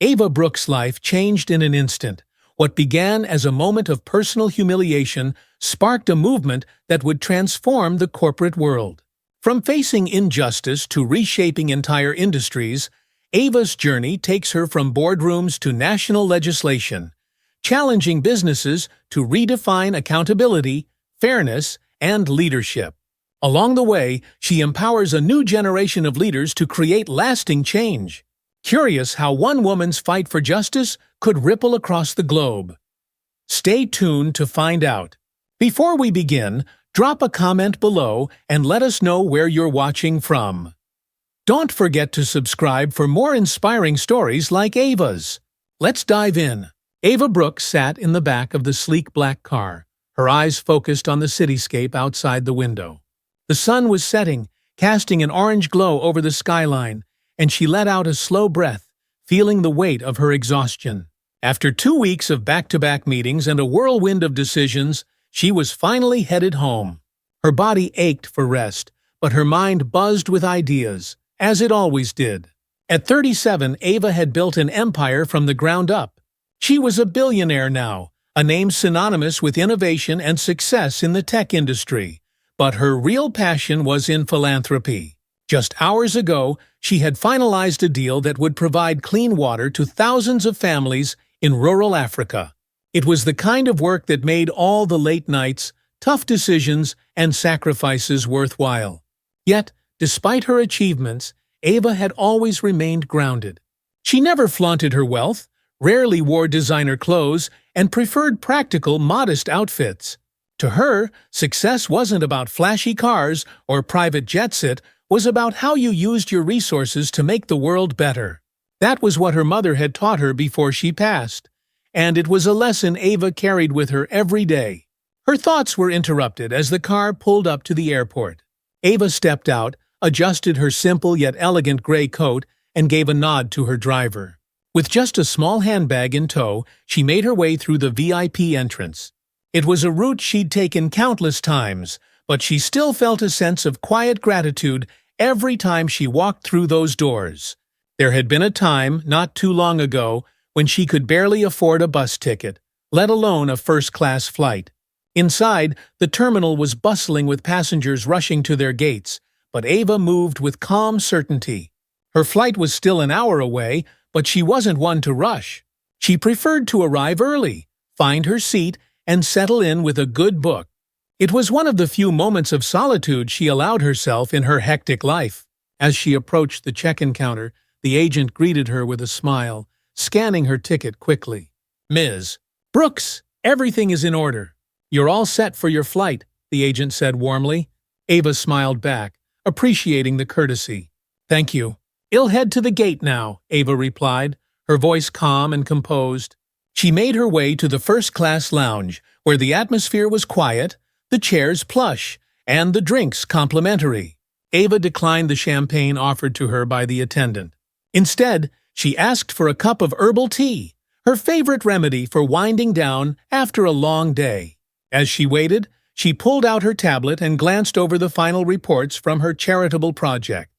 Ava Brooks' life changed in an instant. What began as a moment of personal humiliation sparked a movement that would transform the corporate world. From facing injustice to reshaping entire industries, Ava's journey takes her from boardrooms to national legislation, challenging businesses to redefine accountability, fairness, and leadership. Along the way, she empowers a new generation of leaders to create lasting change. Curious how one woman's fight for justice could ripple across the globe. Stay tuned to find out. Before we begin, drop a comment below and let us know where you're watching from. Don't forget to subscribe for more inspiring stories like Ava's. Let's dive in. Ava Brooks sat in the back of the sleek black car, her eyes focused on the cityscape outside the window. The sun was setting, casting an orange glow over the skyline, and she let out a slow breath, feeling the weight of her exhaustion. After 2 weeks of back-to-back meetings and a whirlwind of decisions, she was finally headed home. Her body ached for rest, but her mind buzzed with ideas, as it always did. At 37, Ava had built an empire from the ground up. She was a billionaire now, a name synonymous with innovation and success in the tech industry. But her real passion was in philanthropy. Just hours ago, she had finalized a deal that would provide clean water to thousands of families in rural Africa. It was the kind of work that made all the late nights, tough decisions, and sacrifices worthwhile. Yet, despite her achievements, Ava had always remained grounded. She never flaunted her wealth, rarely wore designer clothes, and preferred practical, modest outfits. To her, success wasn't about flashy cars or private jets, it was about how you used your resources to make the world better. That was what her mother had taught her before she passed, and it was a lesson Ava carried with her every day. Her thoughts were interrupted as the car pulled up to the airport. Ava stepped out, adjusted her simple yet elegant gray coat, and gave a nod to her driver. With just a small handbag in tow, she made her way through the VIP entrance. It was a route she'd taken countless times, but she still felt a sense of quiet gratitude every time she walked through those doors. There had been a time, not too long ago, when she could barely afford a bus ticket, let alone a first-class flight. Inside, the terminal was bustling with passengers rushing to their gates, but Ava moved with calm certainty. Her flight was still an hour away, but she wasn't one to rush. She preferred to arrive early, find her seat, and settle in with a good book. It was one of the few moments of solitude she allowed herself in her hectic life. As she approached the check-in counter, the agent greeted her with a smile, scanning her ticket quickly. "Ms. Brooks, everything is in order. You're all set for your flight," the agent said warmly. Ava smiled back, appreciating the courtesy. "Thank you. I'll head to the gate now," Ava replied, her voice calm and composed. She made her way to the first-class lounge, where the atmosphere was quiet, the chairs plush, and the drinks complimentary. Ava declined the champagne offered to her by the attendant. Instead, she asked for a cup of herbal tea, her favorite remedy for winding down after a long day. As she waited, she pulled out her tablet and glanced over the final reports from her charitable project.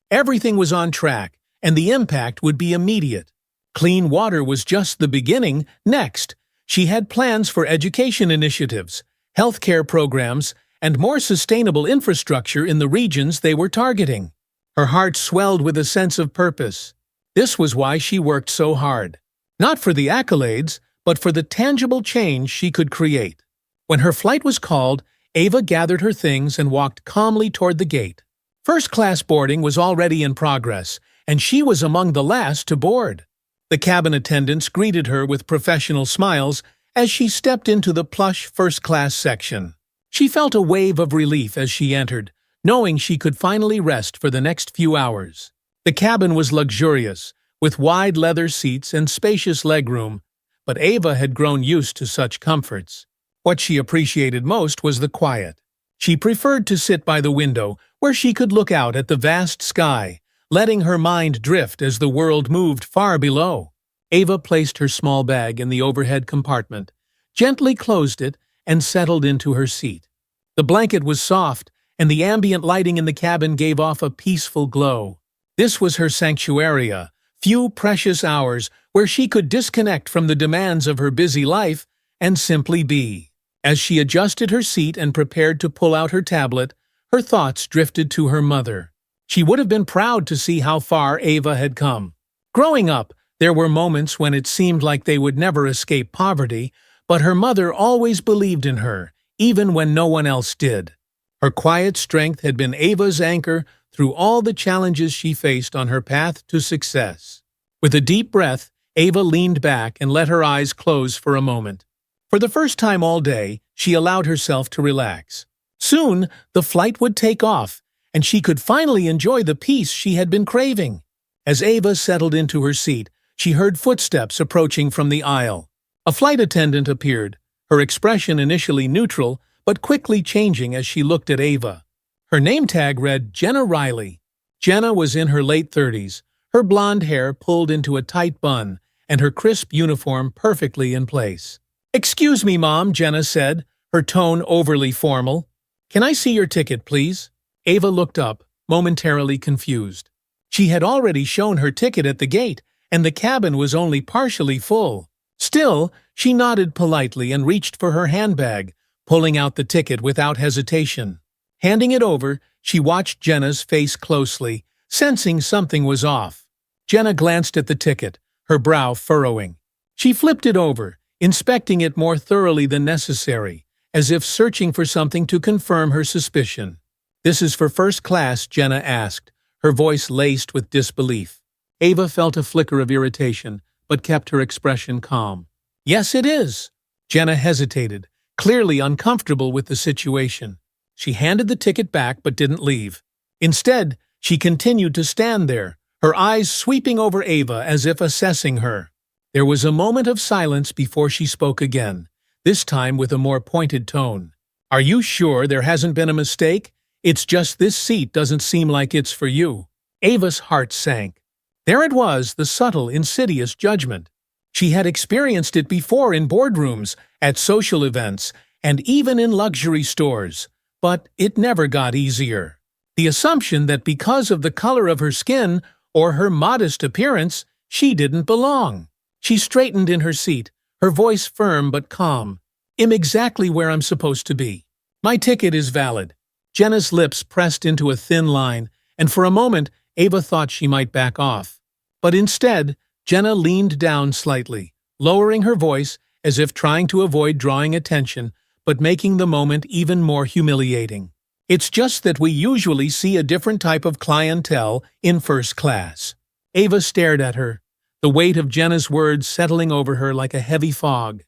Everything was on track, and the impact would be immediate. Clean water was just the beginning. Next, she had plans for education initiatives, healthcare programs, and more sustainable infrastructure in the regions they were targeting. Her heart swelled with a sense of purpose. This was why she worked so hard. Not for the accolades, but for the tangible change she could create. When her flight was called, Ava gathered her things and walked calmly toward the gate. First-class boarding was already in progress, and she was among the last to board. The cabin attendants greeted her with professional smiles as she stepped into the plush first-class section. She felt a wave of relief as she entered, knowing she could finally rest for the next few hours. The cabin was luxurious, with wide leather seats and spacious legroom, but Ava had grown used to such comforts. What she appreciated most was the quiet. She preferred to sit by the window, where she could look out at the vast sky, letting her mind drift as the world moved far below. Ava placed her small bag in the overhead compartment, gently closed it, and settled into her seat. The blanket was soft, and the ambient lighting in the cabin gave off a peaceful glow. This was her sanctuary, a few precious hours where she could disconnect from the demands of her busy life and simply be. As she adjusted her seat and prepared to pull out her tablet, her thoughts drifted to her mother. She would have been proud to see how far Ava had come. Growing up, there were moments when it seemed like they would never escape poverty, but her mother always believed in her, even when no one else did. Her quiet strength had been Ava's anchor through all the challenges she faced on her path to success. With a deep breath, Ava leaned back and let her eyes close for a moment. For the first time all day, she allowed herself to relax. Soon, the flight would take off, and she could finally enjoy the peace she had been craving. As Ava settled into her seat, she heard footsteps approaching from the aisle. A flight attendant appeared, her expression initially neutral, but quickly changing as she looked at Ava. Her name tag read Jenna Riley. Jenna was in her late 30s, her blonde hair pulled into a tight bun, and her crisp uniform perfectly in place. "Excuse me, Mom," Jenna said, her tone overly formal. "Can I see your ticket, please?" Ava looked up, momentarily confused. She had already shown her ticket at the gate, and the cabin was only partially full. Still, she nodded politely and reached for her handbag, pulling out the ticket without hesitation. Handing it over, she watched Jenna's face closely, sensing something was off. Jenna glanced at the ticket, her brow furrowing. She flipped it over, inspecting it more thoroughly than necessary, as if searching for something to confirm her suspicion. "This is for first class," Jenna asked, her voice laced with disbelief. Ava felt a flicker of irritation, but kept her expression calm. "Yes, it is." Jenna hesitated, clearly uncomfortable with the situation. She handed the ticket back but didn't leave. Instead, she continued to stand there, her eyes sweeping over Ava as if assessing her. There was a moment of silence before she spoke again, this time with a more pointed tone. "Are you sure there hasn't been a mistake? It's just this seat doesn't seem like it's for you." Ava's heart sank. There it was, the subtle, insidious judgment. She had experienced it before in boardrooms, at social events, and even in luxury stores. But it never got easier. The assumption that because of the color of her skin or her modest appearance, she didn't belong. She straightened in her seat, her voice firm but calm. "I'm exactly where I'm supposed to be. My ticket is valid." Jenna's lips pressed into a thin line, and for a moment Ava thought she might back off. But instead, Jenna leaned down slightly, lowering her voice as if trying to avoid drawing attention, but making the moment even more humiliating. "It's just that we usually see a different type of clientele in first class." Ava stared at her, the weight of Jenna's words settling over her like a heavy fog.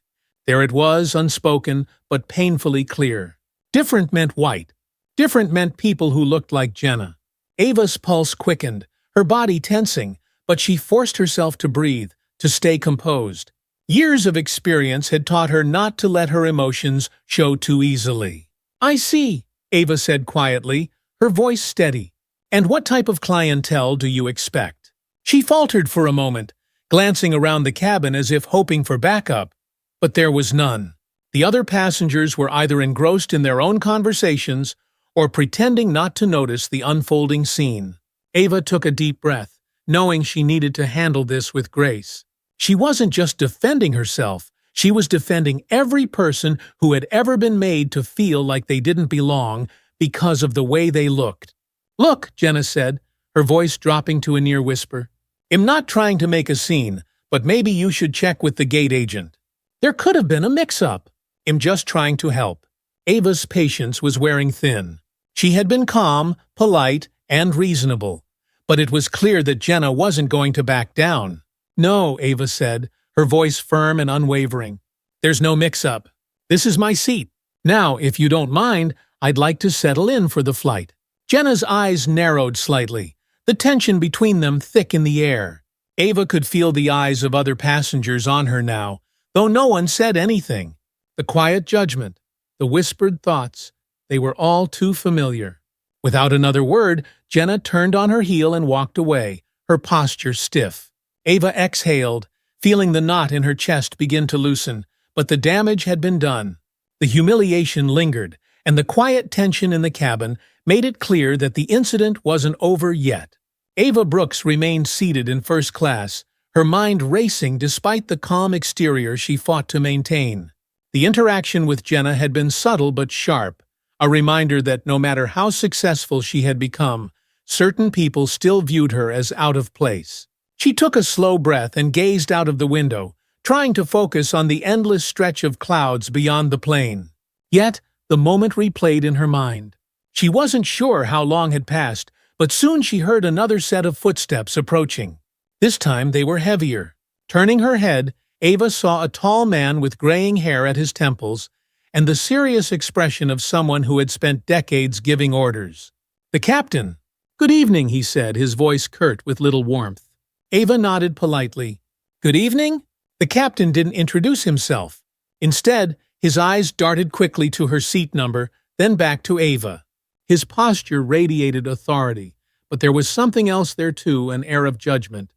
There it was, unspoken, but painfully clear. Different meant white. Different meant people who looked like Jenna. Ava's pulse quickened, her body tensing, but she forced herself to breathe, to stay composed. Years of experience had taught her not to let her emotions show too easily. "I see," Ava said quietly, her voice steady. "And what type of clientele do you expect?" She faltered for a moment, glancing around the cabin as if hoping for backup, but there was none. The other passengers were either engrossed in their own conversations or pretending not to notice the unfolding scene. Ava took a deep breath, knowing she needed to handle this with grace. She wasn't just defending herself, she was defending every person who had ever been made to feel like they didn't belong because of the way they looked. "Look," Jenna said, her voice dropping to a near whisper. "I'm not trying to make a scene, but maybe you should check with the gate agent. There could have been a mix-up. I'm just trying to help." Ava's patience was wearing thin. She had been calm, polite, and reasonable, but it was clear that Jenna wasn't going to back down. "No," Ava said, her voice firm and unwavering. "There's no mix-up. This is my seat. Now, if you don't mind, I'd like to settle in for the flight." Jenna's eyes narrowed slightly, the tension between them thick in the air. Ava could feel the eyes of other passengers on her now, though no one said anything. The quiet judgment, the whispered thoughts, they were all too familiar. Without another word, Jenna turned on her heel and walked away, her posture stiff. Ava exhaled, feeling the knot in her chest begin to loosen, but the damage had been done. The humiliation lingered, and the quiet tension in the cabin made it clear that the incident wasn't over yet. Ava Brooks remained seated in first class, her mind racing despite the calm exterior she fought to maintain. The interaction with Jenna had been subtle but sharp, a reminder that no matter how successful she had become, certain people still viewed her as out of place. She took a slow breath and gazed out of the window, trying to focus on the endless stretch of clouds beyond the plain. Yet, the moment replayed in her mind. She wasn't sure how long had passed, but soon she heard another set of footsteps approaching. This time they were heavier. Turning her head, Ava saw a tall man with graying hair at his temples and the serious expression of someone who had spent decades giving orders. "The captain." "Good evening," he said, his voice curt with little warmth. Ava nodded politely. "Good evening?" The captain didn't introduce himself. Instead, his eyes darted quickly to her seat number, then back to Ava. His posture radiated authority, but there was something else there too, an air of judgment,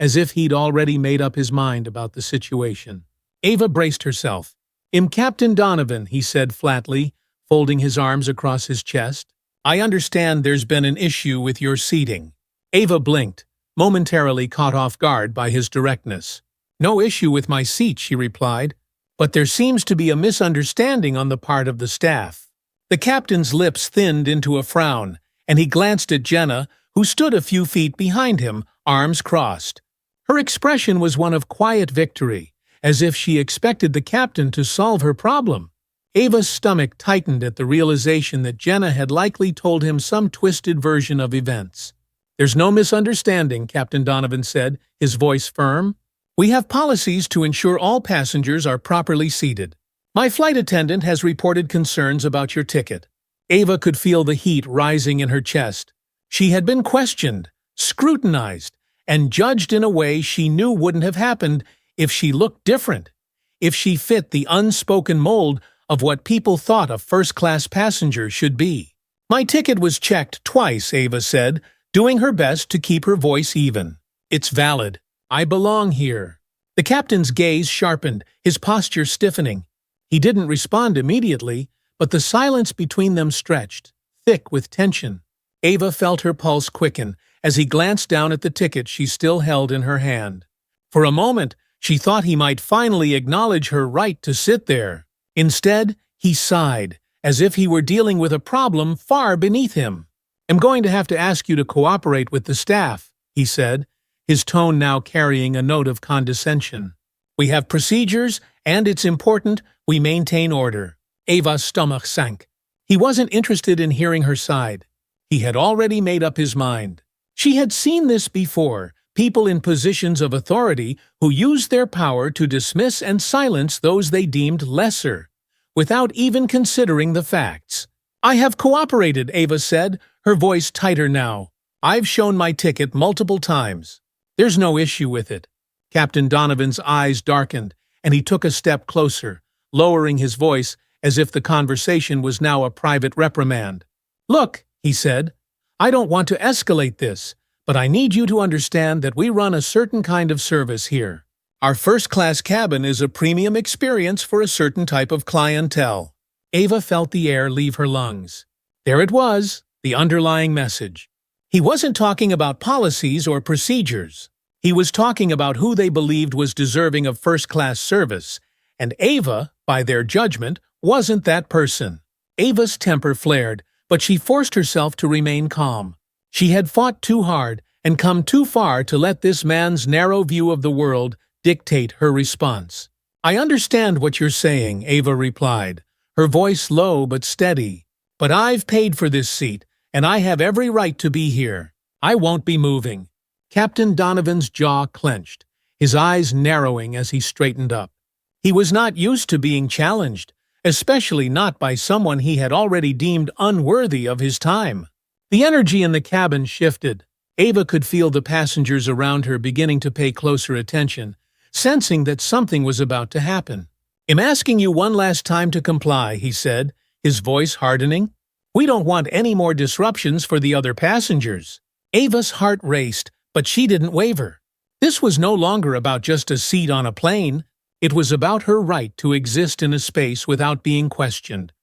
as if he'd already made up his mind about the situation. Ava braced herself. "I'm Captain Donovan," he said flatly, folding his arms across his chest. "I understand there's been an issue with your seating." Ava blinked, momentarily caught off guard by his directness. "No issue with my seat," she replied, "but there seems to be a misunderstanding on the part of the staff." The captain's lips thinned into a frown, and he glanced at Jenna, who stood a few feet behind him, arms crossed. Her expression was one of quiet victory, as if she expected the captain to solve her problem. Ava's stomach tightened at the realization that Jenna had likely told him some twisted version of events. "There's no misunderstanding," Captain Donovan said, his voice firm. "We have policies to ensure all passengers are properly seated. My flight attendant has reported concerns about your ticket." Ava could feel the heat rising in her chest. She had been questioned, scrutinized, and judged in a way she knew wouldn't have happened if she looked different, if she fit the unspoken mold of what people thought a first-class passenger should be. "My ticket was checked twice," Ava said, doing her best to keep her voice even. "It's valid. I belong here." The captain's gaze sharpened, his posture stiffening. He didn't respond immediately, but the silence between them stretched, thick with tension. Ava felt her pulse quicken as he glanced down at the ticket she still held in her hand. For a moment, she thought he might finally acknowledge her right to sit there. Instead, he sighed, as if he were dealing with a problem far beneath him. "I'm going to have to ask you to cooperate with the staff," he said, his tone now carrying a note of condescension. "We have procedures, and it's important we maintain order." Ava's stomach sank. He wasn't interested in hearing her side. He had already made up his mind. She had seen this before, people in positions of authority who used their power to dismiss and silence those they deemed lesser, without even considering the facts. "I have cooperated," Ava said, her voice tighter now. "I've shown my ticket multiple times. There's no issue with it." Captain Donovan's eyes darkened, and he took a step closer, lowering his voice as if the conversation was now a private reprimand. "Look," he said, "I don't want to escalate this, but I need you to understand that we run a certain kind of service here. Our first-class cabin is a premium experience for a certain type of clientele." Ava felt the air leave her lungs. There it was, the underlying message. He wasn't talking about policies or procedures. He was talking about who they believed was deserving of first-class service, and Ava, by their judgment, wasn't that person. Ava's temper flared, but she forced herself to remain calm. She had fought too hard and come too far to let this man's narrow view of the world dictate her response. "I understand what you're saying," Ava replied, her voice low but steady. "But I've paid for this seat, and I have every right to be here. I won't be moving." Captain Donovan's jaw clenched, his eyes narrowing as he straightened up. He was not used to being challenged, especially not by someone he had already deemed unworthy of his time. The energy in the cabin shifted. Ava could feel the passengers around her beginning to pay closer attention, sensing that something was about to happen. "I'm asking you one last time to comply," he said, his voice hardening. "We don't want any more disruptions for the other passengers." Ava's heart raced, but she didn't waver. This was no longer about just a seat on a plane. It was about her right to exist in a space without being questioned,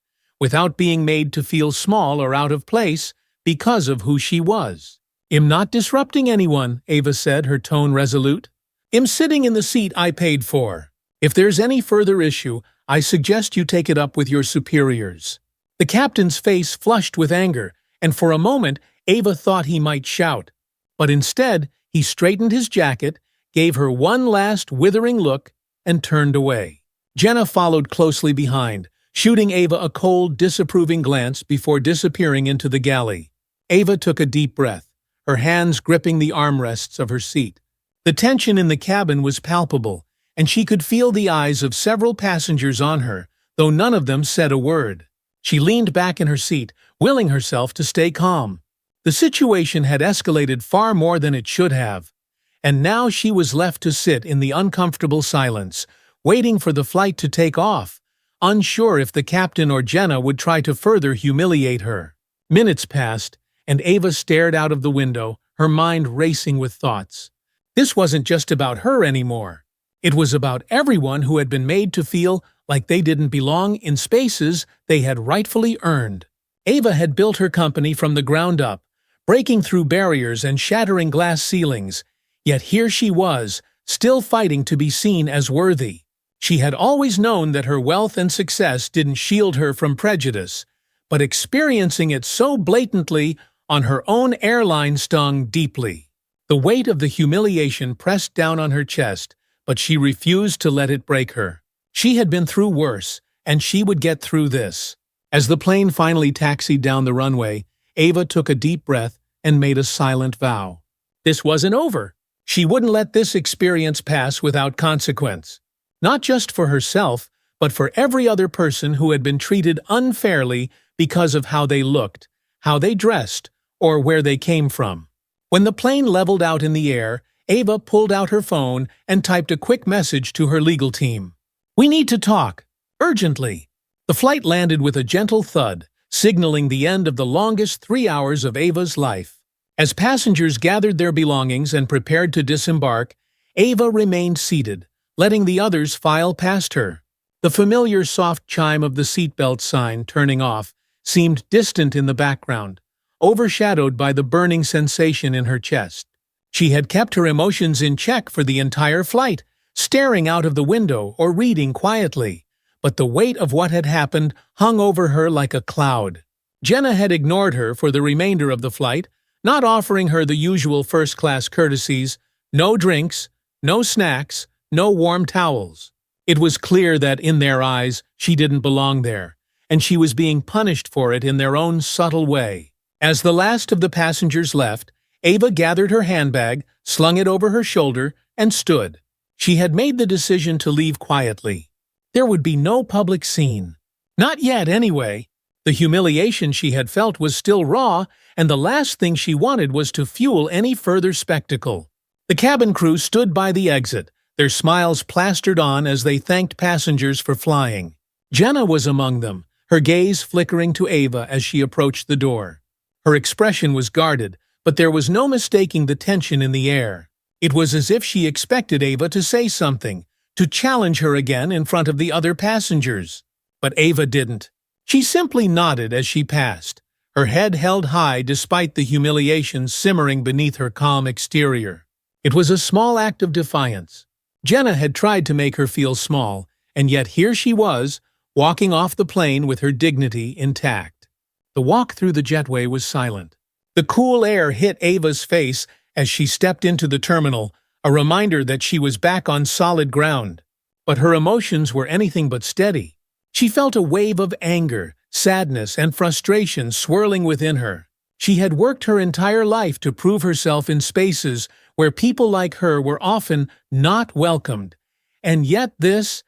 without being made to feel small or out of place because of who she was. "I'm not disrupting anyone," Ava said, her tone resolute. "I'm sitting in the seat I paid for. If there's any further issue, I suggest you take it up with your superiors." The captain's face flushed with anger, and for a moment Ava thought he might shout. But instead, he straightened his jacket, gave her one last withering look, and turned away. Jenna followed closely behind, shooting Ava a cold, disapproving glance before disappearing into the galley. Ava took a deep breath, her hands gripping the armrests of her seat. The tension in the cabin was palpable, and she could feel the eyes of several passengers on her, though none of them said a word. She leaned back in her seat, willing herself to stay calm. The situation had escalated far more than it should have, and now she was left to sit in the uncomfortable silence, waiting for the flight to take off, unsure if the captain or Jenna would try to further humiliate her. Minutes passed, and Ava stared out of the window, her mind racing with thoughts. This wasn't just about her anymore. It was about everyone who had been made to feel like they didn't belong in spaces they had rightfully earned. Ava had built her company from the ground up, breaking through barriers and shattering glass ceilings, yet here she was, still fighting to be seen as worthy. She had always known that her wealth and success didn't shield her from prejudice, but experiencing it so blatantly on her own airline stung deeply. The weight of the humiliation pressed down on her chest, but she refused to let it break her. She had been through worse, and she would get through this. As the plane finally taxied down the runway, Ava took a deep breath and made a silent vow. This wasn't over. She wouldn't let this experience pass without consequence. Not just for herself, but for every other person who had been treated unfairly because of how they looked, how they dressed, or where they came from. When the plane leveled out in the air, Ava pulled out her phone and typed a quick message to her legal team. "We need to talk. Urgently." The flight landed with a gentle thud, signaling the end of the longest 3 hours of Ava's life. As passengers gathered their belongings and prepared to disembark, Ava remained seated, letting the others file past her. The familiar soft chime of the seatbelt sign turning off seemed distant in the background, overshadowed by the burning sensation in her chest. She had kept her emotions in check for the entire flight, staring out of the window or reading quietly, but the weight of what had happened hung over her like a cloud. Jenna had ignored her for the remainder of the flight, not offering her the usual first-class courtesies: no drinks, no snacks, no warm towels. It was clear that, in their eyes, she didn't belong there, and she was being punished for it in their own subtle way. As the last of the passengers left, Ava gathered her handbag, slung it over her shoulder, and stood. She had made the decision to leave quietly. There would be no public scene. Not yet, anyway. The humiliation she had felt was still raw, and the last thing she wanted was to fuel any further spectacle. The cabin crew stood by the exit, their smiles plastered on as they thanked passengers for flying. Jenna was among them, her gaze flickering to Ava as she approached the door. Her expression was guarded, but there was no mistaking the tension in the air. It was as if she expected Ava to say something, to challenge her again in front of the other passengers. But Ava didn't. She simply nodded as she passed, her head held high despite the humiliation simmering beneath her calm exterior. It was a small act of defiance. Jenna had tried to make her feel small, and yet here she was, walking off the plane with her dignity intact. The walk through the jetway was silent. The cool air hit Ava's face as she stepped into the terminal, a reminder that she was back on solid ground. But her emotions were anything but steady. She felt a wave of anger, sadness, and frustration swirling within her. She had worked her entire life to prove herself in spaces where people like her were often not welcomed, and yet this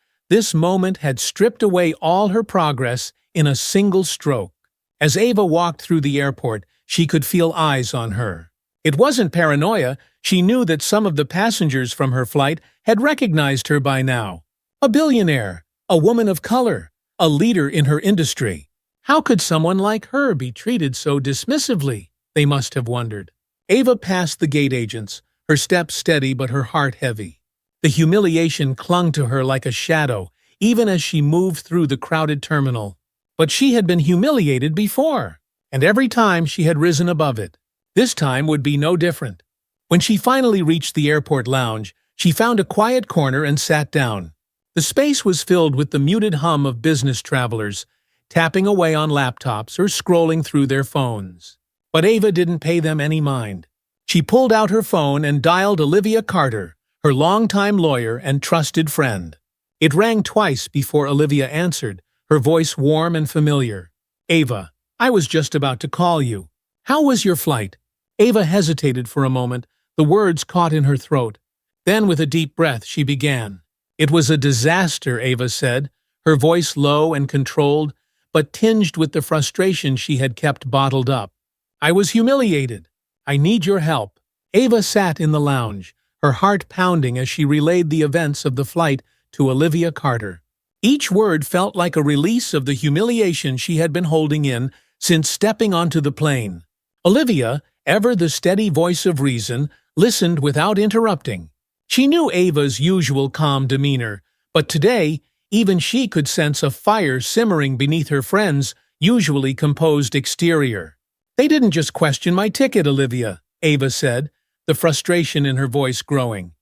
moment had stripped away all her progress in a single stroke. As Ava walked through the airport, she could feel eyes on her. It wasn't paranoia. She knew that some of the passengers from her flight had recognized her by now. A billionaire, a woman of color, a leader in her industry. How could someone like her be treated so dismissively? They must have wondered. Ava passed the gate agents, her steps steady but her heart heavy. The humiliation clung to her like a shadow, even as she moved through the crowded terminal. But she had been humiliated before, and every time she had risen above it. This time would be no different. When she finally reached the airport lounge, She found a quiet corner and sat down. The space was filled with the muted hum of business travelers, tapping away on laptops or scrolling through their phones. But Ava didn't pay them any mind. She pulled out her phone and dialed Olivia Carter, her longtime lawyer and trusted friend. It rang twice before Olivia answered, her voice warm and familiar. "Ava, I was just about to call you. How was your flight?" Ava hesitated for a moment, the words caught in her throat. Then, with a deep breath, she began. "It was a disaster," Ava said, her voice low and controlled, but tinged with the frustration she had kept bottled up. "I was humiliated. I need your help." Ava sat in the lounge, her heart pounding as she relayed the events of the flight to Olivia Carter. Each word felt like a release of the humiliation she had been holding in since stepping onto the plane. Olivia, ever the steady voice of reason, listened without interrupting. She knew Ava's usual calm demeanor, but today, even she could sense a fire simmering beneath her friend's usually composed exterior. "They didn't just question my ticket, Olivia," Ava said, the frustration in her voice growing.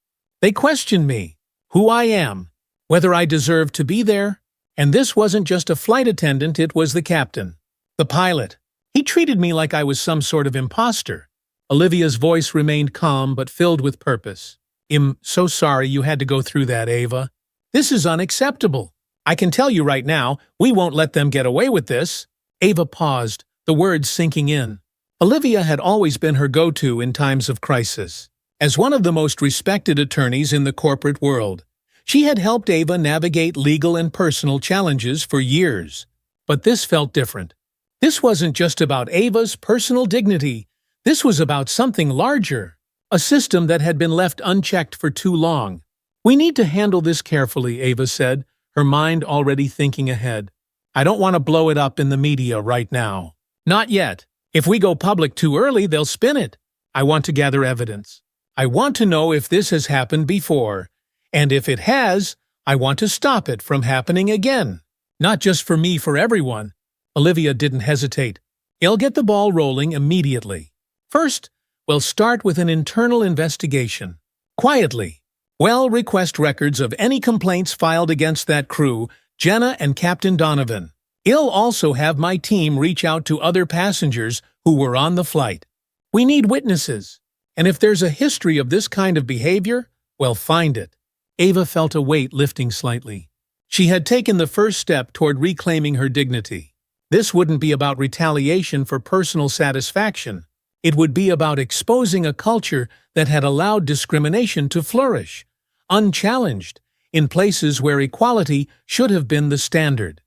"They questioned me, who I am, whether I deserved to be there. And this wasn't just a flight attendant, it was the captain. The pilot. He treated me like I was some sort of imposter." Olivia's voice remained calm but filled with purpose. "I'm so sorry you had to go through that, Ava. This is unacceptable. I can tell you right now, we won't let them get away with this." Ava paused, the words sinking in. Olivia had always been her go-to in times of crisis. As one of the most respected attorneys in the corporate world, she had helped Ava navigate legal and personal challenges for years. But this felt different. This wasn't just about Ava's personal dignity. This was about something larger, a system that had been left unchecked for too long. "We need to handle this carefully," Ava said, her mind already thinking ahead. "I don't want to blow it up in the media right now. Not yet. If we go public too early, they'll spin it. I want to gather evidence. I want to know if this has happened before. And if it has, I want to stop it from happening again. Not just for me, for everyone." Olivia didn't hesitate. "I'll get the ball rolling immediately. First, we'll start with an internal investigation. Quietly. We'll request records of any complaints filed against that crew, Jenna and Captain Donovan. I'll also have my team reach out to other passengers who were on the flight. We need witnesses. And if there's a history of this kind of behavior, we'll find it." Ava felt a weight lifting slightly. She had taken the first step toward reclaiming her dignity. This wouldn't be about retaliation for personal satisfaction. It would be about exposing a culture that had allowed discrimination to flourish, unchallenged, in places where equality should have been the standard.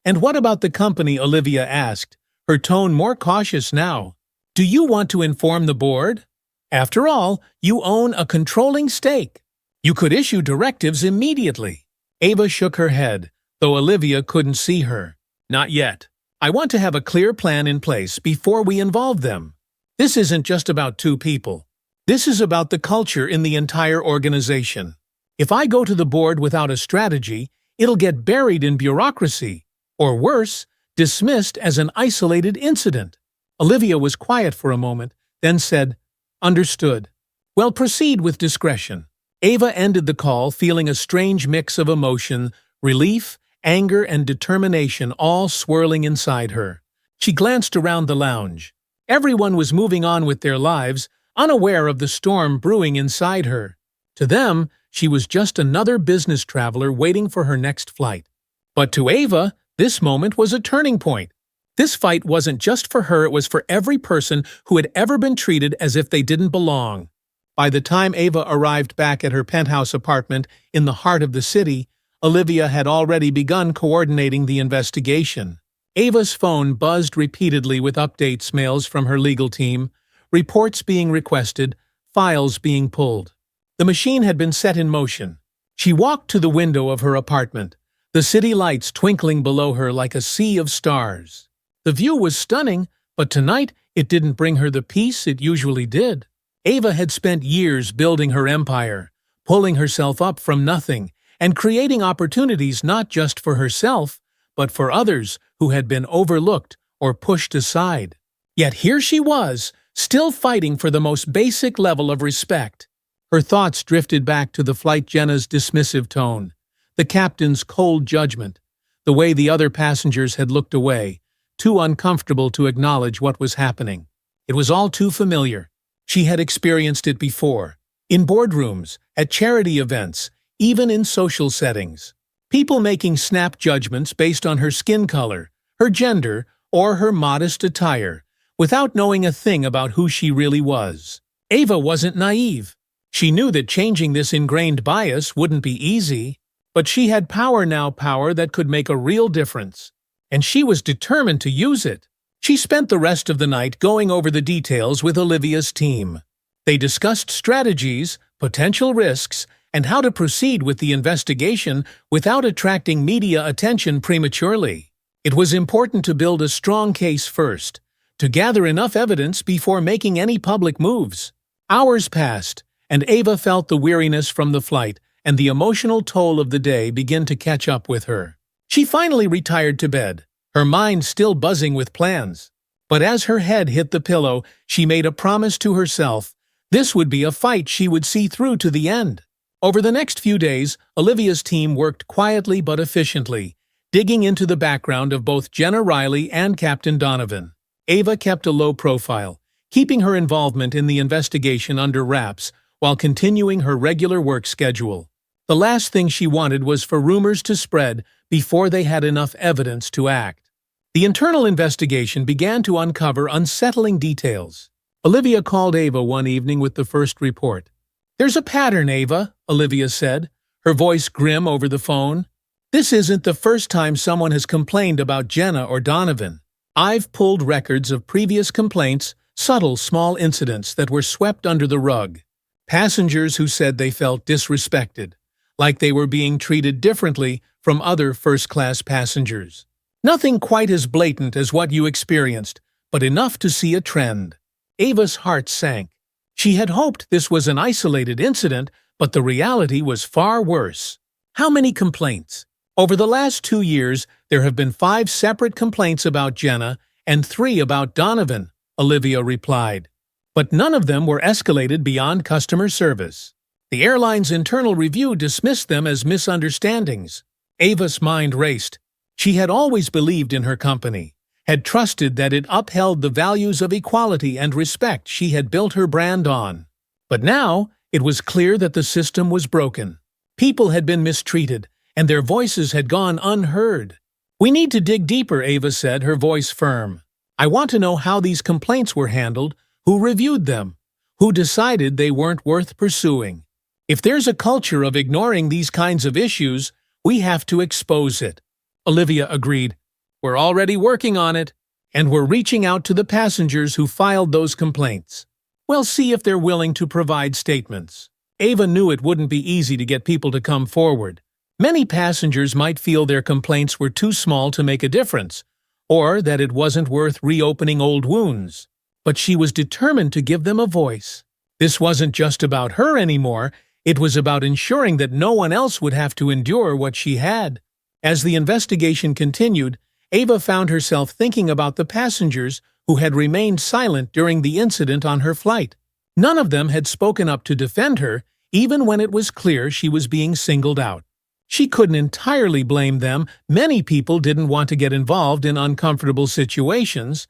"And what about the company?" Olivia asked, her tone more cautious now. "Do you want to inform the board? After all, you own a controlling stake. You could issue directives immediately." Ava shook her head, though Olivia couldn't see her. "Not yet. I want to have a clear plan in place before we involve them. This isn't just about two people. This is about the culture in the entire organization. If I go to the board without a strategy, it'll get buried in bureaucracy, or worse, dismissed as an isolated incident." Olivia was quiet for a moment, then said, "Understood. Well, proceed with discretion." Ava ended the call feeling a strange mix of emotion, relief, anger, and determination all swirling inside her. She glanced around the lounge. Everyone was moving on with their lives, unaware of the storm brewing inside her. To them, she was just another business traveler waiting for her next flight. But to Ava, this moment was a turning point. This fight wasn't just for her, it was for every person who had ever been treated as if they didn't belong. By the time Ava arrived back at her penthouse apartment in the heart of the city, Olivia had already begun coordinating the investigation. Ava's phone buzzed repeatedly with updates mails from her legal team, reports being requested, files being pulled. The machine had been set in motion. She walked to the window of her apartment, the city lights twinkling below her like a sea of stars. The view was stunning, but tonight it didn't bring her the peace it usually did. Ava had spent years building her empire, pulling herself up from nothing, and creating opportunities not just for herself, but for others who had been overlooked or pushed aside. Yet here she was, still fighting for the most basic level of respect. Her thoughts drifted back to the flight Jenna's dismissive tone, the captain's cold judgment, the way the other passengers had looked away, too uncomfortable to acknowledge what was happening. It was all too familiar. She had experienced it before, in boardrooms, at charity events, even in social settings. People making snap judgments based on her skin color, her gender, or her modest attire, without knowing a thing about who she really was. Ava wasn't naive. She knew that changing this ingrained bias wouldn't be easy, but she had power now, power that could make a real difference. And she was determined to use it. She spent the rest of the night going over the details with Olivia's team. They discussed strategies, potential risks, and how to proceed with the investigation without attracting media attention prematurely. It was important to build a strong case first, to gather enough evidence before making any public moves. Hours passed, and Ava felt the weariness from the flight and the emotional toll of the day begin to catch up with her. She finally retired to bed, her mind still buzzing with plans. But as her head hit the pillow, she made a promise to herself. This would be a fight she would see through to the end. Over the next few days, Olivia's team worked quietly but efficiently, digging into the background of both Jenna Riley and Captain Donovan. Ava kept a low profile, keeping her involvement in the investigation under wraps while continuing her regular work schedule. The last thing she wanted was for rumors to spread before they had enough evidence to act. The internal investigation began to uncover unsettling details. Olivia called Ava one evening with the first report. "There's a pattern, Ava," Olivia said, her voice grim over the phone. "This isn't the first time someone has complained about Jenna or Donovan. I've pulled records of previous complaints, subtle small incidents that were swept under the rug. Passengers who said they felt disrespected, like they were being treated differently from other first-class passengers. Nothing quite as blatant as what you experienced, but enough to see a trend." Ava's heart sank. She had hoped this was an isolated incident, but the reality was far worse. How many complaints? Over the last 2 years, there have been 5 separate complaints about Jenna and 3 about Donovan, Olivia replied. But none of them were escalated beyond customer service. The airline's internal review dismissed them as misunderstandings. Ava's mind raced. She had always believed in her company, had trusted that it upheld the values of equality and respect she had built her brand on. But now, it was clear that the system was broken. People had been mistreated, and their voices had gone unheard. "We need to dig deeper," Ava said, her voice firm. "I want to know how these complaints were handled, who reviewed them, who decided they weren't worth pursuing. If there's a culture of ignoring these kinds of issues, we have to expose it." Olivia agreed. "We're already working on it, and we're reaching out to the passengers who filed those complaints. We'll see if they're willing to provide statements." Ava knew it wouldn't be easy to get people to come forward. Many passengers might feel their complaints were too small to make a difference, or that it wasn't worth reopening old wounds. But she was determined to give them a voice. This wasn't just about her anymore, it was about ensuring that no one else would have to endure what she had. As the investigation continued, Ava found herself thinking about the passengers who had remained silent during the incident on her flight. None of them had spoken up to defend her, even when it was clear she was being singled out. She couldn't entirely blame them. Many people didn't want to get involved in uncomfortable situations,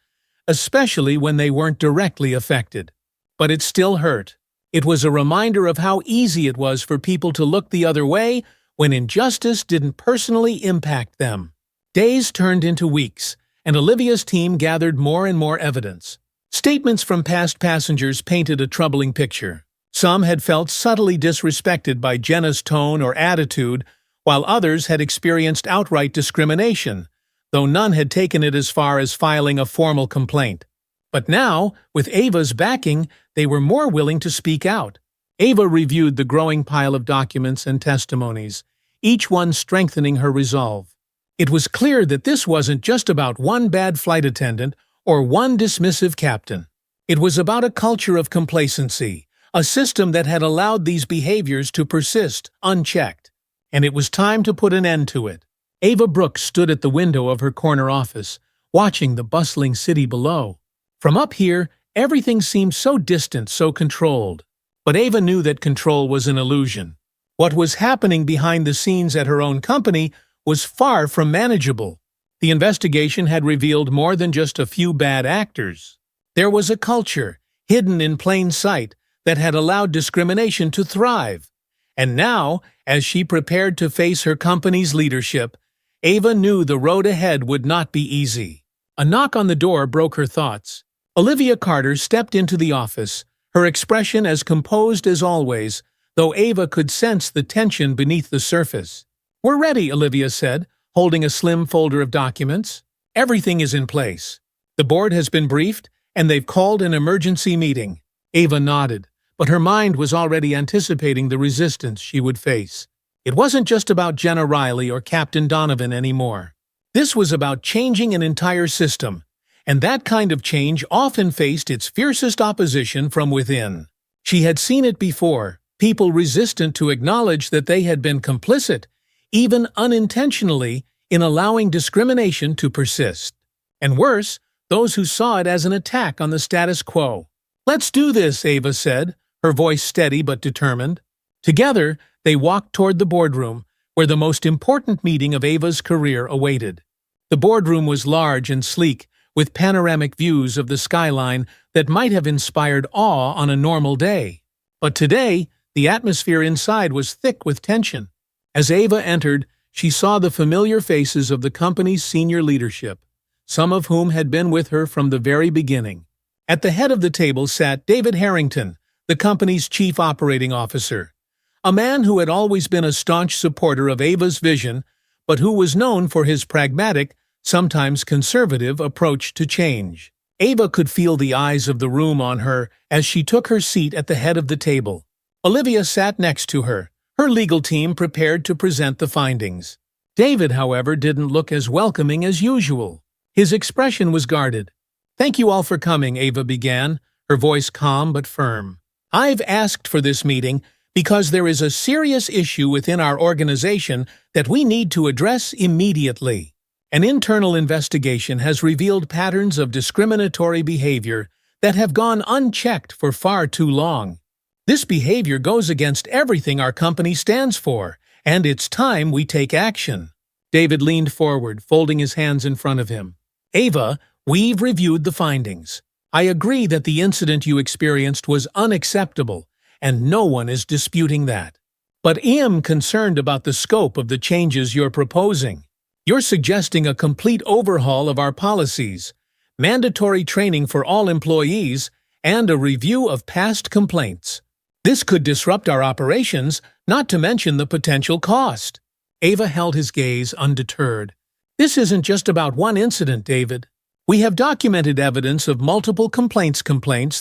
especially when they weren't directly affected. But it still hurt. It was a reminder of how easy it was for people to look the other way when injustice didn't personally impact them. Days turned into weeks, and Olivia's team gathered more and more evidence. Statements from past passengers painted a troubling picture. Some had felt subtly disrespected by Jenna's tone or attitude, while others had experienced outright discrimination, though none had taken it as far as filing a formal complaint. But now, with Ava's backing, they were more willing to speak out. Ava reviewed the growing pile of documents and testimonies, each one strengthening her resolve. It was clear that this wasn't just about one bad flight attendant or one dismissive captain. It was about a culture of complacency, a system that had allowed these behaviors to persist unchecked. And it was time to put an end to it. Ava Brooks stood at the window of her corner office, watching the bustling city below. From up here, everything seemed so distant, so controlled. But Ava knew that control was an illusion. What was happening behind the scenes at her own company was far from manageable. The investigation had revealed more than just a few bad actors. There was a culture, hidden in plain sight, that had allowed discrimination to thrive. And now, as she prepared to face her company's leadership, Ava knew the road ahead would not be easy. A knock on the door broke her thoughts. Olivia Carter stepped into the office, her expression as composed as always, though Ava could sense the tension beneath the surface. "We're ready," Olivia said, holding a slim folder of documents. "Everything is in place. The board has been briefed, and they've called an emergency meeting." Ava nodded, but her mind was already anticipating the resistance she would face. It wasn't just about Jenna Riley or Captain Donovan anymore. This was about changing an entire system, and that kind of change often faced its fiercest opposition from within. She had seen it before, people resistant to acknowledge that they had been complicit, even unintentionally, in allowing discrimination to persist. And worse, those who saw it as an attack on the status quo. "Let's do this," Ava said, her voice steady but determined. Together, they walked toward the boardroom, where the most important meeting of Ava's career awaited. The boardroom was large and sleek, with panoramic views of the skyline that might have inspired awe on a normal day. But today, the atmosphere inside was thick with tension. As Ava entered, she saw the familiar faces of the company's senior leadership, some of whom had been with her from the very beginning. At the head of the table sat David Harrington, the company's chief operating officer, a man who had always been a staunch supporter of Ava's vision, but who was known for his pragmatic, sometimes conservative approach to change. Ava could feel the eyes of the room on her as she took her seat at the head of the table. Olivia sat next to her, her legal team prepared to present the findings. David, however, didn't look as welcoming as usual. His expression was guarded. "Thank you all for coming," Ava began, her voice calm but firm. "I've asked for this meeting because there is a serious issue within our organization that we need to address immediately. An internal investigation has revealed patterns of discriminatory behavior that have gone unchecked for far too long. This behavior goes against everything our company stands for, and it's time we take action." David leaned forward, folding his hands in front of him. "Ava, we've reviewed the findings. I agree that the incident you experienced was unacceptable, and no one is disputing that. But I am concerned about the scope of the changes you're proposing. You're suggesting a complete overhaul of our policies, mandatory training for all employees, and a review of past complaints. This could disrupt our operations, not to mention the potential cost." Ava held his gaze undeterred. "This isn't just about one incident, David. We have documented evidence of multiple complaints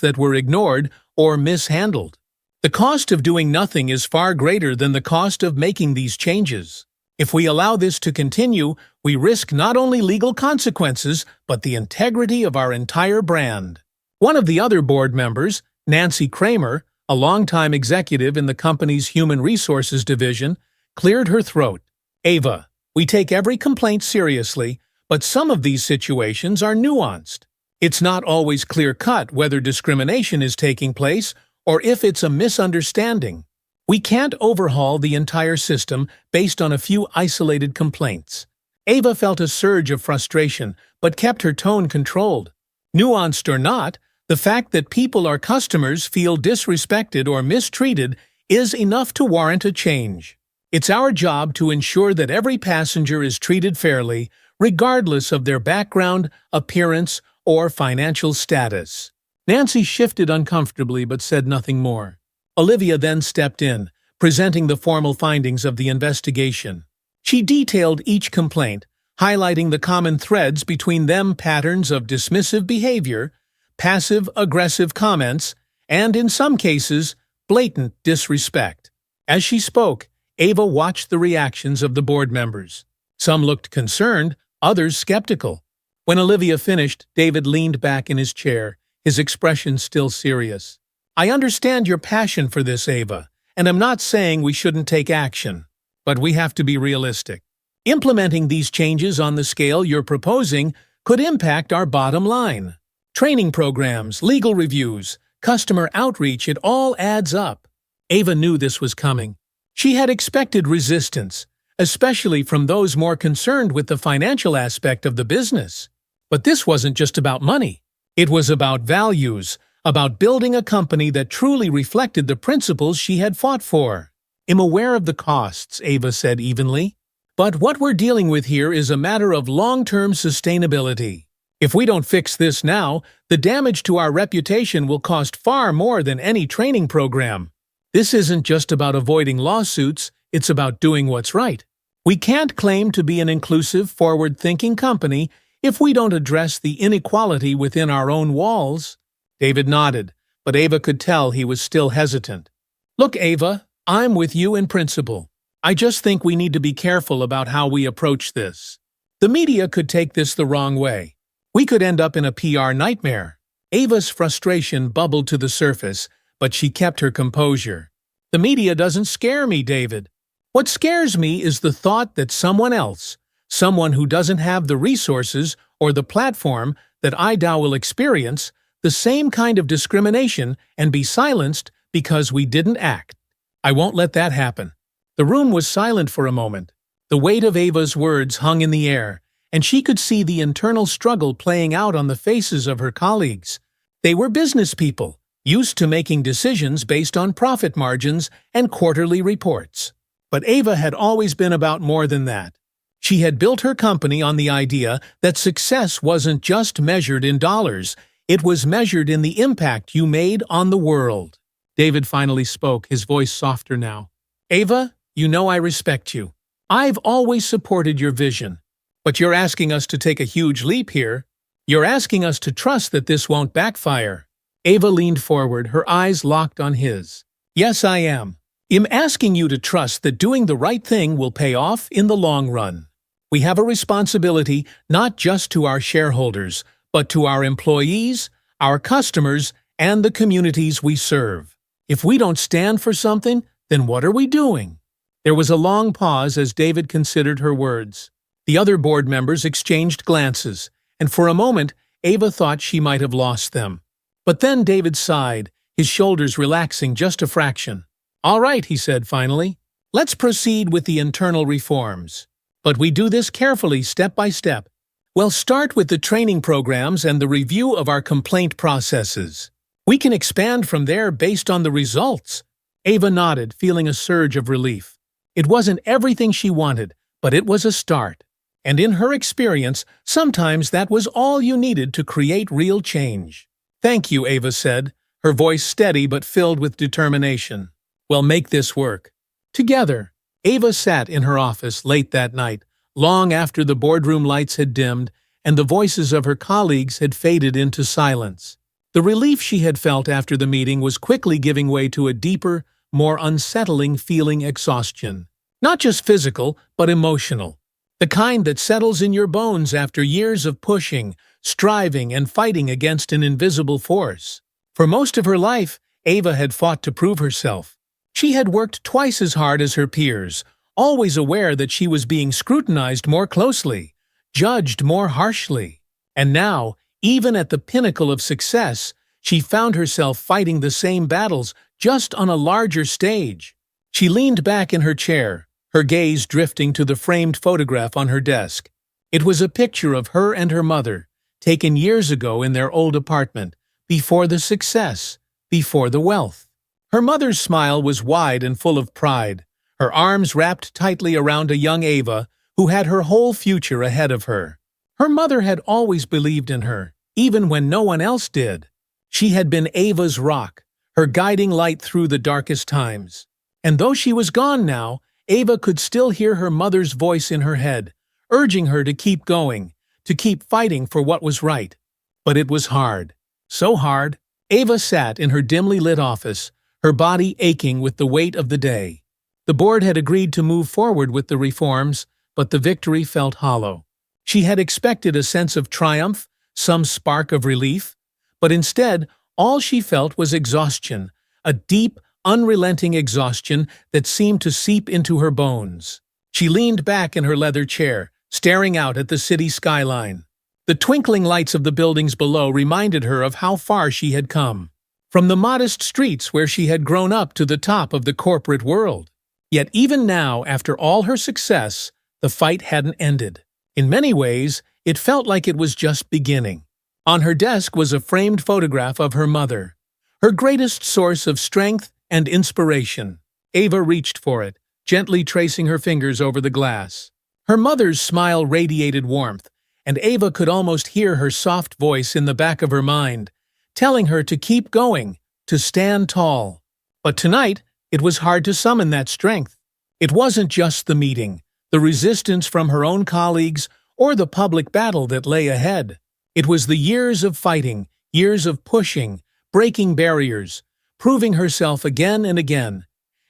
that were ignored or mishandled. The cost of doing nothing is far greater than the cost of making these changes. If we allow this to continue, we risk not only legal consequences, but the integrity of our entire brand." One of the other board members, Nancy Kramer, a longtime executive in the company's Human Resources division, cleared her throat. "Ava, we take every complaint seriously, but some of these situations are nuanced. It's not always clear-cut whether discrimination is taking place or if it's a misunderstanding. We can't overhaul the entire system based on a few isolated complaints." Ava felt a surge of frustration, but kept her tone controlled. Nuanced or not, the fact that people or customers feel disrespected or mistreated is enough to warrant a change. It's our job to ensure that every passenger is treated fairly, regardless of their background, appearance, or financial status. Nancy shifted uncomfortably but said nothing more. Olivia then stepped in, presenting the formal findings of the investigation. She detailed each complaint, highlighting the common threads between them: patterns of dismissive behavior, passive-aggressive comments, and, in some cases, blatant disrespect. As she spoke, Ava watched the reactions of the board members. Some looked concerned, others skeptical. When Olivia finished, David leaned back in his chair, his expression still serious. "I understand your passion for this, Ava, and I'm not saying we shouldn't take action. But we have to be realistic. Implementing these changes on the scale you're proposing could impact our bottom line. Training programs, legal reviews, customer outreach, it all adds up. Ava knew this was coming. She had expected resistance, especially from those more concerned with the financial aspect of the business. But this wasn't just about money. It was about values, about building a company that truly reflected the principles she had fought for. "I'm aware of the costs," Ava said evenly. "But what we're dealing with here is a matter of long-term sustainability. If we don't fix this now, the damage to our reputation will cost far more than any training program. This isn't just about avoiding lawsuits, it's about doing what's right. We can't claim to be an inclusive, forward-thinking company if we don't address the inequality within our own walls." David nodded, but Ava could tell he was still hesitant. "Look, Ava, I'm with you in principle. I just think we need to be careful about how we approach this. The media could take this the wrong way. We could end up in a PR nightmare." Ava's frustration bubbled to the surface, but she kept her composure. "The media doesn't scare me, David. What scares me is the thought that someone else, someone who doesn't have the resources or the platform that I will experience the same kind of discrimination and be silenced because we didn't act. I won't let that happen." The room was silent for a moment. The weight of Ava's words hung in the air, and she could see the internal struggle playing out on the faces of her colleagues. They were business people, used to making decisions based on profit margins and quarterly reports. But Ava had always been about more than that. She had built her company on the idea that success wasn't just measured in dollars, it was measured in the impact you made on the world. David finally spoke, his voice softer now. "Ava, you know I respect you. I've always supported your vision. But you're asking us to take a huge leap here. You're asking us to trust that this won't backfire." Ava leaned forward, her eyes locked on his. "Yes, I am. I'm asking you to trust that doing the right thing will pay off in the long run. We have a responsibility not just to our shareholders, but to our employees, our customers, and the communities we serve. If we don't stand for something, then what are we doing?" There was a long pause as David considered her words. The other board members exchanged glances, and for a moment Ava thought she might have lost them. But then David sighed, his shoulders relaxing just a fraction. "All right," he said finally. "Let's proceed with the internal reforms. But we do this carefully, step by step. We'll start with the training programs and the review of our complaint processes. We can expand from there based on the results." Ava nodded, feeling a surge of relief. It wasn't everything she wanted, but it was a start. And in her experience, sometimes that was all you needed to create real change. "Thank you," Ava said, her voice steady but filled with determination. "We'll make this work." Together, Ava sat in her office late that night, long after the boardroom lights had dimmed and the voices of her colleagues had faded into silence. The relief she had felt after the meeting was quickly giving way to a deeper, more unsettling feeling: exhaustion. Not just physical, but emotional. The kind that settles in your bones after years of pushing, striving, and fighting against an invisible force. For most of her life, Ava had fought to prove herself. She had worked twice as hard as her peers, always aware that she was being scrutinized more closely, judged more harshly. And now, even at the pinnacle of success, she found herself fighting the same battles, just on a larger stage. She leaned back in her chair, her gaze drifting to the framed photograph on her desk. It was a picture of her and her mother, taken years ago in their old apartment, before the success, before the wealth. Her mother's smile was wide and full of pride, her arms wrapped tightly around a young Ava who had her whole future ahead of her. Her mother had always believed in her, even when no one else did. She had been Ava's rock, her guiding light through the darkest times. And though she was gone now, Ava could still hear her mother's voice in her head, urging her to keep going, to keep fighting for what was right. But it was hard. So hard. Ava sat in her dimly lit office, her body aching with the weight of the day. The board had agreed to move forward with the reforms, but the victory felt hollow. She had expected a sense of triumph, some spark of relief, but instead, all she felt was exhaustion, a deep, unrelenting exhaustion that seemed to seep into her bones. She leaned back in her leather chair, staring out at the city skyline. The twinkling lights of the buildings below reminded her of how far she had come. from the modest streets where she had grown up to the top of the corporate world. Yet even now, after all her success, the fight hadn't ended. In many ways, it felt like it was just beginning. On her desk was a framed photograph of her mother, her greatest source of strength and inspiration. Ava reached for it, gently tracing her fingers over the glass. Her mother's smile radiated warmth, and Ava could almost hear her soft voice in the back of her mind, telling her to keep going, to stand tall. But tonight, it was hard to summon that strength. It wasn't just the meeting, the resistance from her own colleagues, or the public battle that lay ahead. It was the years of fighting, years of pushing, breaking barriers, proving herself again and again,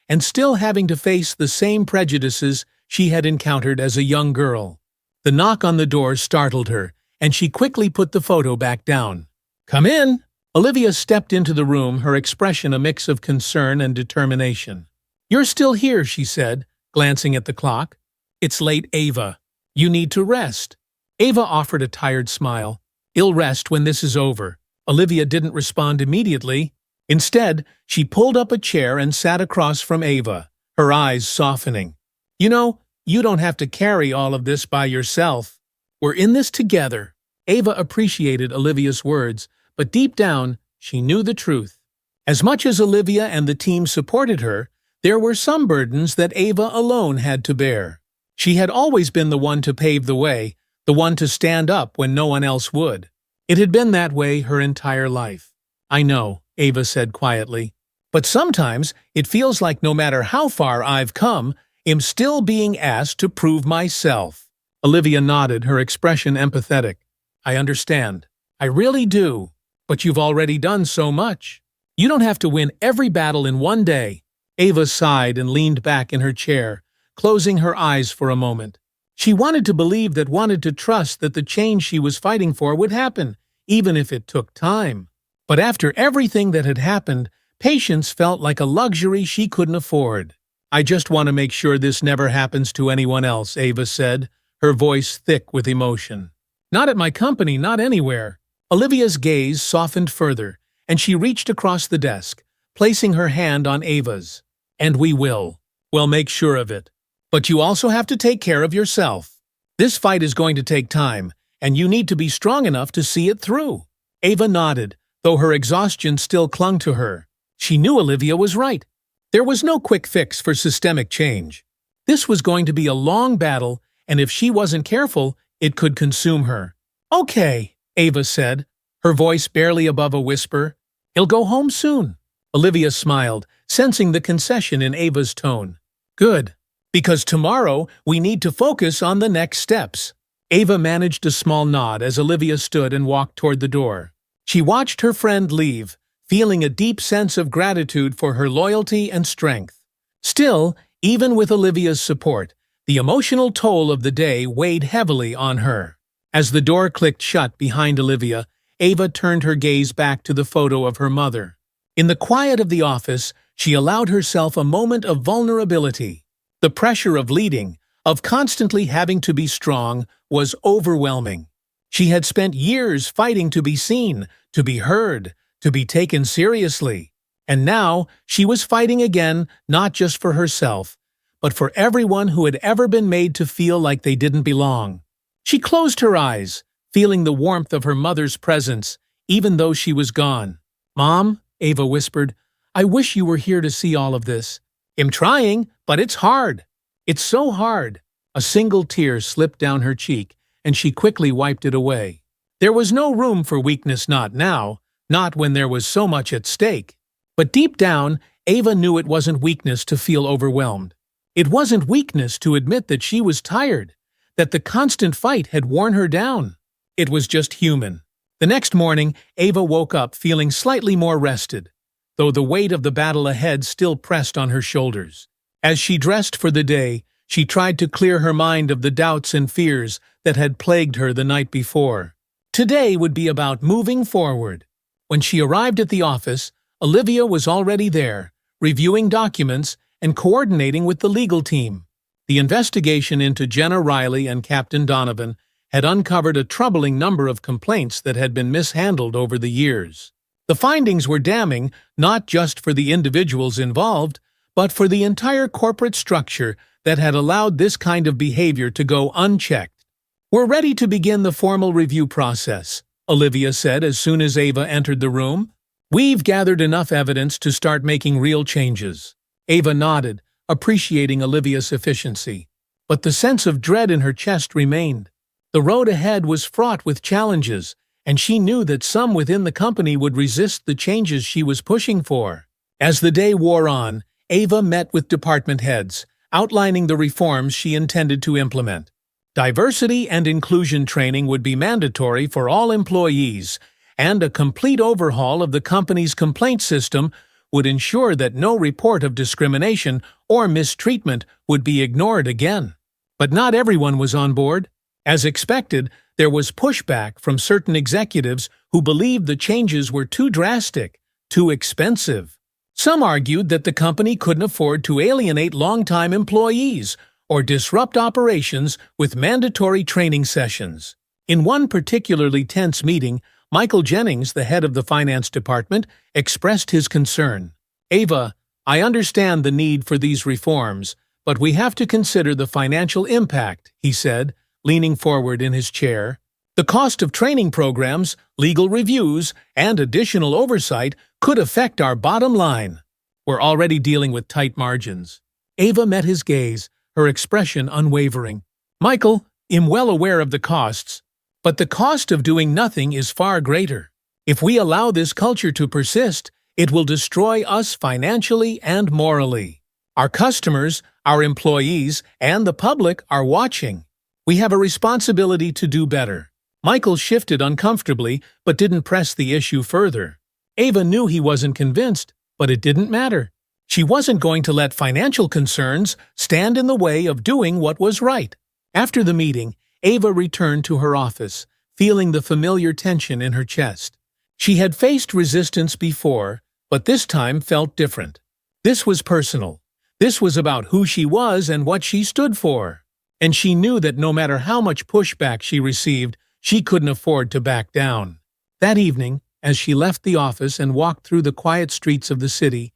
and still having to face the same prejudices she had encountered as a young girl. The knock on the door startled her, and she quickly put the photo back down. "Come in!" Olivia stepped into the room, her expression a mix of concern and determination. "You're still here," she said, glancing at the clock. "It's late, Ava. You need to rest." Ava offered a tired smile. "I'll rest when this is over." Olivia didn't respond immediately. Instead, she pulled up a chair and sat across from Ava, her eyes softening. "You know, you don't have to carry all of this by yourself. We're in this together." Ava appreciated Olivia's words, but deep down, she knew the truth. As much as Olivia and the team supported her, there were some burdens that Ava alone had to bear. She had always been the one to pave the way, the one to stand up when no one else would. It had been that way her entire life. "I know," Ava said quietly, "but sometimes it feels like no matter how far I've come, I'm still being asked to prove myself." Olivia nodded, her expression empathetic. "I understand. I really do. But you've already done so much. You don't have to win every battle in one day." Ava sighed and leaned back in her chair, closing her eyes for a moment. She wanted to believe that, wanted to trust that the change she was fighting for would happen, even if it took time. But after everything that had happened, patience felt like a luxury she couldn't afford. "I just want to make sure this never happens to anyone else," Ava said, her voice thick with emotion. "Not at my company, not anywhere." Olivia's gaze softened further, and she reached across the desk, placing her hand on Ava's. "And we will. We'll make sure of it. But you also have to take care of yourself. This fight is going to take time, and you need to be strong enough to see it through." Ava nodded, though her exhaustion still clung to her. She knew Olivia was right. There was no quick fix for systemic change. This was going to be a long battle, and if she wasn't careful, it could consume her. "Okay," Ava said, her voice barely above a whisper. "He'll go home soon." Olivia smiled, sensing the concession in Ava's tone. "Good, because tomorrow we need to focus on the next steps." Ava managed a small nod as Olivia stood and walked toward the door. She watched her friend leave, feeling a deep sense of gratitude for her loyalty and strength. Still, even with Olivia's support, the emotional toll of the day weighed heavily on her. As the door clicked shut behind Olivia, Ava turned her gaze back to the photo of her mother. In the quiet of the office, she allowed herself a moment of vulnerability. The pressure of leading, of constantly having to be strong, was overwhelming. She had spent years fighting to be seen, to be heard, to be taken seriously. And now she was fighting again, not just for herself, but for everyone who had ever been made to feel like they didn't belong. She closed her eyes, feeling the warmth of her mother's presence, even though she was gone. "Mom," Ava whispered, "I wish you were here to see all of this. I'm trying, but it's hard. It's so hard." A single tear slipped down her cheek, and she quickly wiped it away. There was no room for weakness, not now, not when there was so much at stake. But deep down, Ava knew it wasn't weakness to feel overwhelmed. It wasn't weakness to admit that she was tired, that the constant fight had worn her down. It was just human. The next morning, Ava woke up feeling slightly more rested, though the weight of the battle ahead still pressed on her shoulders. As she dressed for the day, she tried to clear her mind of the doubts and fears that had plagued her the night before. Today would be about moving forward. When she arrived at the office, Olivia was already there, reviewing documents and coordinating with the legal team. The investigation into Jenna Riley and Captain Donovan had uncovered a troubling number of complaints that had been mishandled over the years. The findings were damning, not just for the individuals involved, but for the entire corporate structure that had allowed this kind of behavior to go unchecked. "We're ready to begin the formal review process," Olivia said as soon as Ava entered the room. "We've gathered enough evidence to start making real changes." Ava nodded, appreciating Olivia's efficiency. But the sense of dread in her chest remained. The road ahead was fraught with challenges, and she knew that some within the company would resist the changes she was pushing for. As the day wore on, Ava met with department heads, outlining the reforms she intended to implement. Diversity and inclusion training would be mandatory for all employees, and a complete overhaul of the company's complaint system would ensure that no report of discrimination or mistreatment would be ignored again. But not everyone was on board. As expected, there was pushback from certain executives who believed the changes were too drastic, too expensive. Some argued that the company couldn't afford to alienate longtime employees or disrupt operations with mandatory training sessions. In one particularly tense meeting, Michael Jennings, the head of the finance department, expressed his concern. "Ava, I understand the need for these reforms, but we have to consider the financial impact," he said, leaning forward in his chair. "The cost of training programs, legal reviews, and additional oversight could affect our bottom line. We're already dealing with tight margins." Ava met his gaze, her expression unwavering. "Michael, I'm well aware of the costs, but the cost of doing nothing is far greater. If we allow this culture to persist, it will destroy us financially and morally. Our customers, our employees, and the public are watching. We have a responsibility to do better." Michael shifted uncomfortably, but didn't press the issue further. Ava knew he wasn't convinced, but it didn't matter. She wasn't going to let financial concerns stand in the way of doing what was right. After the meeting, Ava returned to her office, feeling the familiar tension in her chest. She had faced resistance before, but this time felt different. This was personal. This was about who she was and what she stood for. And she knew that no matter how much pushback she received, she couldn't afford to back down. That evening, as she left the office and walked through the quiet streets of the city,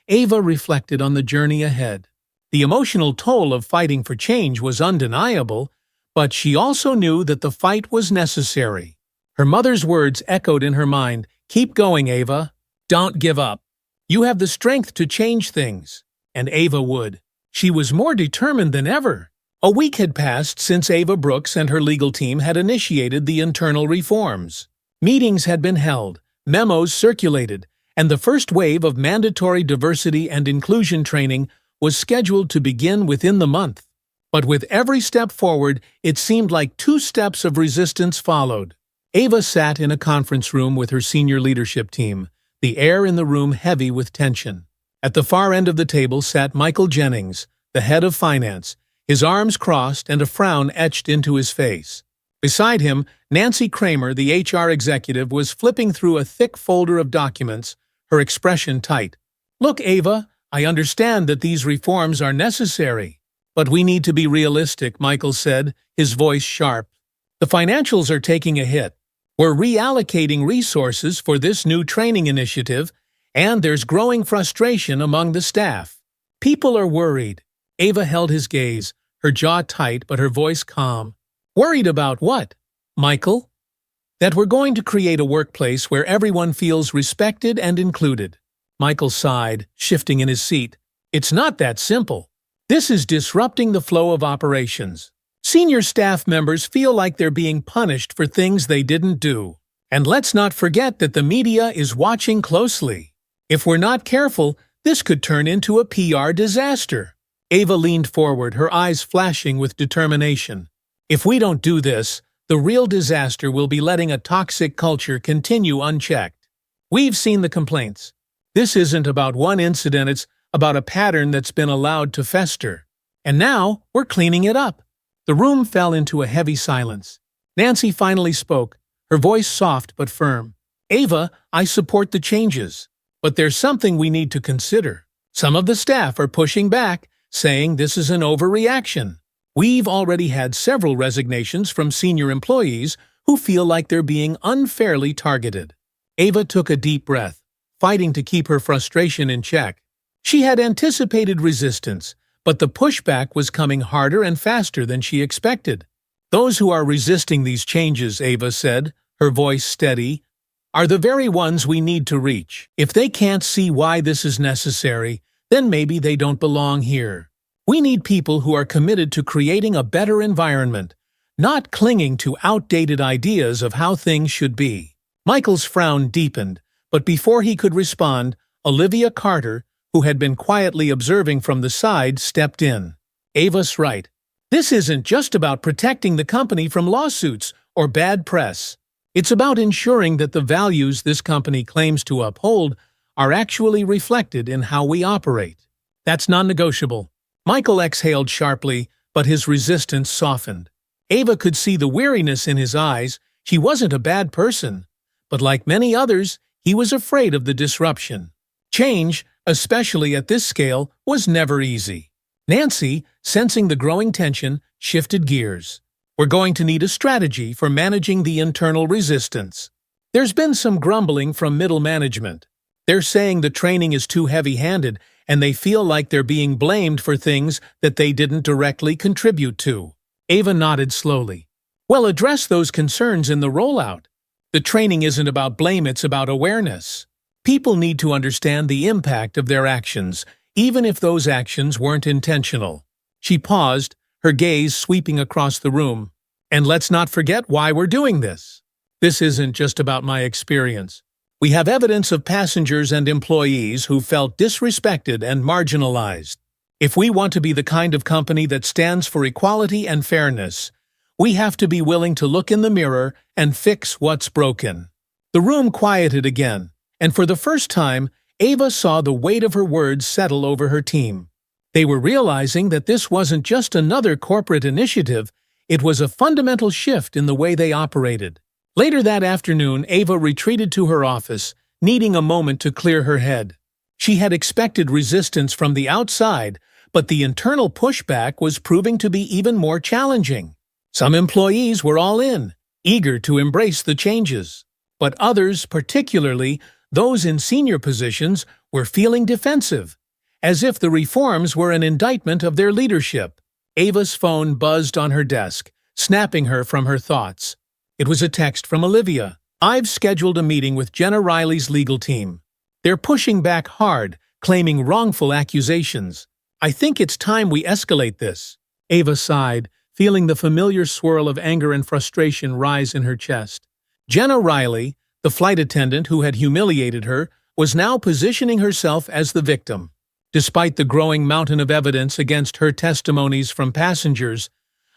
Ava reflected on the journey ahead. The emotional toll of fighting for change was undeniable, but she also knew that the fight was necessary. Her mother's words echoed in her mind, "Keep going, Ava. Don't give up. You have the strength to change things." And Ava would. She was more determined than ever. A week had passed since Ava Brooks and her legal team had initiated the internal reforms. Meetings had been held, memos circulated, and the first wave of mandatory diversity and inclusion training was scheduled to begin within the month. But with every step forward, it seemed like 2 steps of resistance followed. Ava sat in a conference room with her senior leadership team, the air in the room heavy with tension. At the far end of the table sat Michael Jennings, the head of finance, his arms crossed and a frown etched into his face. Beside him, Nancy Kramer, the HR executive, was flipping through a thick folder of documents, her expression tight. "Look, Ava, I understand that these reforms are necessary, but we need to be realistic," Michael said, his voice sharp. "The financials are taking a hit. We're reallocating resources for this new training initiative, and there's growing frustration among the staff. People are worried." Ava held his gaze, her jaw tight but her voice calm. "Worried about what, Michael?" "That we're going to create a workplace where everyone feels respected and included." Michael sighed, shifting in his seat. "It's not that simple. This is disrupting the flow of operations. Senior staff members feel like they're being punished for things they didn't do. And let's not forget that the media is watching closely. If we're not careful, this could turn into a PR disaster." Ava leaned forward, her eyes flashing with determination. "If we don't do this, the real disaster will be letting a toxic culture continue unchecked. We've seen the complaints. This isn't about one incident, it's about a pattern that's been allowed to fester. And now we're cleaning it up." The room fell into a heavy silence. Nancy finally spoke, her voice soft but firm. "Ava, I support the changes, but there's something we need to consider. Some of the staff are pushing back, saying this is an overreaction. We've already had several resignations from senior employees who feel like they're being unfairly targeted." Ava took a deep breath, fighting to keep her frustration in check. She had anticipated resistance, but the pushback was coming harder and faster than she expected. "Those who are resisting these changes," Ava said, her voice steady, "are the very ones we need to reach. If they can't see why this is necessary, then maybe they don't belong here. We need people who are committed to creating a better environment, not clinging to outdated ideas of how things should be." Michael's frown deepened, but before he could respond, Olivia Carter, who had been quietly observing from the side, stepped in. "Ava's right. This isn't just about protecting the company from lawsuits or bad press. It's about ensuring that the values this company claims to uphold are actually reflected in how we operate. That's non-negotiable." Michael exhaled sharply, but his resistance softened. Ava could see the weariness in his eyes. He wasn't a bad person, but like many others, he was afraid of the disruption. Change, especially at this scale, was never easy. Nancy, sensing the growing tension, shifted gears. "We're going to need a strategy for managing the internal resistance. There's been some grumbling from middle management. They're saying the training is too heavy-handed, and they feel like they're being blamed for things that they didn't directly contribute to." Ava nodded slowly. "Well, address those concerns in the rollout. The training isn't about blame, it's about awareness. People need to understand the impact of their actions, even if those actions weren't intentional." She paused, her gaze sweeping across the room. "And let's not forget why we're doing this. This isn't just about my experience. We have evidence of passengers and employees who felt disrespected and marginalized. If we want to be the kind of company that stands for equality and fairness, we have to be willing to look in the mirror and fix what's broken." The room quieted again, and for the first time, Ava saw the weight of her words settle over her team. They were realizing that this wasn't just another corporate initiative, it was a fundamental shift in the way they operated. Later that afternoon, Ava retreated to her office, needing a moment to clear her head. She had expected resistance from the outside, but the internal pushback was proving to be even more challenging. Some employees were all in, eager to embrace the changes. But others, particularly those in senior positions, were feeling defensive, as if the reforms were an indictment of their leadership. Ava's phone buzzed on her desk, snapping her from her thoughts. It was a text from Olivia. "I've scheduled a meeting with Jenna Riley's legal team. They're pushing back hard, claiming wrongful accusations. I think it's time we escalate this." Ava sighed, feeling the familiar swirl of anger and frustration rise in her chest. Jenna Riley, the flight attendant who had humiliated her, was now positioning herself as the victim. Despite the growing mountain of evidence against her testimonies from passengers,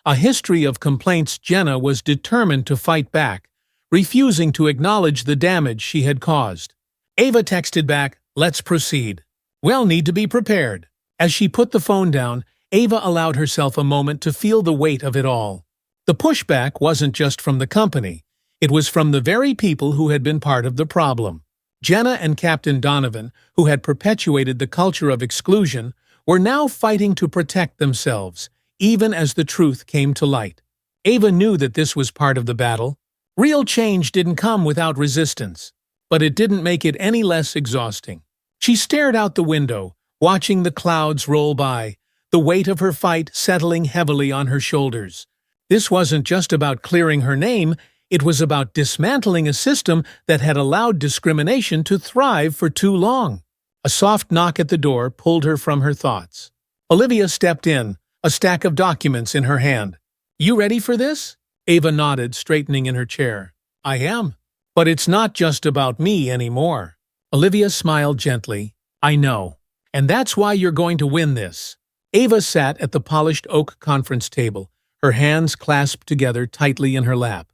a history of complaints, Jenna was determined to fight back, refusing to acknowledge the damage she had caused. Ava texted back, "Let's proceed. We'll need to be prepared." As she put the phone down, Ava allowed herself a moment to feel the weight of it all. The pushback wasn't just from the company, it was from the very people who had been part of the problem. Jenna and Captain Donovan, who had perpetuated the culture of exclusion, were now fighting to protect themselves, even as the truth came to light. Ava knew that this was part of the battle. Real change didn't come without resistance, but it didn't make it any less exhausting. She stared out the window, watching the clouds roll by, the weight of her fight settling heavily on her shoulders. This wasn't just about clearing her name, it was about dismantling a system that had allowed discrimination to thrive for too long. A soft knock at the door pulled her from her thoughts. Olivia stepped in, a stack of documents in her hand. "You ready for this?" Ava nodded, straightening in her chair. "I am. But it's not just about me anymore." Olivia smiled gently. "I know. And that's why you're going to win this." Ava sat at the polished oak conference table, her hands clasped together tightly in her lap.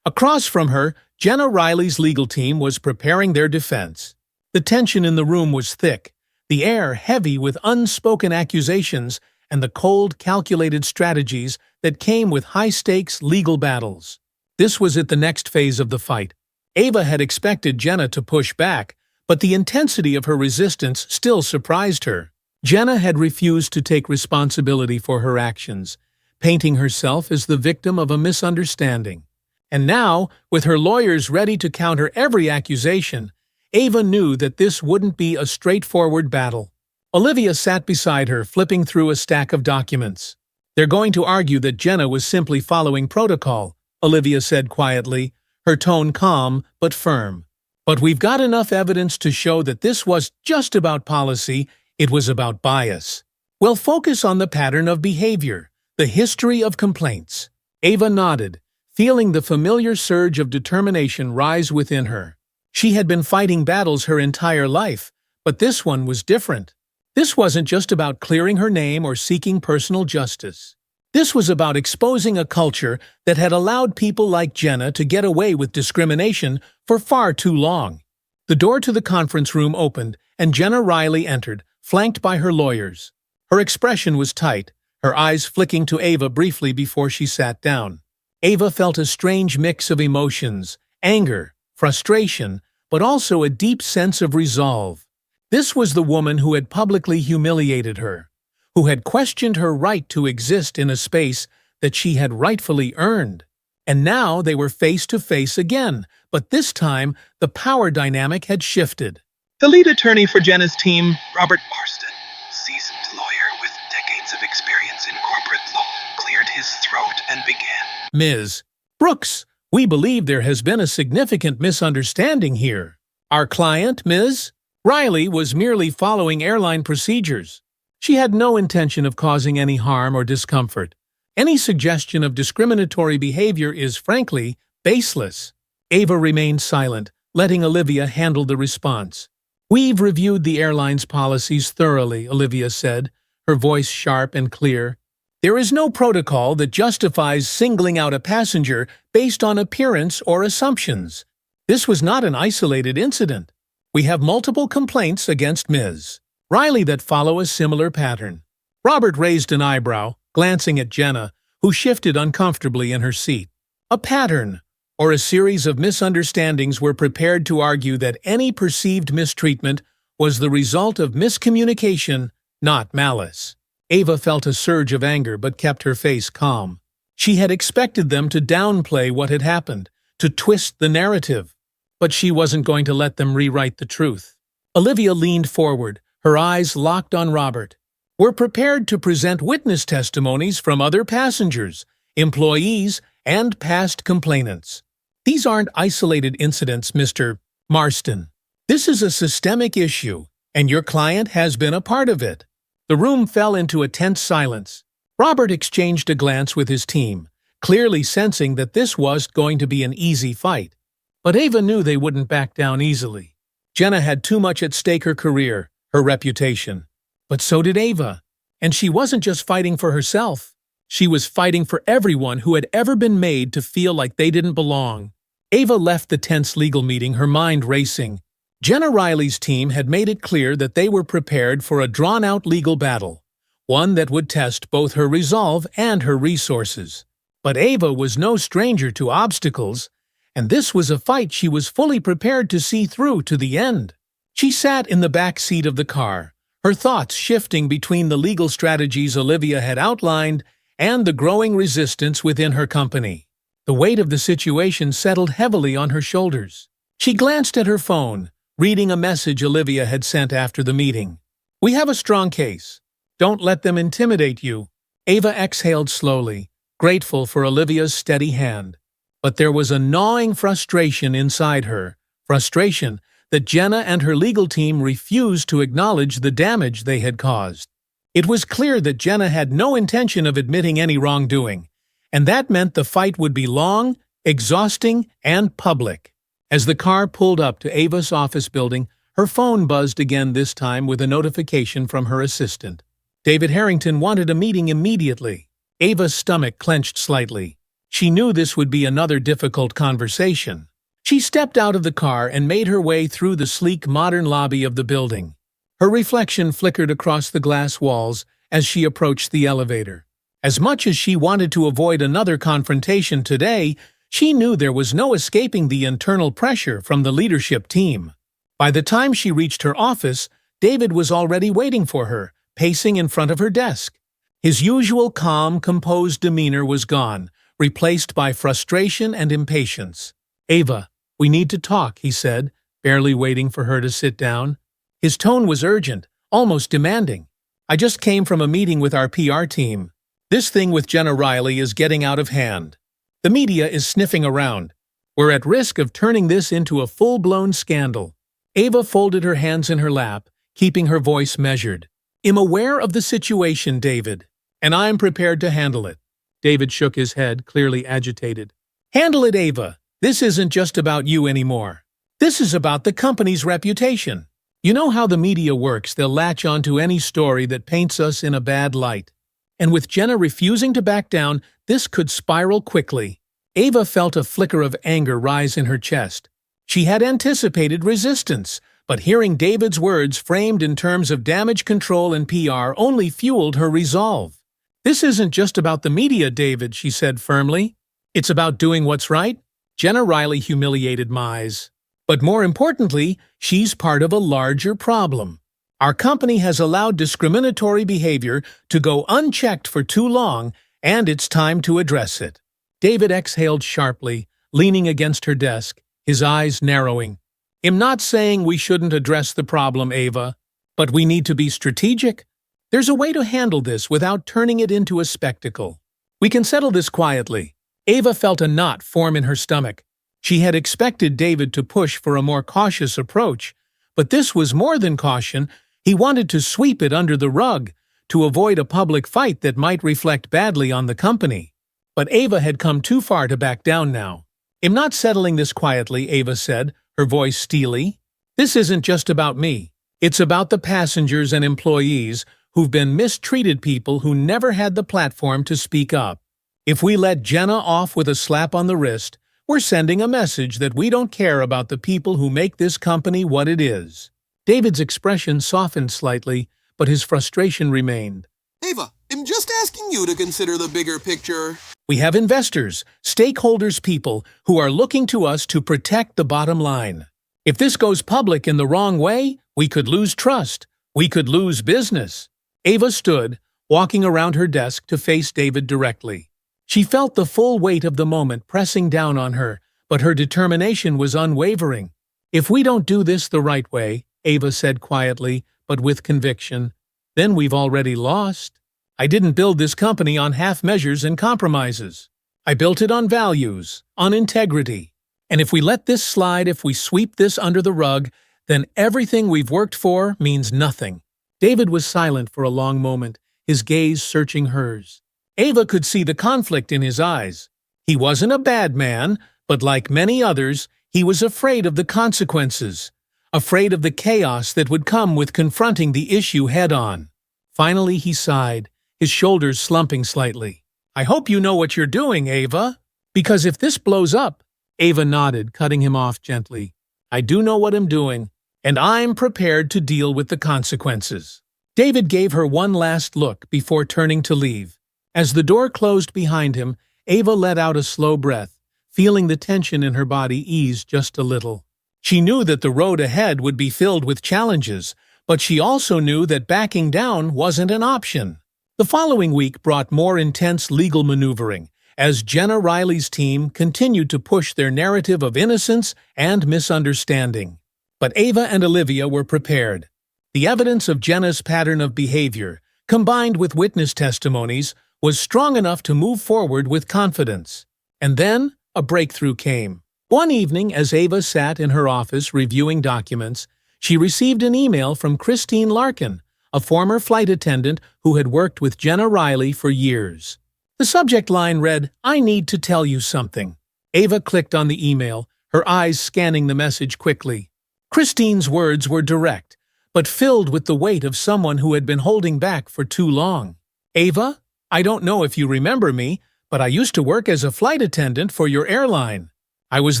Across from her, Jenna Riley's legal team was preparing their defense. The tension in the room was thick, the air heavy with unspoken accusations and the cold, calculated strategies that came with high-stakes legal battles. This was at the next phase of the fight. Ava had expected Jenna to push back, but the intensity of her resistance still surprised her. Jenna had refused to take responsibility for her actions, painting herself as the victim of a misunderstanding. And now, with her lawyers ready to counter every accusation, Ava knew that this wouldn't be a straightforward battle. Olivia sat beside her, flipping through a stack of documents. "They're going to argue that Jenna was simply following protocol," Olivia said quietly, her tone calm but firm. "But we've got enough evidence to show that this was just about policy, it was about bias. We'll focus on the pattern of behavior, the history of complaints." Ava nodded, feeling the familiar surge of determination rise within her. She had been fighting battles her entire life, but this one was different. This wasn't just about clearing her name or seeking personal justice. This was about exposing a culture that had allowed people like Jenna to get away with discrimination for far too long. The door to the conference room opened, and Jenna Riley entered, flanked by her lawyers. Her expression was tight, her eyes flicking to Ava briefly before she sat down. Ava felt a strange mix of emotions, anger, frustration, but also a deep sense of resolve. This was the woman who had publicly humiliated her, who had questioned her right to exist in a space that she had rightfully earned. And now they were face to face again, but this time the power dynamic had shifted. The lead attorney for Jenna's team, Robert Marston, seasoned lawyer with decades of experience in corporate law, cleared his throat and began. "Ms. Brooks, we believe there has been a significant misunderstanding here. Our client, Ms. Riley, was merely following airline procedures. She had no intention of causing any harm or discomfort. Any suggestion of discriminatory behavior is, frankly, baseless." Ava remained silent, letting Olivia handle the response. "We've reviewed the airline's policies thoroughly," Olivia said, her voice sharp and clear. "There is no protocol that justifies singling out a passenger based on appearance or assumptions. This was not an isolated incident. We have multiple complaints against Ms. Riley that follow a similar pattern." Robert raised an eyebrow, glancing at Jenna, who shifted uncomfortably in her seat. A pattern, or a series of misunderstandings, were prepared to argue that any perceived mistreatment was the result of miscommunication, not malice. Ava felt a surge of anger but kept her face calm. She had expected them to downplay what had happened, to twist the narrative. But she wasn't going to let them rewrite the truth. Olivia leaned forward, her eyes locked on Robert. "We're prepared to present witness testimonies from other passengers, employees, and past complainants. These aren't isolated incidents, Mr. Marston. This is a systemic issue, and your client has been a part of it." The room fell into a tense silence. Robert exchanged a glance with his team, clearly sensing that this was going to be an easy fight. But Ava knew they wouldn't back down easily. Jenna had too much at stake: her career, her reputation. But so did Ava. And she wasn't just fighting for herself. She was fighting for everyone who had ever been made to feel like they didn't belong. Ava left the tense legal meeting, her mind racing. Jenna Riley's team had made it clear that they were prepared for a drawn-out legal battle, one that would test both her resolve and her resources. But Ava was no stranger to obstacles, and this was a fight she was fully prepared to see through to the end. She sat in the back seat of the car, her thoughts shifting between the legal strategies Olivia had outlined and the growing resistance within her company. The weight of the situation settled heavily on her shoulders. She glanced at her phone, reading a message Olivia had sent after the meeting. "We have a strong case. Don't let them intimidate you." Ava exhaled slowly, grateful for Olivia's steady hand. But there was a gnawing frustration inside her, frustration that Jenna and her legal team refused to acknowledge the damage they had caused. It was clear that Jenna had no intention of admitting any wrongdoing, and that meant the fight would be long, exhausting, and public. As the car pulled up to Ava's office building, her phone buzzed again, this time with a notification from her assistant. David Harrington wanted a meeting immediately. Ava's stomach clenched slightly. She knew this would be another difficult conversation. She stepped out of the car and made her way through the sleek, modern lobby of the building. Her reflection flickered across the glass walls as she approached the elevator. As much as she wanted to avoid another confrontation today, she knew there was no escaping the internal pressure from the leadership team. By the time she reached her office, David was already waiting for her, pacing in front of her desk. His usual calm, composed demeanor was gone, replaced by frustration and impatience. "Ava, we need to talk," he said, barely waiting for her to sit down. His tone was urgent, almost demanding. "I just came from a meeting with our PR team. This thing with Jenna Riley is getting out of hand. The media is sniffing around. We're at risk of turning this into a full-blown scandal." Ava folded her hands in her lap, keeping her voice measured. "I'm aware of the situation, David, and I'm prepared to handle it." David shook his head, clearly agitated. "Handle it, Ava. This isn't just about you anymore. This is about the company's reputation. You know how the media works. They'll latch onto any story that paints us in a bad light. And with Jenna refusing to back down, this could spiral quickly." Ava felt a flicker of anger rise in her chest. She had anticipated resistance, but hearing David's words framed in terms of damage control and PR only fueled her resolve. "This isn't just about the media, David," she said firmly. "It's about doing what's right." Jenna Riley humiliated Mize. But more importantly, she's part of a larger problem. Our company has allowed discriminatory behavior to go unchecked for too long, and it's time to address it. David exhaled sharply, leaning against her desk, his eyes narrowing. "I'm not saying we shouldn't address the problem, Ava, but we need to be strategic. There's a way to handle this without turning it into a spectacle. We can settle this quietly." Ava felt a knot form in her stomach. She had expected David to push for a more cautious approach, but this was more than caution. He wanted to sweep it under the rug, to avoid a public fight that might reflect badly on the company. But Ava had come too far to back down now. "I'm not settling this quietly," Ava said, her voice steely. "This isn't just about me. It's about the passengers and employees who've been mistreated, people who never had the platform to speak up. If we let Jenna off with a slap on the wrist, we're sending a message that we don't care about the people who make this company what it is." David's expression softened slightly, but his frustration remained. "Ava, I'm just asking you to consider the bigger picture." "We have investors, stakeholders, people who are looking to us to protect the bottom line. If this goes public in the wrong way, we could lose trust. We could lose business." Ava stood, walking around her desk to face David directly. She felt the full weight of the moment pressing down on her, but her determination was unwavering. "If we don't do this the right way," Ava said quietly, but with conviction, "then we've already lost. I didn't build this company on half measures and compromises. I built it on values, on integrity. And if we let this slide, if we sweep this under the rug, then everything we've worked for means nothing." David was silent for a long moment, his gaze searching hers. Ava could see the conflict in his eyes. He wasn't a bad man, but like many others, he was afraid of the consequences, afraid of the chaos that would come with confronting the issue head-on. Finally, he sighed, his shoulders slumping slightly. "I hope you know what you're doing, Ava. Because if this blows up—" Ava nodded, cutting him off gently. "I do know what I'm doing, and I'm prepared to deal with the consequences." David gave her one last look before turning to leave. As the door closed behind him, Ava let out a slow breath, feeling the tension in her body ease just a little. She knew that the road ahead would be filled with challenges, but she also knew that backing down wasn't an option. The following week brought more intense legal maneuvering, as Jenna Riley's team continued to push their narrative of innocence and misunderstanding. But Ava and Olivia were prepared. The evidence of Jenna's pattern of behavior, combined with witness testimonies, was strong enough to move forward with confidence. And then a breakthrough came. One evening, as Ava sat in her office reviewing documents, she received an email from Christine Larkin, a former flight attendant who had worked with Jenna Riley for years. The subject line read, "I need to tell you something." Ava clicked on the email, her eyes scanning the message quickly. Christine's words were direct, but filled with the weight of someone who had been holding back for too long. "Ava, I don't know if you remember me, but I used to work as a flight attendant for your airline. I was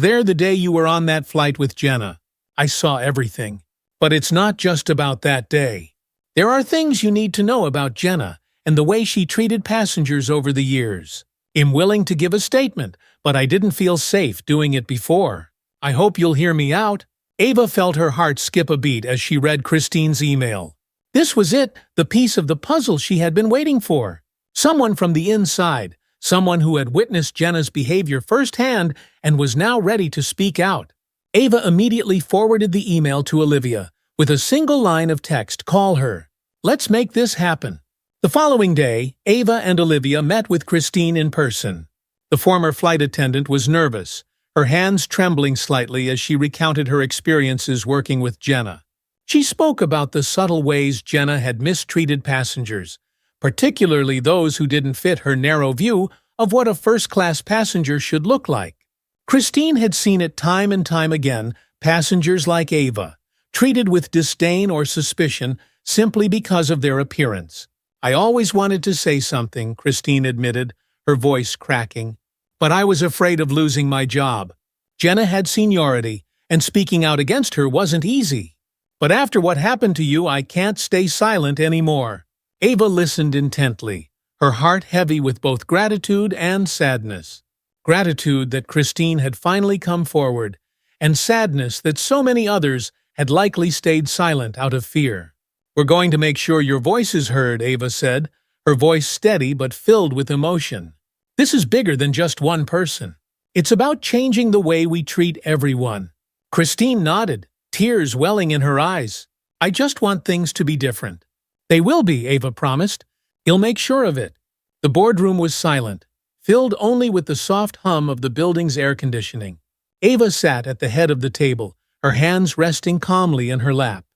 there the day you were on that flight with Jenna. I saw everything. But it's not just about that day. There are things you need to know about Jenna and the way she treated passengers over the years. I'm willing to give a statement, but I didn't feel safe doing it before. I hope you'll hear me out." Ava felt her heart skip a beat as she read Christine's email. This was it, the piece of the puzzle she had been waiting for. Someone from the inside, someone who had witnessed Jenna's behavior firsthand and was now ready to speak out. Ava immediately forwarded the email to Olivia, with a single line of text: "Call her. Let's make this happen." The following day, Ava and Olivia met with Christine in person. The former flight attendant was nervous, her hands trembling slightly as she recounted her experiences working with Jenna. She spoke about the subtle ways Jenna had mistreated passengers, particularly those who didn't fit her narrow view of what a first-class passenger should look like. Christine had seen it time and time again, passengers like Ava, treated with disdain or suspicion simply because of their appearance. "I always wanted to say something," Christine admitted, her voice cracking. "But I was afraid of losing my job." Jenna had seniority, and speaking out against her wasn't easy. "But after what happened to you, I can't stay silent anymore." Ava listened intently, her heart heavy with both gratitude and sadness. Gratitude that Christine had finally come forward, and sadness that so many others had likely stayed silent out of fear. "We're going to make sure your voice is heard," Ava said, her voice steady but filled with emotion. "This is bigger than just one person. It's about changing the way we treat everyone." Christine nodded, tears welling in her eyes. "I just want things to be different." "They will be," Ava promised. "You'll make sure of it." The boardroom was silent, filled only with the soft hum of the building's air conditioning. Ava sat at the head of the table, her hands resting calmly in her lap.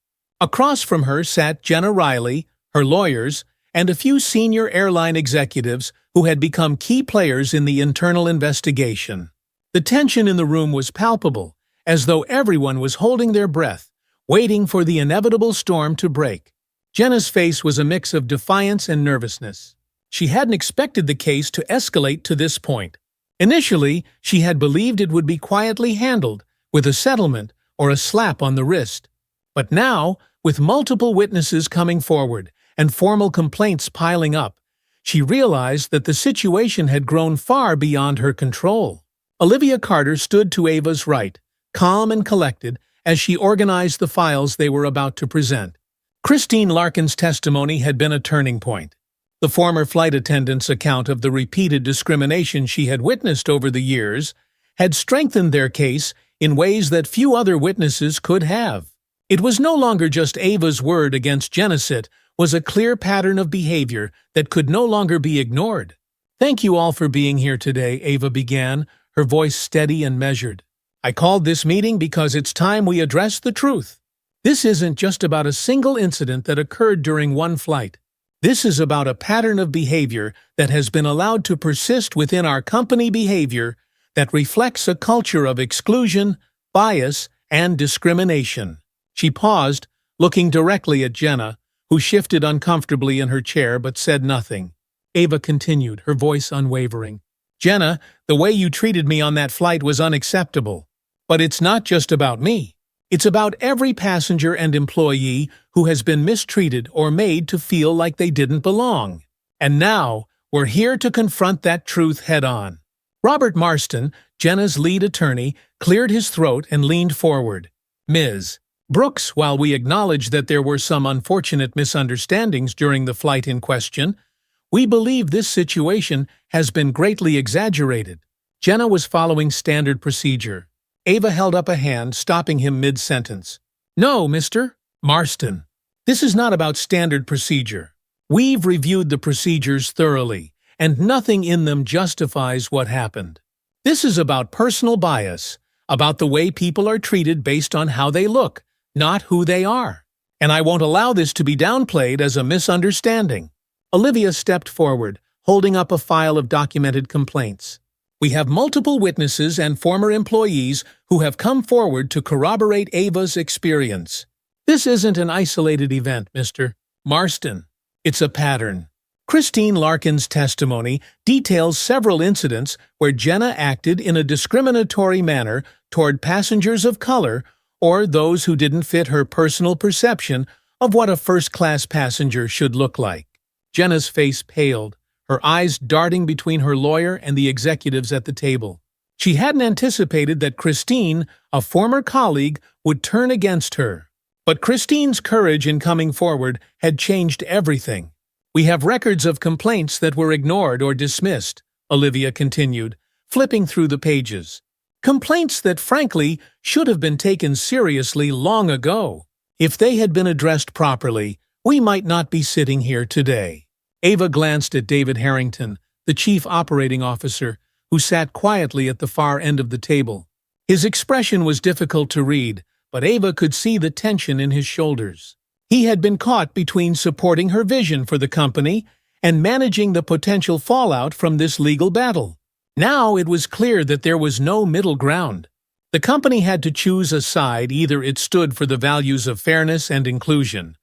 Across from her sat Jenna Riley, her lawyers, and a few senior airline executives who had become key players in the internal investigation. The tension in the room was palpable, as though everyone was holding their breath, waiting for the inevitable storm to break. Jenna's face was a mix of defiance and nervousness. She hadn't expected the case to escalate to this point. Initially, she had believed it would be quietly handled, with a settlement or a slap on the wrist. But now, with multiple witnesses coming forward and formal complaints piling up, she realized that the situation had grown far beyond her control. Olivia Carter stood to Ava's right, calm and collected, as she organized the files they were about to present. Christine Larkin's testimony had been a turning point. The former flight attendant's account of the repeated discrimination she had witnessed over the years had strengthened their case in ways that few other witnesses could have. It was no longer just Ava's word against genocide, was a clear pattern of behavior that could no longer be ignored. "Thank you all for being here today," Ava began, her voice steady and measured. "I called this meeting because it's time we address the truth. This isn't just about a single incident that occurred during one flight. This is about a pattern of behavior that has been allowed to persist within our company behavior that reflects a culture of exclusion, bias, and discrimination." She paused, looking directly at Jenna, who shifted uncomfortably in her chair but said nothing. Ava continued, her voice unwavering. "Jenna, the way you treated me on that flight was unacceptable. But it's not just about me. It's about every passenger and employee who has been mistreated or made to feel like they didn't belong. And now, we're here to confront that truth head-on." Robert Marston, Jenna's lead attorney, cleared his throat and leaned forward. "Ms. Brooks, while we acknowledge that there were some unfortunate misunderstandings during the flight in question, we believe this situation has been greatly exaggerated." Jenna was following standard procedure. Ava held up a hand, stopping him mid-sentence. "No, Mr. Marston. This is not about standard procedure. We've reviewed the procedures thoroughly, and nothing in them justifies what happened. This is about personal bias, about the way people are treated based on how they look, not who they are. And I won't allow this to be downplayed as a misunderstanding." Olivia stepped forward, holding up a file of documented complaints. "We have multiple witnesses and former employees who have come forward to corroborate Ava's experience. This isn't an isolated event, Mr. Marston. It's a pattern." Christine Larkin's testimony details several incidents where Jenna acted in a discriminatory manner toward passengers of color or those who didn't fit her personal perception of what a first-class passenger should look like. Jenna's face paled, her eyes darting between her lawyer and the executives at the table. She hadn't anticipated that Christine, a former colleague, would turn against her. But Christine's courage in coming forward had changed everything. "We have records of complaints that were ignored or dismissed," Olivia continued, flipping through the pages. Complaints that, frankly, should have been taken seriously long ago. If they had been addressed properly, we might not be sitting here today. Ava glanced at David Harrington, the chief operating officer, who sat quietly at the far end of the table. His expression was difficult to read, but Ava could see the tension in his shoulders. He had been caught between supporting her vision for the company and managing the potential fallout from this legal battle. Now it was clear that there was no middle ground. The company had to choose a side. Either it stood for the values of fairness and inclusion,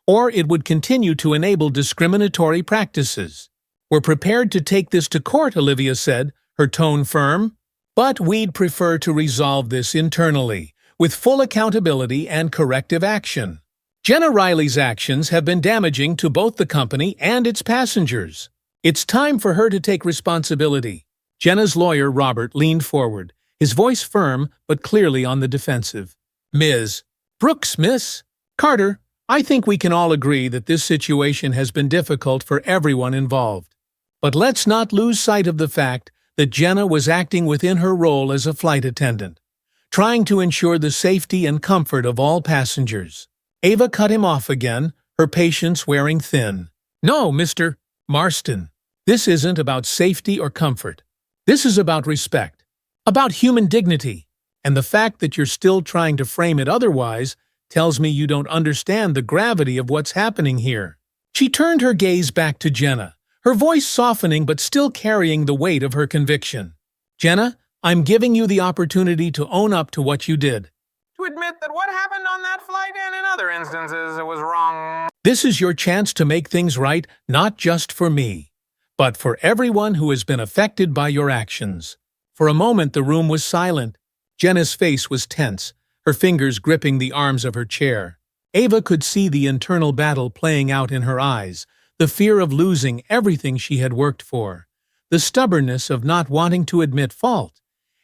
or it would continue to enable discriminatory practices. "We're prepared to take this to court," Olivia said, her tone firm. "But we'd prefer to resolve this internally, with full accountability and corrective action." Jenna Riley's actions have been damaging to both the company and its passengers. It's time for her to take responsibility. Jenna's lawyer, Robert, leaned forward, his voice firm but clearly on the defensive. "Ms. Brooks, Miss Carter, I think we can all agree that this situation has been difficult for everyone involved. But let's not lose sight of the fact that Jenna was acting within her role as a flight attendant, trying to ensure the safety and comfort of all passengers." Ava cut him off again, her patience wearing thin. "No, Mr. Marston, this isn't about safety or comfort. This is about respect, about human dignity, and the fact that you're still trying to frame it otherwise tells me you don't understand the gravity of what's happening here." She turned her gaze back to Jenna, her voice softening but still carrying the weight of her conviction. "Jenna, I'm giving you the opportunity to own up to what you did. To admit that what happened on that flight and in other instances it was wrong." This is your chance to make things right, not just for me, but for everyone who has been affected by your actions." For a moment the room was silent. Jenna's face was tense, her fingers gripping the arms of her chair. Ava could see the internal battle playing out in her eyes, the fear of losing everything she had worked for, the stubbornness of not wanting to admit fault,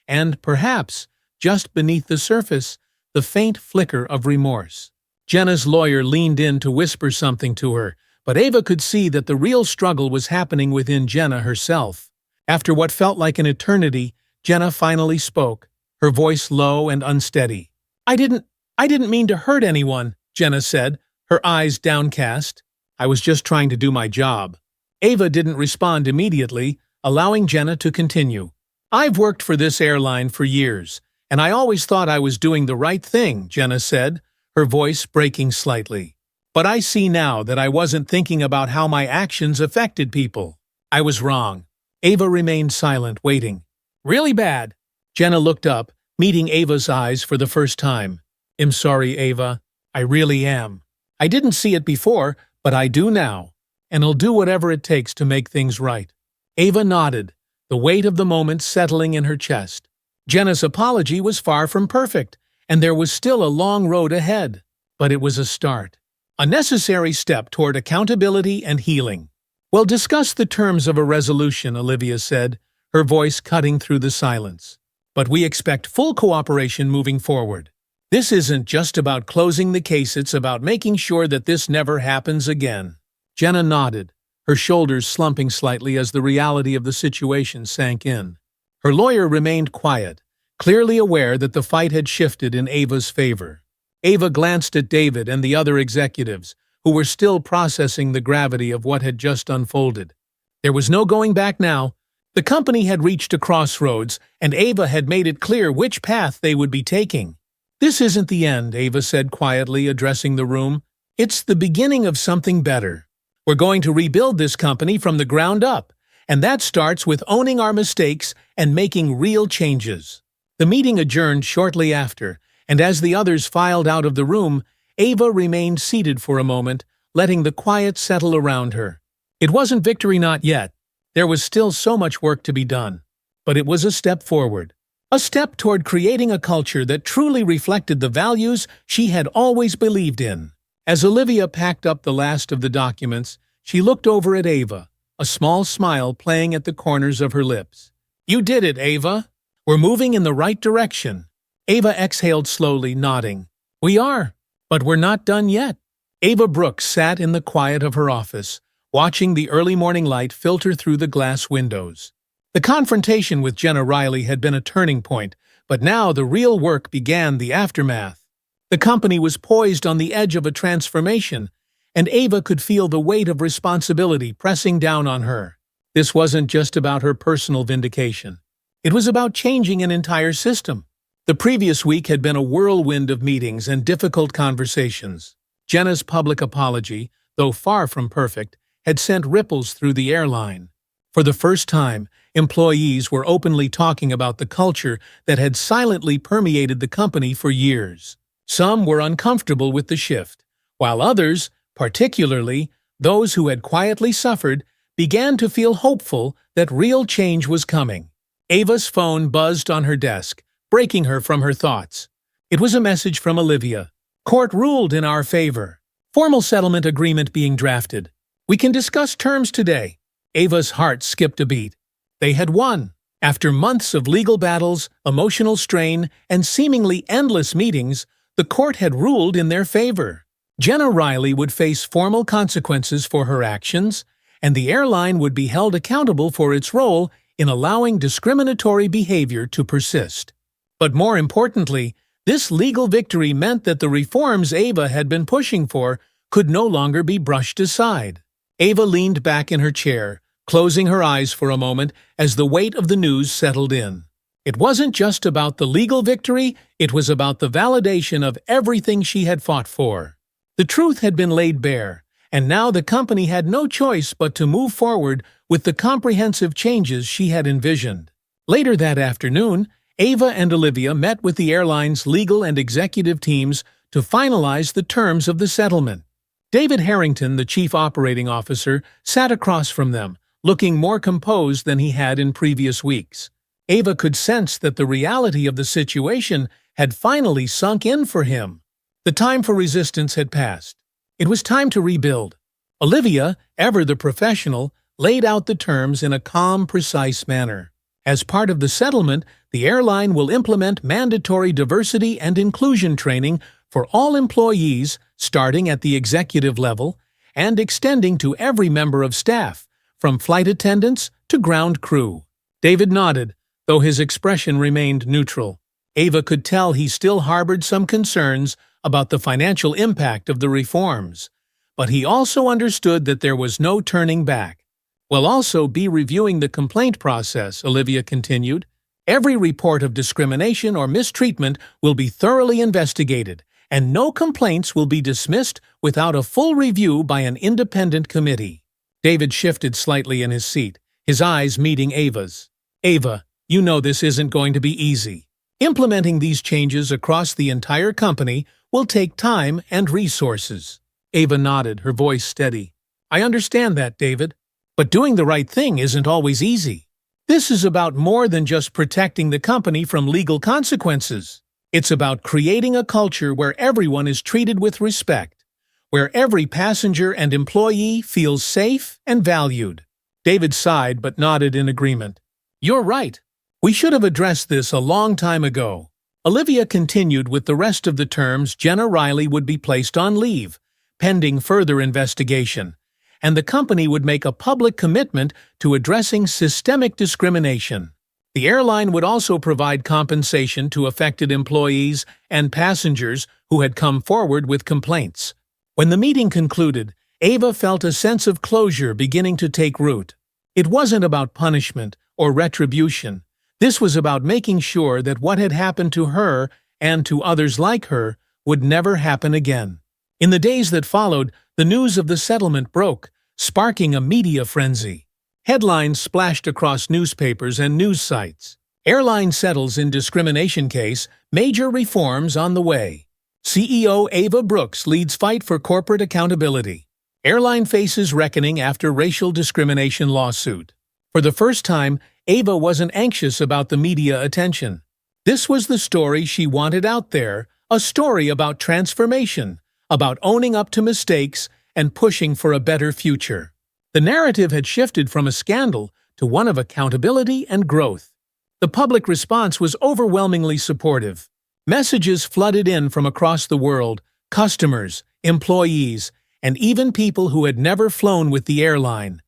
and perhaps, just beneath the surface, the faint flicker of remorse. Jenna's lawyer leaned in to whisper something to her, but Ava could see that the real struggle was happening within Jenna herself. After what felt like an eternity, Jenna finally spoke, her voice low and unsteady. I didn't mean to hurt anyone," Jenna said, her eyes downcast. "I was just trying to do my job." Ava didn't respond immediately, allowing Jenna to continue. "I've worked for this airline for years, and I always thought I was doing the right thing," Jenna said, her voice breaking slightly. "But I see now that I wasn't thinking about how my actions affected people. I was wrong." Ava remained silent, waiting. "Really bad." Jenna looked up, meeting Ava's eyes for the first time. "I'm sorry, Ava. I really am. I didn't see it before, but I do now, and I'll do whatever it takes to make things right." Ava nodded, the weight of the moment settling in her chest. Jenna's apology was far from perfect, and there was still a long road ahead. But it was a start. A necessary step toward accountability and healing. "We'll discuss the terms of a resolution," Olivia said, her voice cutting through the silence. "But we expect full cooperation moving forward. This isn't just about closing the case, it's about making sure that this never happens again." Jenna nodded, her shoulders slumping slightly as the reality of the situation sank in. Her lawyer remained quiet, clearly aware that the fight had shifted in Ava's favor. Ava glanced at David and the other executives, who were still processing the gravity of what had just unfolded. There was no going back now. The company had reached a crossroads, and Ava had made it clear which path they would be taking. "This isn't the end," Ava said quietly, addressing the room. "It's the beginning of something better. We're going to rebuild this company from the ground up, and that starts with owning our mistakes and making real changes." The meeting adjourned shortly after, and as the others filed out of the room, Ava remained seated for a moment, letting the quiet settle around her. It wasn't victory, not yet. There was still so much work to be done. But it was a step forward. A step toward creating a culture that truly reflected the values she had always believed in. As Olivia packed up the last of the documents, she looked over at Ava, a small smile playing at the corners of her lips. "You did it, Ava. We're moving in the right direction." Ava exhaled slowly, nodding. "We are, but we're not done yet." Ava Brooks sat in the quiet of her office, watching the early morning light filter through the glass windows. The confrontation with Jenna Riley had been a turning point, but now the real work began, the aftermath. The company was poised on the edge of a transformation, and Ava could feel the weight of responsibility pressing down on her. This wasn't just about her personal vindication. It was about changing an entire system. The previous week had been a whirlwind of meetings and difficult conversations. Jenna's public apology, though far from perfect, had sent ripples through the airline. For the first time, employees were openly talking about the culture that had silently permeated the company for years. Some were uncomfortable with the shift, while others, particularly those who had quietly suffered, began to feel hopeful that real change was coming. Ava's phone buzzed on her desk, breaking her from her thoughts. It was a message from Olivia. "Court ruled in our favor. Formal settlement agreement being drafted. We can discuss terms today." Ava's heart skipped a beat. They had won. After months of legal battles, emotional strain, and seemingly endless meetings, the court had ruled in their favor. Jenna Riley would face formal consequences for her actions, and the airline would be held accountable for its role in allowing discriminatory behavior to persist. But more importantly, this legal victory meant that the reforms Ava had been pushing for could no longer be brushed aside. Ava leaned back in her chair, closing her eyes for a moment as the weight of the news settled in. It wasn't just about the legal victory, it was about the validation of everything she had fought for. The truth had been laid bare, and now the company had no choice but to move forward with the comprehensive changes she had envisioned. Later that afternoon, Ava and Olivia met with the airline's legal and executive teams to finalize the terms of the settlement. David Harrington, the chief operating officer, sat across from them, looking more composed than he had in previous weeks. Ava could sense that the reality of the situation had finally sunk in for him. The time for resistance had passed. It was time to rebuild. Olivia, ever the professional, laid out the terms in a calm, precise manner. As part of the settlement, the airline will implement mandatory diversity and inclusion training for all employees, starting at the executive level and extending to every member of staff, from flight attendants to ground crew. David nodded, though his expression remained neutral. Ava could tell he still harbored some concerns about the financial impact of the reforms, but he also understood that there was no turning back. "We'll also be reviewing the complaint process," Olivia continued. "Every report of discrimination or mistreatment will be thoroughly investigated, and no complaints will be dismissed without a full review by an independent committee." David shifted slightly in his seat, his eyes meeting Ava's. "Ava, you know this isn't going to be easy. Implementing these changes across the entire company will take time and resources." Ava nodded, her voice steady. "I understand that, David. But doing the right thing isn't always easy. This is about more than just protecting the company from legal consequences. It's about creating a culture where everyone is treated with respect, where every passenger and employee feels safe and valued." David sighed but nodded in agreement. "You're right. We should have addressed this a long time ago." Olivia continued with the rest of the terms. Jenna Riley would be placed on leave, pending further investigation, and the company would make a public commitment to addressing systemic discrimination. The airline would also provide compensation to affected employees and passengers who had come forward with complaints. When the meeting concluded, Ava felt a sense of closure beginning to take root. It wasn't about punishment or retribution. This was about making sure that what had happened to her and to others like her would never happen again. In the days that followed, the news of the settlement broke, sparking a media frenzy. Headlines splashed across newspapers and news sites. "Airline settles in discrimination case, major reforms on the way." CEO Ava Brooks leads fight for corporate accountability. Airline faces reckoning after racial discrimination lawsuit. For the first time, Ava wasn't anxious about the media attention. This was the story she wanted out there, a story about transformation, about owning up to mistakes and pushing for a better future. The narrative had shifted from a scandal to one of accountability and growth. The public response was overwhelmingly supportive. Messages flooded in from across the world, customers, employees, and even people who had never flown with the airline,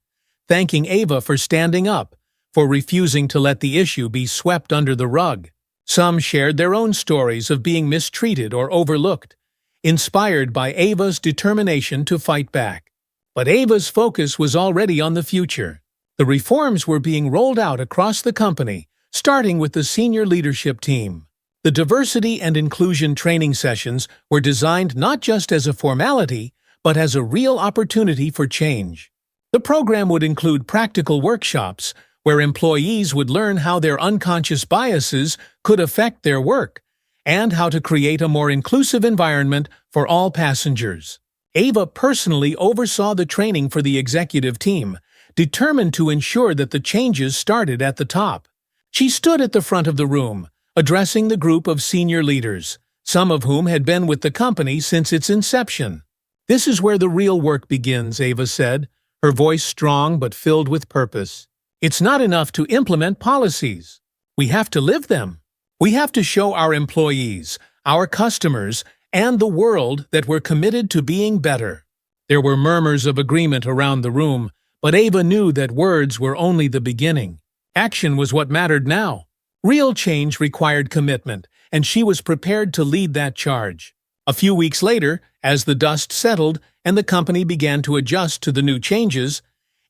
thanking Ava for standing up, for refusing to let the issue be swept under the rug. Some shared their own stories of being mistreated or overlooked, inspired by Ava's determination to fight back. But Ava's focus was already on the future. The reforms were being rolled out across the company, starting with the senior leadership team. The diversity and inclusion training sessions were designed not just as a formality, but as a real opportunity for change. The program would include practical workshops where employees would learn how their unconscious biases could affect their work and how to create a more inclusive environment for all passengers. Ava personally oversaw the training for the executive team, determined to ensure that the changes started at the top. She stood at the front of the room, addressing the group of senior leaders, some of whom had been with the company since its inception. "This is where the real work begins," Ava said, her voice strong but filled with purpose. "It's not enough to implement policies. We have to live them. We have to show our employees, our customers, and the world that we're committed to being better." There were murmurs of agreement around the room, but Ava knew that words were only the beginning. Action was what mattered now. Real change required commitment, and she was prepared to lead that charge. A few weeks later, as the dust settled and the company began to adjust to the new changes,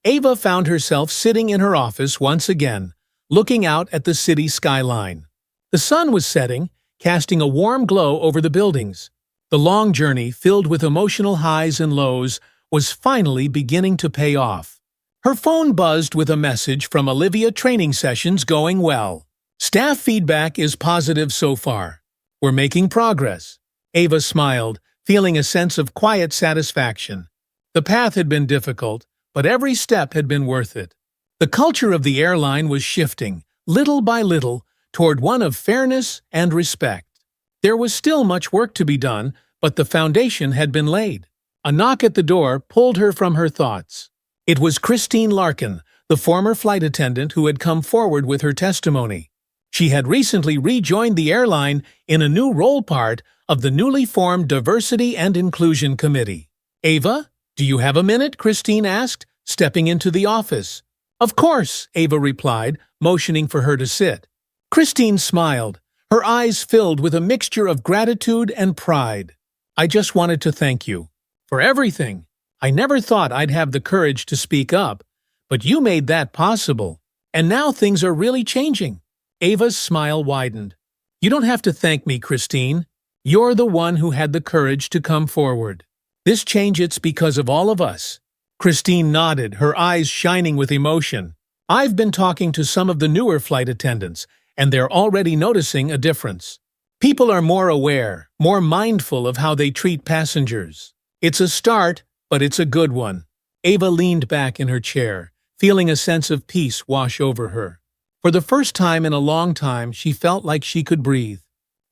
Ava found herself sitting in her office once again, looking out at the city skyline. The sun was setting, casting a warm glow over the buildings. The long journey, filled with emotional highs and lows, was finally beginning to pay off. Her phone buzzed with a message from Olivia: "Training sessions going well. Staff feedback is positive so far. We're making progress." Ava smiled, feeling a sense of quiet satisfaction. The path had been difficult, but every step had been worth it. The culture of the airline was shifting, little by little, toward one of fairness and respect. There was still much work to be done, but the foundation had been laid. A knock at the door pulled her from her thoughts. It was Christine Larkin, the former flight attendant who had come forward with her testimony. She had recently rejoined the airline in a new role, part of the newly formed Diversity and Inclusion Committee. "Ava, do you have a minute?" Christine asked, stepping into the office. "Of course," Ava replied, motioning for her to sit. Christine smiled, her eyes filled with a mixture of gratitude and pride. "I just wanted to thank you for everything. I never thought I'd have the courage to speak up, but you made that possible. And now things are really changing." Ava's smile widened. "You don't have to thank me, Christine. You're the one who had the courage to come forward. This change, it's because of all of us." Christine nodded, her eyes shining with emotion. "I've been talking to some of the newer flight attendants, and they're already noticing a difference. People are more aware, more mindful of how they treat passengers. It's a start, but it's a good one." Ava leaned back in her chair, feeling a sense of peace wash over her. For the first time in a long time, she felt like she could breathe.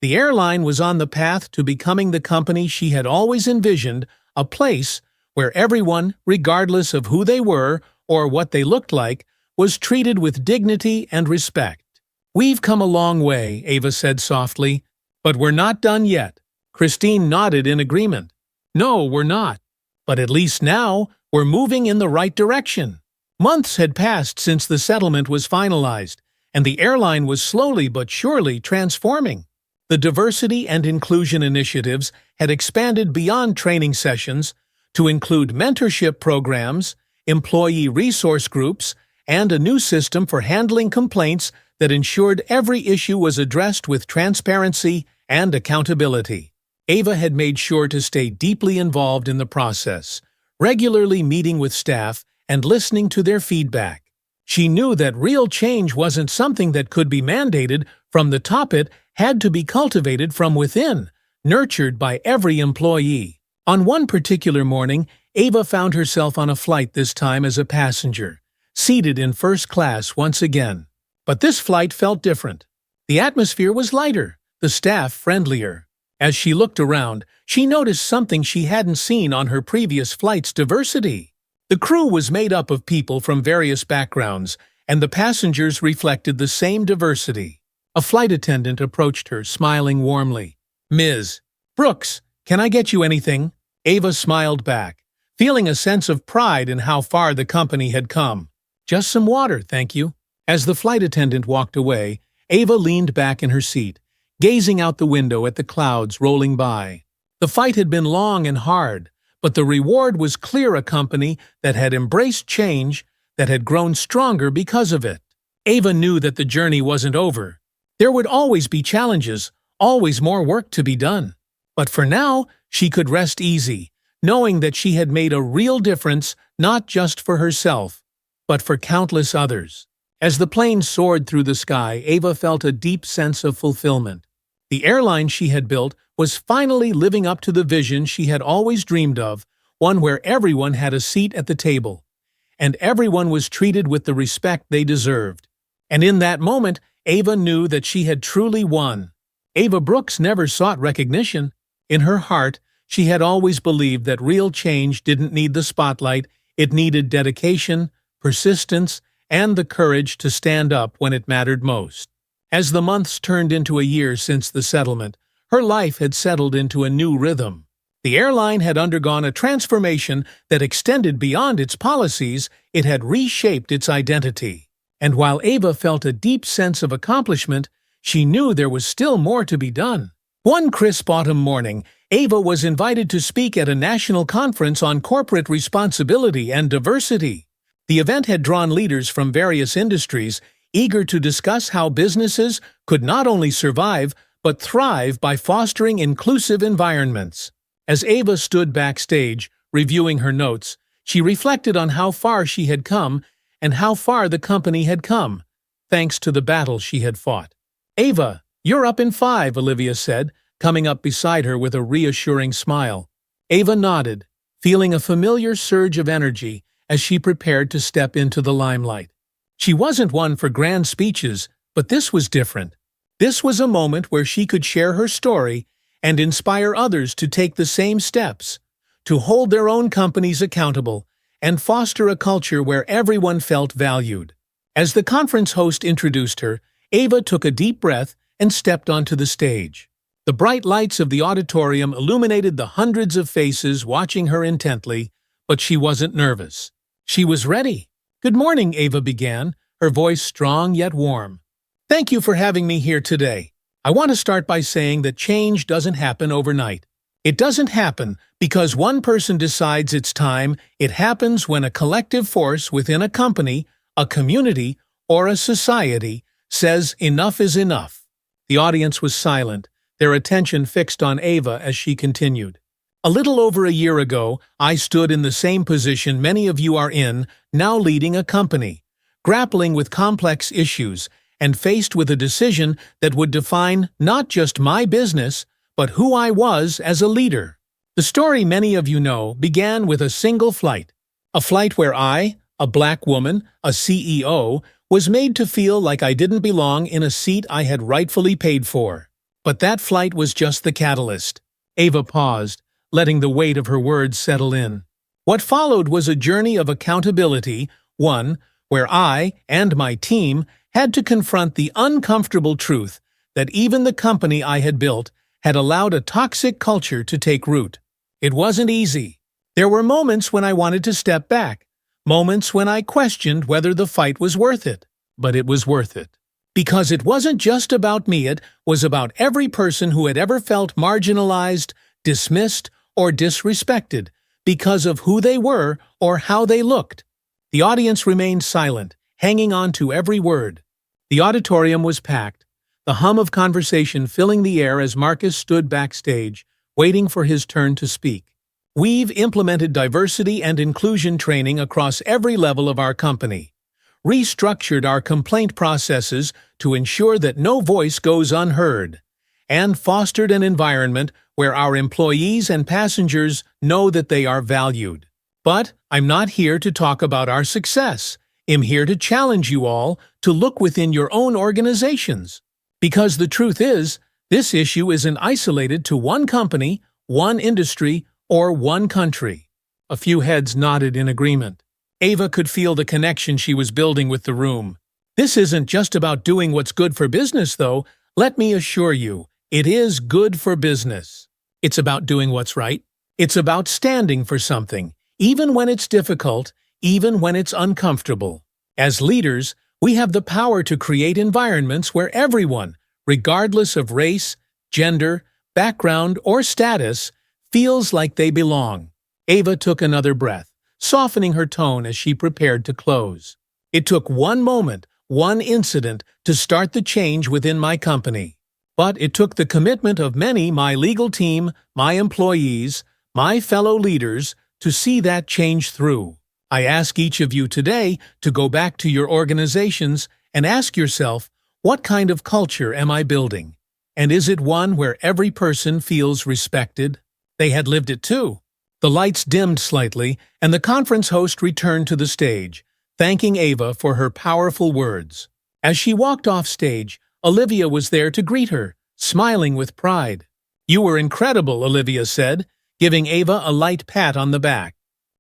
The airline was on the path to becoming the company she had always envisioned, a place where everyone, regardless of who they were or what they looked like, was treated with dignity and respect. "We've come a long way," Ava said softly, "but we're not done yet." Christine nodded in agreement. "No, we're not. But at least now, we're moving in the right direction." Months had passed since the settlement was finalized, and the airline was slowly but surely transforming. The diversity and inclusion initiatives had expanded beyond training sessions to include mentorship programs, employee resource groups, and a new system for handling complaints that ensured every issue was addressed with transparency and accountability. Ava had made sure to stay deeply involved in the process, regularly meeting with staff and listening to their feedback. She knew that real change wasn't something that could be mandated from the top. It had to be cultivated from within, nurtured by every employee. On one particular morning, Ava found herself on a flight, this time as a passenger, seated in first class once again. But this flight felt different. The atmosphere was lighter, the staff friendlier. As she looked around, she noticed something she hadn't seen on her previous flights: diversity. The crew was made up of people from various backgrounds, and the passengers reflected the same diversity. A flight attendant approached her, smiling warmly. "Ms. Brooks, can I get you anything?" Ava smiled back, feeling a sense of pride in how far the company had come. "Just some water, thank you." As the flight attendant walked away, Ava leaned back in her seat, gazing out the window at the clouds rolling by. The fight had been long and hard, but the reward was clear: a company that had embraced change, that had grown stronger because of it. Ava knew that the journey wasn't over. There would always be challenges, always more work to be done. But for now, she could rest easy, knowing that she had made a real difference, not just for herself, but for countless others. As the plane soared through the sky, Ava felt a deep sense of fulfillment. The airline she had built was finally living up to the vision she had always dreamed of, one where everyone had a seat at the table, and everyone was treated with the respect they deserved. And in that moment, Ava knew that she had truly won. Ava Brooks never sought recognition. In her heart, she had always believed that real change didn't need the spotlight, it needed dedication, persistence, and the courage to stand up when it mattered most. As the months turned into a year since the settlement, her life had settled into a new rhythm. The airline had undergone a transformation that extended beyond its policies. It had reshaped its identity. And while Ava felt a deep sense of accomplishment, she knew there was still more to be done. One crisp autumn morning, Ava was invited to speak at a national conference on corporate responsibility and diversity. The event had drawn leaders from various industries, eager to discuss how businesses could not only survive, but thrive by fostering inclusive environments. As Ava stood backstage, reviewing her notes, she reflected on how far she had come and how far the company had come, thanks to the battle she had fought. "Ava, you're up in 5, Olivia said, coming up beside her with a reassuring smile. Ava nodded, feeling a familiar surge of energy as she prepared to step into the limelight. She wasn't one for grand speeches, but this was different. This was a moment where she could share her story and inspire others to take the same steps, to hold their own companies accountable, and foster a culture where everyone felt valued. As the conference host introduced her, Ava took a deep breath and stepped onto the stage. The bright lights of the auditorium illuminated the hundreds of faces watching her intently, but she wasn't nervous. She was ready. "Good morning," Ava began, her voice strong yet warm. "Thank you for having me here today. I want to start by saying that change doesn't happen overnight. It doesn't happen because one person decides it's time. It happens when a collective force within a company, a community, or a society says enough is enough." The audience was silent, their attention fixed on Ava as she continued. "A little over a year ago, I stood in the same position many of you are in, now leading a company, grappling with complex issues, and faced with a decision that would define not just my business, but who I was as a leader. The story many of you know began with a single flight, a flight where I, a black woman, a CEO, was made to feel like I didn't belong in a seat I had rightfully paid for. But that flight was just the catalyst." Ava paused, letting the weight of her words settle in. "What followed was a journey of accountability, one where I and my team had to confront the uncomfortable truth that even the company I had built had allowed a toxic culture to take root. It wasn't easy. There were moments when I wanted to step back, moments when I questioned whether the fight was worth it. But it was worth it. Because it wasn't just about me, it was about every person who had ever felt marginalized, dismissed, or disrespected because of who they were or how they looked." The audience remained silent, hanging on to every word. The auditorium was packed, the hum of conversation filling the air as Marcus stood backstage, waiting for his turn to speak. "We've implemented diversity and inclusion training across every level of our company, restructured our complaint processes to ensure that no voice goes unheard, and fostered an environment where our employees and passengers know that they are valued. But I'm not here to talk about our success. I'm here to challenge you all to look within your own organizations. Because the truth is, this issue isn't isolated to one company, one industry, or one country." A few heads nodded in agreement. Ava could feel the connection she was building with the room. "This isn't just about doing what's good for business, though. Let me assure you, it is good for business. It's about doing what's right. It's about standing for something, even when it's difficult, even when it's uncomfortable. As leaders, We have the power to create environments where everyone, regardless of race, gender, background, or status, feels like they belong. Ava took another breath, softening her tone as she prepared to close. It took one moment, one incident, to start the change within my company. But it took the commitment of many, my legal team, my employees, my fellow leaders, to see that change through. I ask each of you today to go back to your organizations and ask yourself, what kind of culture am I building? And is it one where every person feels respected? They had lived it too. The lights dimmed slightly, and the conference host returned to the stage, thanking Ava for her powerful words. As she walked off stage, Olivia was there to greet her, smiling with pride. "You were incredible," Olivia said, giving Ava a light pat on the back.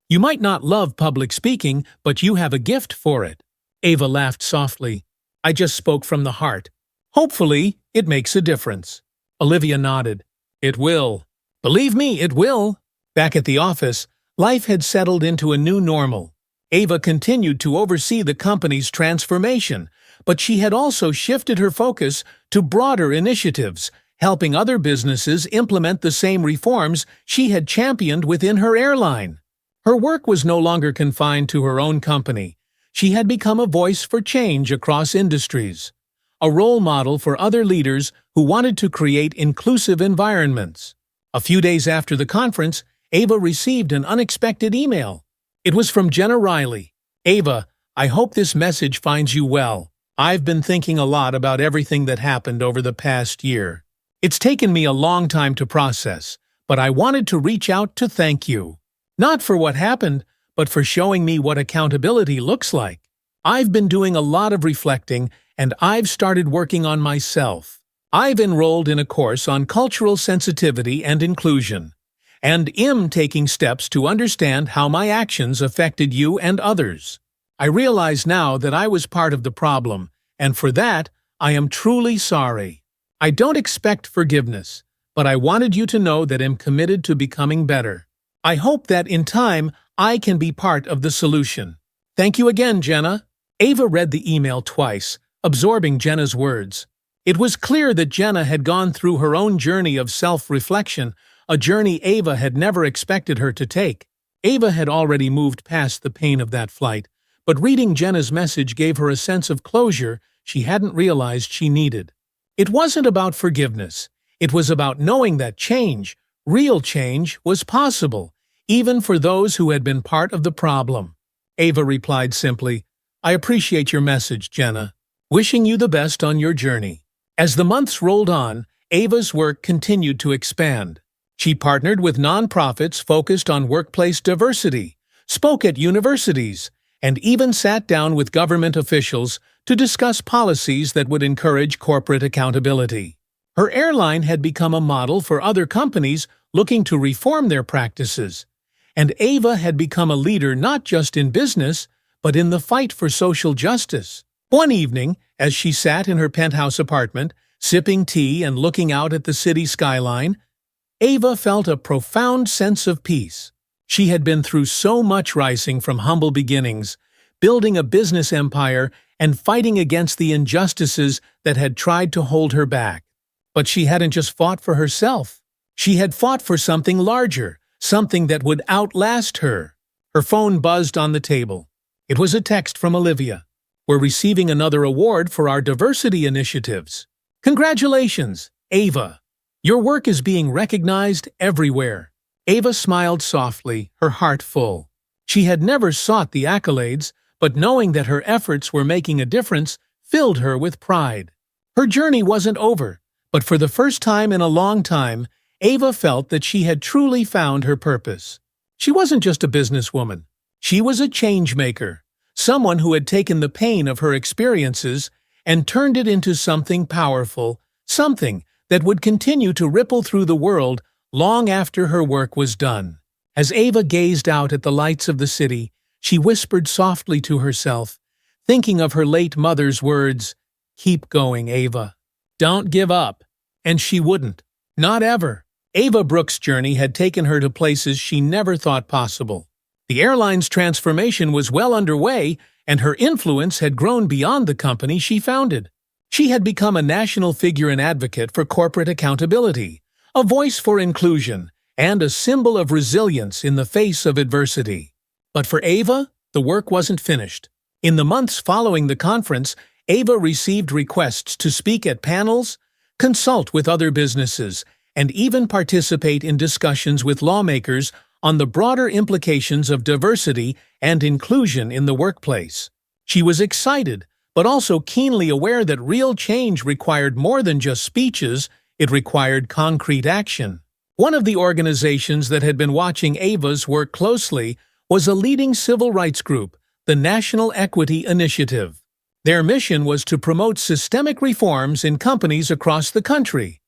"You might not love public speaking, but you have a gift for it." Ava laughed softly. "I just spoke from the heart. Hopefully, it makes a difference." Olivia nodded. "It will. Believe me, it will." Back at the office, life had settled into a new normal. Ava continued to oversee the company's transformation, but she had also shifted her focus to broader initiatives, helping other businesses implement the same reforms she had championed within her airline. Her work was no longer confined to her own company. She had become a voice for change across industries, a role model for other leaders who wanted to create inclusive environments. A few days after the conference, Ava received an unexpected email. It was from Jenna Riley. "Ava, I hope this message finds you well. I've been thinking a lot about everything that happened over the past year. It's taken me a long time to process, but I wanted to reach out to thank you. Not for what happened, but for showing me what accountability looks like. I've been doing a lot of reflecting, and I've started working on myself. I've enrolled in a course on cultural sensitivity and inclusion, and am taking steps to understand how my actions affected you and others. I realize now that I was part of the problem, and for that, I am truly sorry. I don't expect forgiveness, but I wanted you to know that I'm committed to becoming better. I hope that in time, I can be part of the solution. Thank you again, Jenna." Ava read the email twice, absorbing Jenna's words. It was clear that Jenna had gone through her own journey of self-reflection, a journey Ava had never expected her to take. Ava had already moved past the pain of that flight, but reading Jenna's message gave her a sense of closure she hadn't realized she needed. It wasn't about forgiveness. It was about knowing that change, real change, was possible, even for those who had been part of the problem. Ava replied simply, "I appreciate your message, Jenna. Wishing you the best on your journey." As the months rolled on, Ava's work continued to expand. She partnered with nonprofits focused on workplace diversity, spoke at universities, and even sat down with government officials to discuss policies that would encourage corporate accountability. Her airline had become a model for other companies looking to reform their practices, and Ava had become a leader not just in business, but in the fight for social justice. One evening, as she sat in her penthouse apartment, sipping tea and looking out at the city skyline, Ava felt a profound sense of peace. She had been through so much rising from humble beginnings, building a business empire and fighting against the injustices that had tried to hold her back. But she hadn't just fought for herself. She had fought for something larger, something that would outlast her. Her phone buzzed on the table. It was a text from Olivia. "We're receiving another award for our diversity initiatives. Congratulations, Ava. Your work is being recognized everywhere." Ava smiled softly, her heart full. She had never sought the accolades, but knowing that her efforts were making a difference filled her with pride. Her journey wasn't over, but for the first time in a long time, Ava felt that she had truly found her purpose. She wasn't just a businesswoman. She was a change-maker, someone who had taken the pain of her experiences and turned it into something powerful, something that would continue to ripple through the world long after her work was done. As Ava gazed out at the lights of the city, she whispered softly to herself, thinking of her late mother's words, "Keep going, Ava. Don't give up." And she wouldn't. Not ever. Ava Brooks' journey had taken her to places she never thought possible. The airline's transformation was well underway, and her influence had grown beyond the company she founded. She had become a national figure and advocate for corporate accountability, a voice for inclusion, and a symbol of resilience in the face of adversity. But for Ava, the work wasn't finished. In the months following the conference, Ava received requests to speak at panels, consult with other businesses, and even participate in discussions with lawmakers on the broader implications of diversity and inclusion in the workplace. She was excited, but also keenly aware that real change required more than just speeches, it required concrete action. One of the organizations that had been watching Ava's work closely was a leading civil rights group, the National Equity Initiative. Their mission was to promote systemic reforms in companies across the country,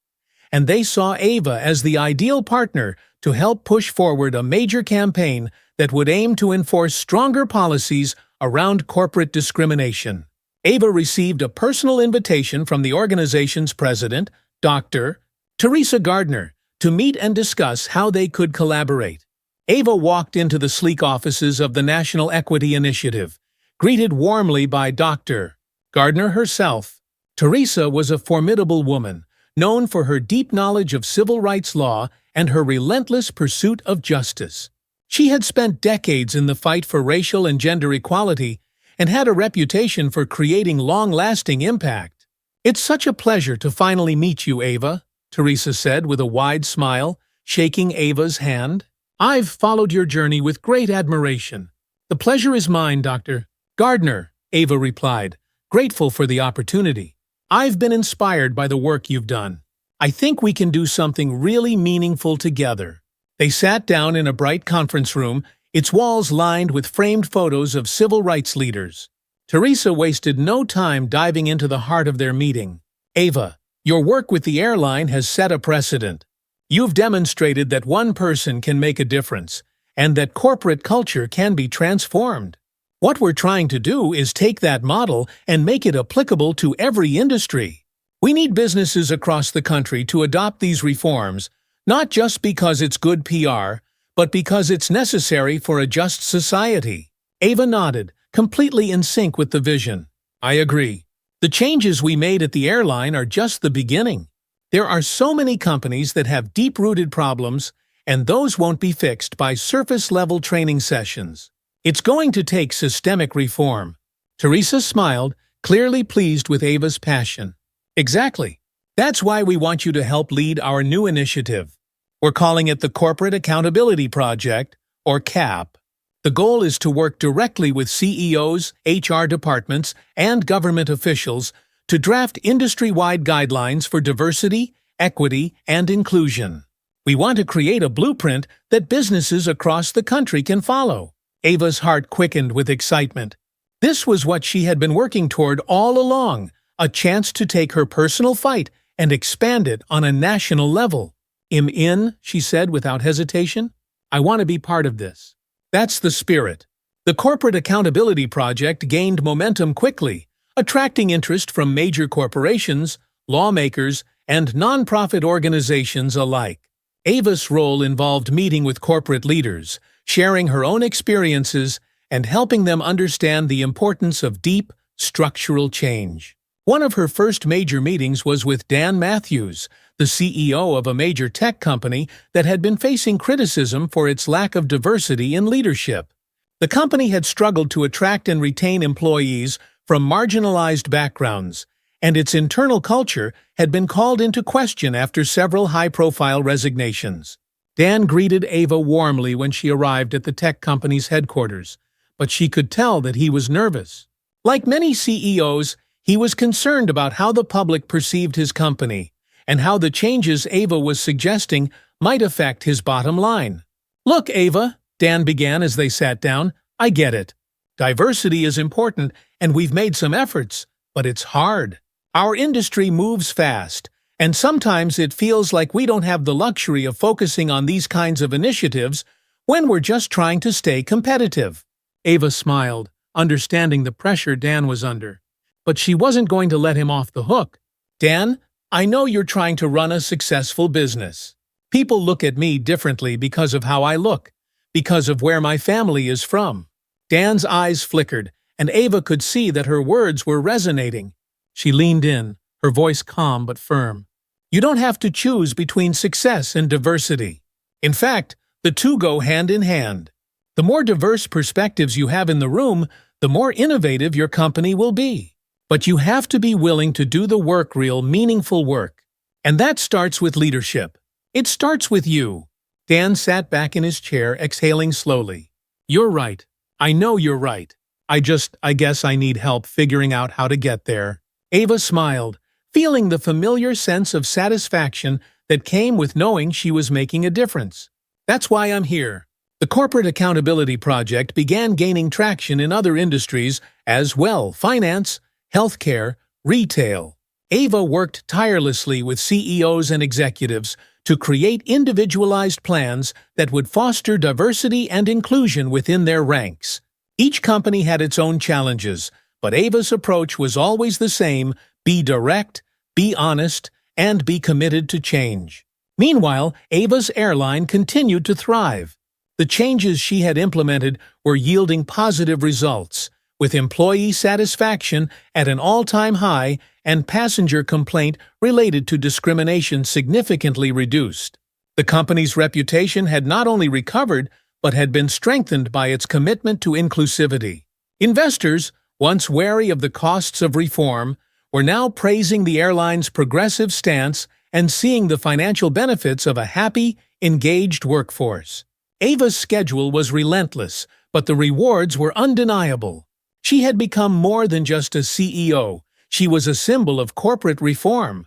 and they saw Ava as the ideal partner to help push forward a major campaign that would aim to enforce stronger policies around corporate discrimination. Ava received a personal invitation from the organization's president, Dr. Teresa Gardner, to meet and discuss how they could collaborate. Ava walked into the sleek offices of the National Equity Initiative, greeted warmly by Dr. Gardner herself. Teresa was a formidable woman, known for her deep knowledge of civil rights law and her relentless pursuit of justice. She had spent decades in the fight for racial and gender equality and had a reputation for creating long-lasting impact. "It's such a pleasure to finally meet you, Ava," Teresa said with a wide smile, shaking Ava's hand. "I've followed your journey with great admiration." "The pleasure is mine, Dr. Gardner," Ava replied, grateful for the opportunity. "I've been inspired by the work you've done. I think we can do something really meaningful together." They sat down in a bright conference room, its walls lined with framed photos of civil rights leaders. Teresa wasted no time diving into the heart of their meeting. "Ava, your work with the airline has set a precedent. You've demonstrated that one person can make a difference, and that corporate culture can be transformed. What we're trying to do is take that model and make it applicable to every industry. We need businesses across the country to adopt these reforms, not just because it's good PR, but because it's necessary for a just society." Ava nodded, completely in sync with the vision. "I agree. The changes we made at the airline are just the beginning. There are so many companies that have deep-rooted problems, and those won't be fixed by surface-level training sessions. It's going to take systemic reform." Teresa smiled, clearly pleased with Ava's passion. "Exactly. That's why we want you to help lead our new initiative. We're calling it the Corporate Accountability Project, or CAP. The goal is to work directly with CEOs, HR departments, and government officials to draft industry-wide guidelines for diversity, equity, and inclusion. We want to create a blueprint that businesses across the country can follow." Ava's heart quickened with excitement. This was what she had been working toward all along, a chance to take her personal fight and expand it on a national level. "I'm in," she said without hesitation. "I want to be part of this." That's the spirit. The Corporate Accountability Project gained momentum quickly, attracting interest from major corporations, lawmakers, and nonprofit organizations alike. Ava's role involved meeting with corporate leaders, sharing her own experiences, and helping them understand the importance of deep, structural change. One of her first major meetings was with Dan Matthews, the CEO of a major tech company that had been facing criticism for its lack of diversity in leadership. The company had struggled to attract and retain employees from marginalized backgrounds, and its internal culture had been called into question after several high-profile resignations. Dan greeted Ava warmly when she arrived at the tech company's headquarters, but she could tell that he was nervous. Like many CEOs, he was concerned about how the public perceived his company and how the changes Ava was suggesting might affect his bottom line. "Look, Ava," Dan began as they sat down, "I get it. Diversity is important, and we've made some efforts, but it's hard. Our industry moves fast, and sometimes it feels like we don't have the luxury of focusing on these kinds of initiatives when we're just trying to stay competitive." Ava smiled, understanding the pressure Dan was under. But she wasn't going to let him off the hook. "Dan, I know you're trying to run a successful business. People look at me differently because of how I look, because of where my family is from." Dan's eyes flickered, and Ava could see that her words were resonating. She leaned in, her voice calm but firm. You don't have to choose between success and diversity. In fact, the two go hand in hand. The more diverse perspectives you have in the room, the more innovative your company will be. But you have to be willing to do the work, real, meaningful work. And that starts with leadership. It starts with you. Dan sat back in his chair, exhaling slowly. You're right. I know you're right. I guess I need help figuring out how to get there. Ava smiled, feeling the familiar sense of satisfaction that came with knowing she was making a difference. That's why I'm here. The Corporate Accountability Project began gaining traction in other industries as well: finance, healthcare, retail. Ava worked tirelessly with CEOs and executives to create individualized plans that would foster diversity and inclusion within their ranks. Each company had its own challenges, but Ava's approach was always the same: be direct, be honest, and be committed to change. Meanwhile, Ava's airline continued to thrive. The changes she had implemented were yielding positive results, with employee satisfaction at an all-time high and passenger complaint related to discrimination significantly reduced. The company's reputation had not only recovered, but had been strengthened by its commitment to inclusivity. Investors, once wary of the costs of reform, were now praising the airline's progressive stance and seeing the financial benefits of a happy, engaged workforce. Ava's schedule was relentless, but the rewards were undeniable. She had become more than just a CEO. She was a symbol of corporate reform,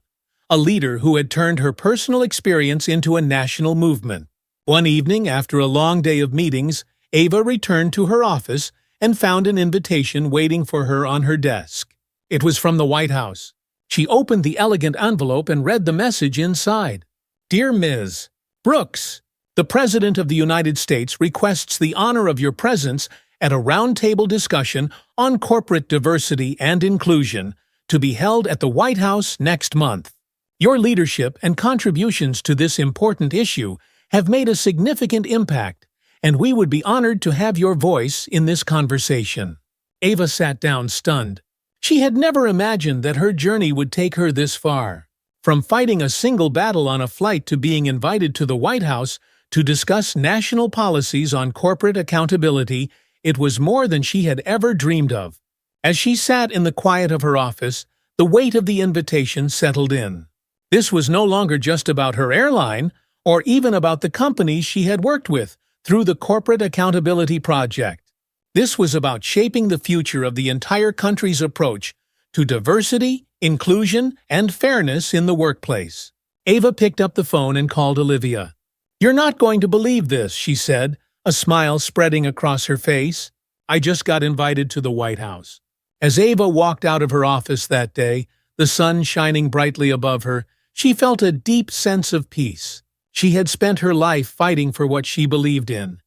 a leader who had turned her personal experience into a national movement. One evening, after a long day of meetings, Ava returned to her office and found an invitation waiting for her on her desk. It was from the White House. She opened the elegant envelope and read the message inside. Dear Ms. Brooks, the President of the United States requests the honor of your presence at a roundtable discussion on corporate diversity and inclusion to be held at the White House next month. Your leadership and contributions to this important issue have made a significant impact, and we would be honored to have your voice in this conversation. Ava sat down stunned. She had never imagined that her journey would take her this far. From fighting a single battle on a flight to being invited to the White House to discuss national policies on corporate accountability, it was more than she had ever dreamed of. As she sat in the quiet of her office, the weight of the invitation settled in. This was no longer just about her airline, or even about the companies she had worked with through the Corporate Accountability Project. This was about shaping the future of the entire country's approach to diversity, inclusion, and fairness in the workplace. Ava picked up the phone and called Olivia. You're not going to believe this, she said, a smile spreading across her face. I just got invited to the White House. As Ava walked out of her office that day, the sun shining brightly above her, she felt a deep sense of peace. She had spent her life fighting for what she believed in,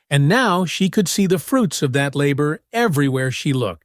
and now she could see the fruits of that labor everywhere she looked.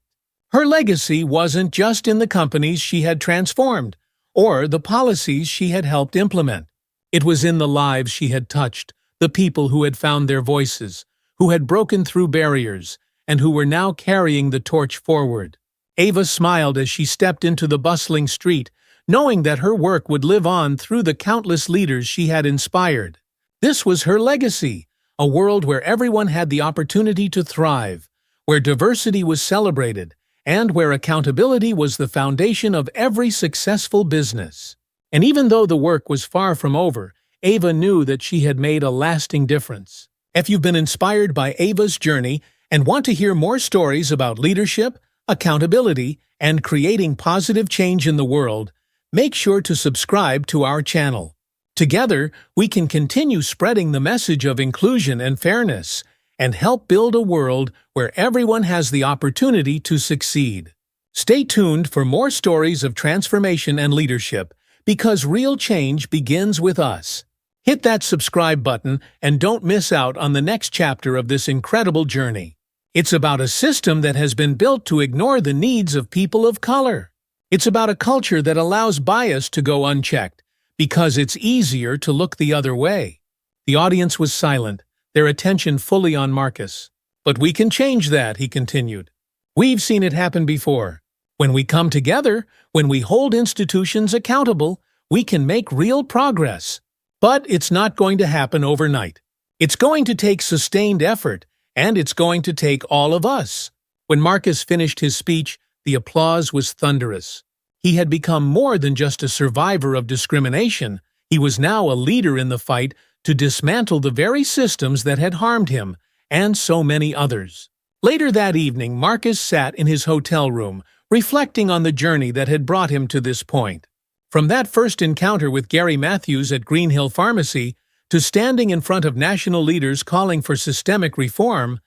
Her legacy wasn't just in the companies she had transformed, or the policies she had helped implement. It was in the lives she had touched, the people who had found their voices, who had broken through barriers, and who were now carrying the torch forward. Ava smiled as she stepped into the bustling street, knowing that her work would live on through the countless leaders she had inspired. This was her legacy, a world where everyone had the opportunity to thrive, where diversity was celebrated, and where accountability was the foundation of every successful business. And even though the work was far from over, Ava knew that she had made a lasting difference. If you've been inspired by Ava's journey and want to hear more stories about leadership, accountability, and creating positive change in the world, make sure to subscribe to our channel. Together, we can continue spreading the message of inclusion and fairness and help build a world where everyone has the opportunity to succeed. Stay tuned for more stories of transformation and leadership, because real change begins with us. Hit that subscribe button and don't miss out on the next chapter of this incredible journey. It's about a system that has been built to ignore the needs of people of color. It's about a culture that allows bias to go unchecked, because it's easier to look the other way. The audience was silent, their attention fully on Marcus. But we can change that, he continued. We've seen it happen before. When we come together, when we hold institutions accountable, we can make real progress. But it's not going to happen overnight. It's going to take sustained effort, and it's going to take all of us. When Marcus finished his speech, the applause was thunderous. He had become more than just a survivor of discrimination. He was now a leader in the fight to dismantle the very systems that had harmed him, and so many others. Later that evening, Marcus sat in his hotel room, reflecting on the journey that had brought him to this point. From that first encounter with Gary Matthews at Green Hill Pharmacy to standing in front of national leaders calling for systemic reform,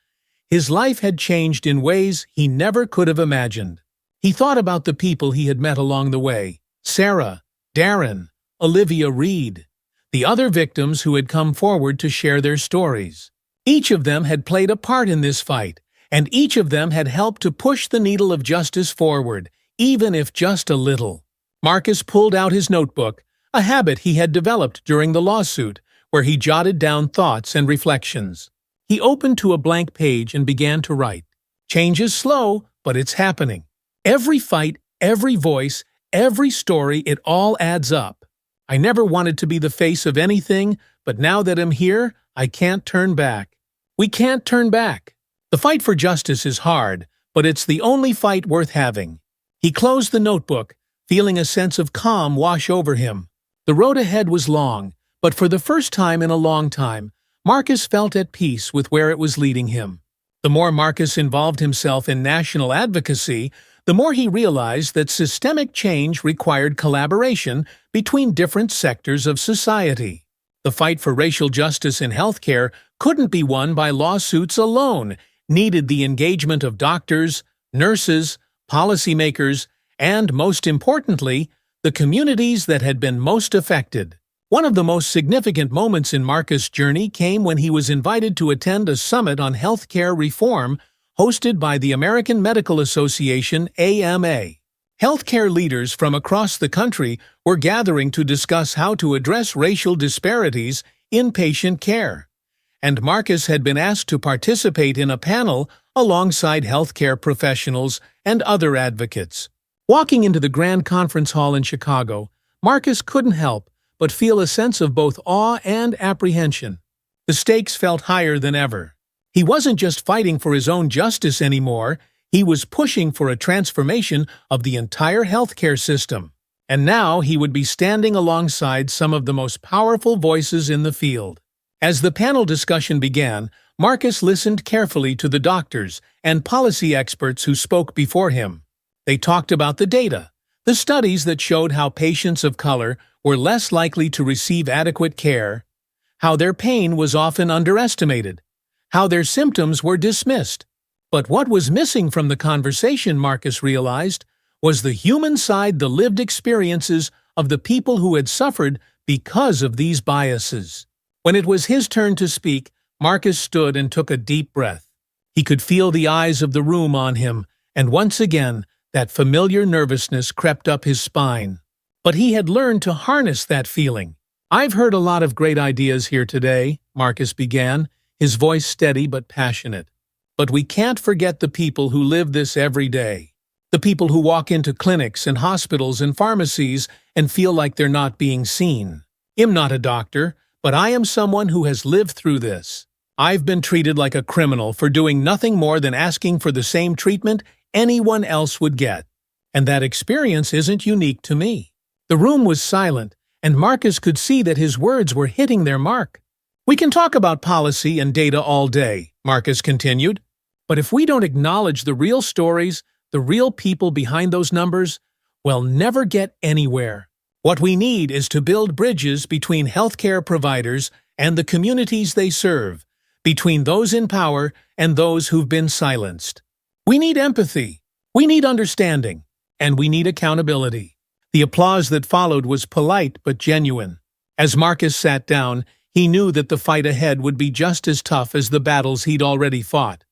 his life had changed in ways he never could have imagined. He thought about the people he had met along the way: Sarah, Darren, Olivia Reed, the other victims who had come forward to share their stories. Each of them had played a part in this fight, and each of them had helped to push the needle of justice forward, even if just a little. Marcus pulled out his notebook, a habit he had developed during the lawsuit, where he jotted down thoughts and reflections. He opened to a blank page and began to write. Change is slow, but it's happening. Every fight, every voice, every story, it all adds up. I never wanted to be the face of anything, but now that I'm here, I can't turn back. We can't turn back. The fight for justice is hard, but it's the only fight worth having. He closed the notebook, feeling a sense of calm wash over him. The road ahead was long, but for the first time in a long time, Marcus felt at peace with where it was leading him. The more Marcus involved himself in national advocacy, the more he realized that systemic change required collaboration between different sectors of society. The fight for racial justice in healthcare couldn't be won by lawsuits alone, needed the engagement of doctors, nurses, policymakers, and, most importantly, the communities that had been most affected. One of the most significant moments in Marcus' journey came when he was invited to attend a summit on healthcare reform hosted by the American Medical Association, AMA. Healthcare leaders from across the country were gathering to discuss how to address racial disparities in patient care, and Marcus had been asked to participate in a panel alongside healthcare professionals and other advocates. Walking into the Grand Conference Hall in Chicago, Marcus couldn't help but feel a sense of both awe and apprehension. The stakes felt higher than ever. He wasn't just fighting for his own justice anymore, he was pushing for a transformation of the entire healthcare system. And now he would be standing alongside some of the most powerful voices in the field. As the panel discussion began, Marcus listened carefully to the doctors and policy experts who spoke before him. They talked about the data, the studies that showed how patients of color were less likely to receive adequate care, how their pain was often underestimated, how their symptoms were dismissed. But what was missing from the conversation, Marcus realized, was the human side, the lived experiences of the people who had suffered because of these biases. When it was his turn to speak, Marcus stood and took a deep breath. He could feel the eyes of the room on him, and once again, that familiar nervousness crept up his spine. But he had learned to harness that feeling. "I've heard a lot of great ideas here today," Marcus began, his voice steady but passionate. "But we can't forget the people who live this every day. The people who walk into clinics and hospitals and pharmacies and feel like they're not being seen. I'm not a doctor, but I am someone who has lived through this. I've been treated like a criminal for doing nothing more than asking for the same treatment anyone else would get. And that experience isn't unique to me." The room was silent, and Marcus could see that his words were hitting their mark. "We can talk about policy and data all day," Marcus continued, "but if we don't acknowledge the real stories, the real people behind those numbers, we'll never get anywhere. What we need is to build bridges between healthcare providers and the communities they serve, between those in power and those who've been silenced. We need empathy, we need understanding, and we need accountability." The applause that followed was polite but genuine. As Marcus sat down, he knew that the fight ahead would be just as tough as the battles he'd already fought.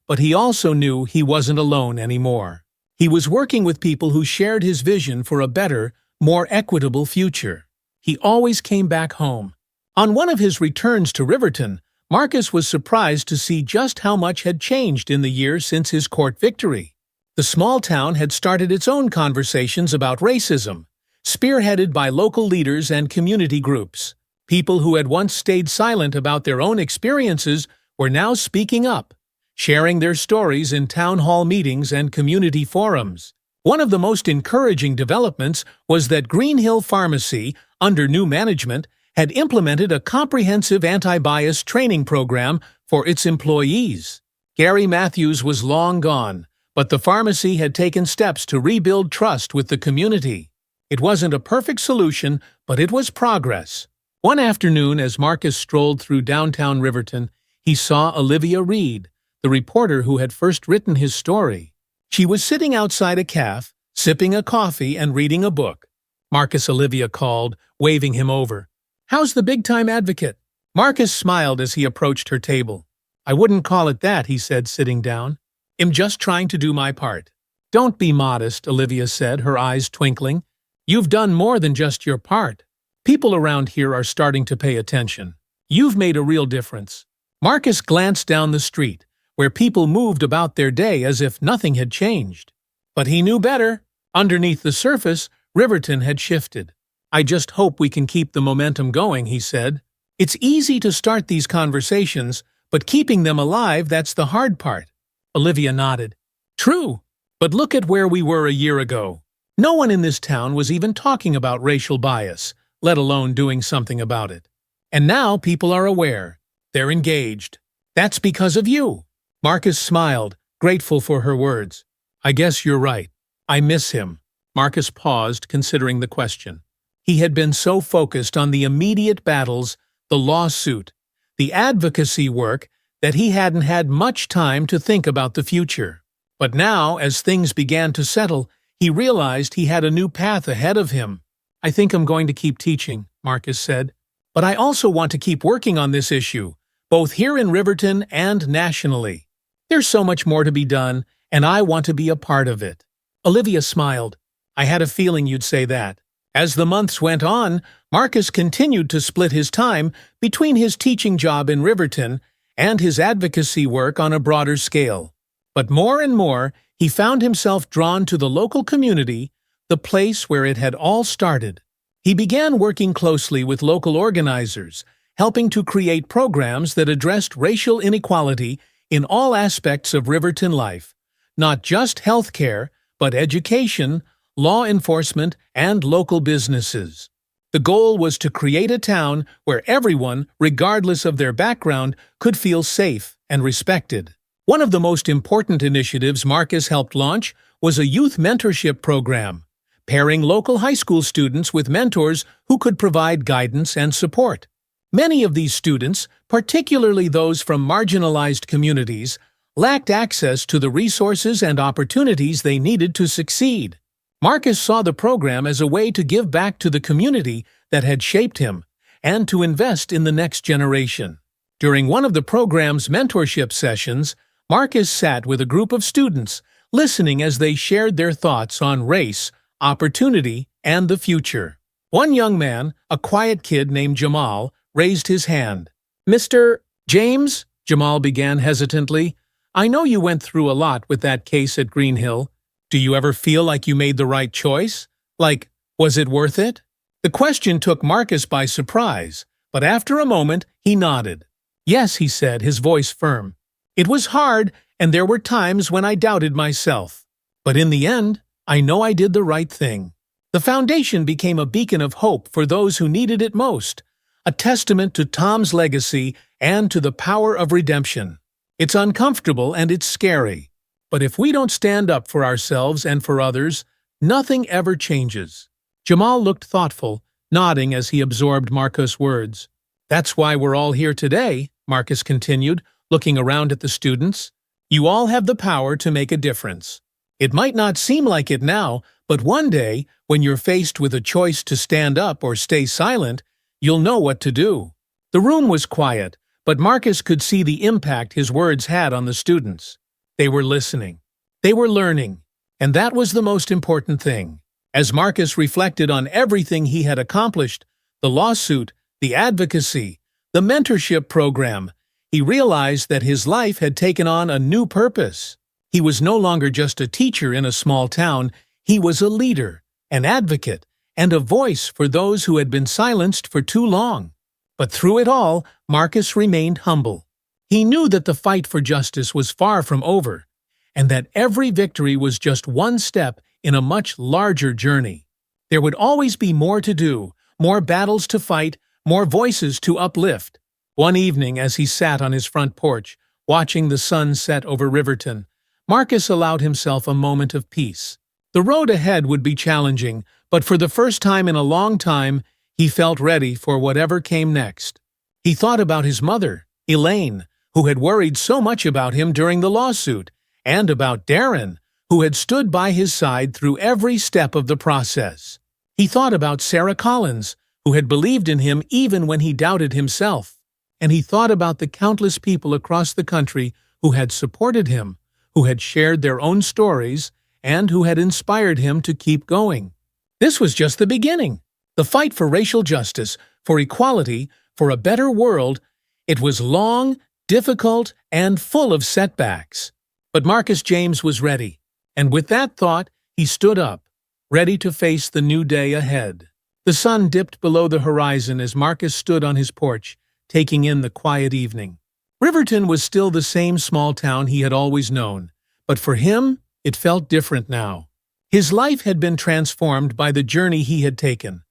But he also knew he wasn't alone anymore. He was working with people who shared his vision for a better, more equitable future. He always came back home. On one of his returns to Riverton, Marcus was surprised to see just how much had changed in the year since his court victory. The small town had started its own conversations about racism, spearheaded by local leaders and community groups. People who had once stayed silent about their own experiences were now speaking up, sharing their stories in town hall meetings and community forums. One of the most encouraging developments was that Green Hill Pharmacy, under new management, had implemented a comprehensive anti-bias training program for its employees. Gary Matthews was long gone, but the pharmacy had taken steps to rebuild trust with the community. It wasn't a perfect solution, but it was progress. One afternoon, as Marcus strolled through downtown Riverton, he saw Olivia Reed, the reporter who had first written his story. She was sitting outside a cafe, sipping a coffee and reading a book. "Marcus," Olivia called, waving him over. "How's the big-time advocate?" Marcus smiled as he approached her table. "I wouldn't call it that," he said, sitting down. "I'm just trying to do my part." "Don't be modest," Olivia said, her eyes twinkling. "You've done more than just your part. People around here are starting to pay attention. You've made a real difference." Marcus glanced down the street, where people moved about their day as if nothing had changed. But he knew better. Underneath the surface, Riverton had shifted. "I just hope we can keep the momentum going," he said. "It's easy to start these conversations, but keeping them alive, that's the hard part." Olivia nodded. "True, but look at where we were a year ago. No one in this town was even talking about racial bias, let alone doing something about it. And now people are aware. They're engaged. That's because of you." Marcus smiled, grateful for her words. "I guess you're right. I miss him." Marcus paused, considering the question. He had been so focused on the immediate battles, the lawsuit, the advocacy work, that he hadn't had much time to think about the future. But now, as things began to settle, he realized he had a new path ahead of him. "I think I'm going to keep teaching," Marcus said. "But I also want to keep working on this issue, both here in Riverton and nationally. There's so much more to be done, and I want to be a part of it." Olivia smiled. "I had a feeling you'd say that." As the months went on, Marcus continued to split his time between his teaching job in Riverton and his advocacy work on a broader scale. But more and more, he found himself drawn to the local community, the place where it had all started. He began working closely with local organizers, helping to create programs that addressed racial inequality in all aspects of Riverton life, not just healthcare, but education, law enforcement, and local businesses. The goal was to create a town where everyone, regardless of their background, could feel safe and respected. One of the most important initiatives Marcus helped launch was a youth mentorship program, pairing local high school students with mentors who could provide guidance and support. Many of these students, particularly those from marginalized communities, lacked access to the resources and opportunities they needed to succeed. Marcus saw the program as a way to give back to the community that had shaped him and to invest in the next generation. During one of the program's mentorship sessions, Marcus sat with a group of students, listening as they shared their thoughts on race, opportunity, and the future. One young man, a quiet kid named Jamal, raised his hand. "Mr. James," Jamal began hesitantly, "I know you went through a lot with that case at Green Hill. Do you ever feel like you made the right choice? Like, was it worth it?" The question took Marcus by surprise, but after a moment, he nodded. "Yes," he said, his voice firm. "It was hard, and there were times when I doubted myself. But in the end, I know I did the right thing." The foundation became a beacon of hope for those who needed it most, a testament to Tom's legacy and to the power of redemption. It's uncomfortable and it's scary, but if we don't stand up for ourselves and for others, nothing ever changes. Jamal looked thoughtful, nodding as he absorbed Marcus' words. "That's why we're all here today," Marcus continued, looking around at the students. "You all have the power to make a difference. It might not seem like it now, but one day, when you're faced with a choice to stand up or stay silent, you'll know what to do." The room was quiet, but Marcus could see the impact his words had on the students. They were listening. They were learning. And that was the most important thing. As Marcus reflected on everything he had accomplished, the lawsuit, the advocacy, the mentorship program, he realized that his life had taken on a new purpose. He was no longer just a teacher in a small town, he was a leader, an advocate, and a voice for those who had been silenced for too long. But through it all, Marcus remained humble. He knew that the fight for justice was far from over, and that every victory was just one step in a much larger journey. There would always be more to do, more battles to fight, more voices to uplift. One evening, as he sat on his front porch, watching the sun set over Riverton, Marcus allowed himself a moment of peace. The road ahead would be challenging, but for the first time in a long time, he felt ready for whatever came next. He thought about his mother, Elaine, who had worried so much about him during the lawsuit, and about Darren, who had stood by his side through every step of the process. He thought about Sarah Collins, who had believed in him even when he doubted himself. And he thought about the countless people across the country who had supported him, who had shared their own stories, and who had inspired him to keep going. This was just the beginning. The fight for racial justice, for equality, for a better world, it was long, difficult, and full of setbacks. But Marcus James was ready, and with that thought, he stood up, ready to face the new day ahead. The sun dipped below the horizon as Marcus stood on his porch, taking in the quiet evening. Riverton was still the same small town he had always known, but for him, it felt different now. His life had been transformed by the journey he had taken,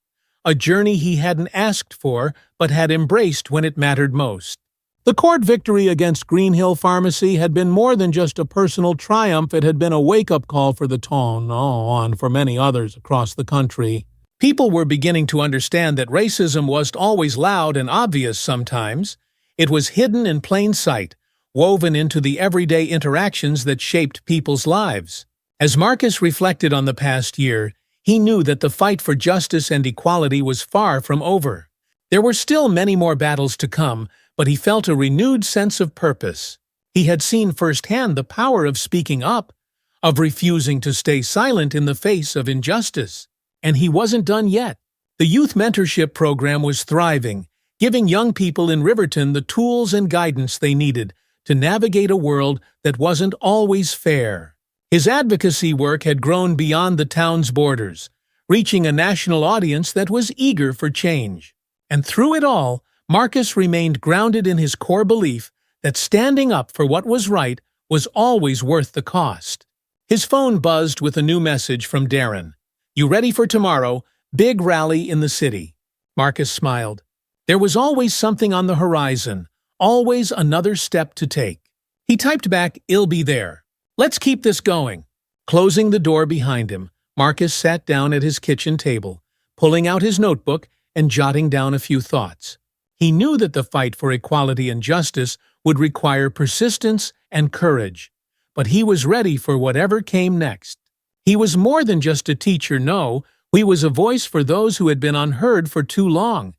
a journey he hadn't asked for but had embraced when it mattered most. The court victory against Greenhill Pharmacy had been more than just a personal triumph, it had been a wake-up call for the town, and for many others across the country. People were beginning to understand that racism wasn't always loud and obvious sometimes. It was hidden in plain sight, woven into the everyday interactions that shaped people's lives. As Marcus reflected on the past year, he knew that the fight for justice and equality was far from over. There were still many more battles to come, but he felt a renewed sense of purpose. He had seen firsthand the power of speaking up, of refusing to stay silent in the face of injustice. And he wasn't done yet. The youth mentorship program was thriving, giving young people in Riverton the tools and guidance they needed to navigate a world that wasn't always fair. His advocacy work had grown beyond the town's borders, reaching a national audience that was eager for change. And through it all, Marcus remained grounded in his core belief that standing up for what was right was always worth the cost. His phone buzzed with a new message from Darren. "You ready for tomorrow? Big rally in the city." Marcus smiled. There was always something on the horizon, always another step to take. He typed back, "I'll be there. Let's keep this going." Closing the door behind him, Marcus sat down at his kitchen table, pulling out his notebook and jotting down a few thoughts. He knew that the fight for equality and justice would require persistence and courage, but he was ready for whatever came next. He was more than just a teacher, no, he was a voice for those who had been unheard for too long,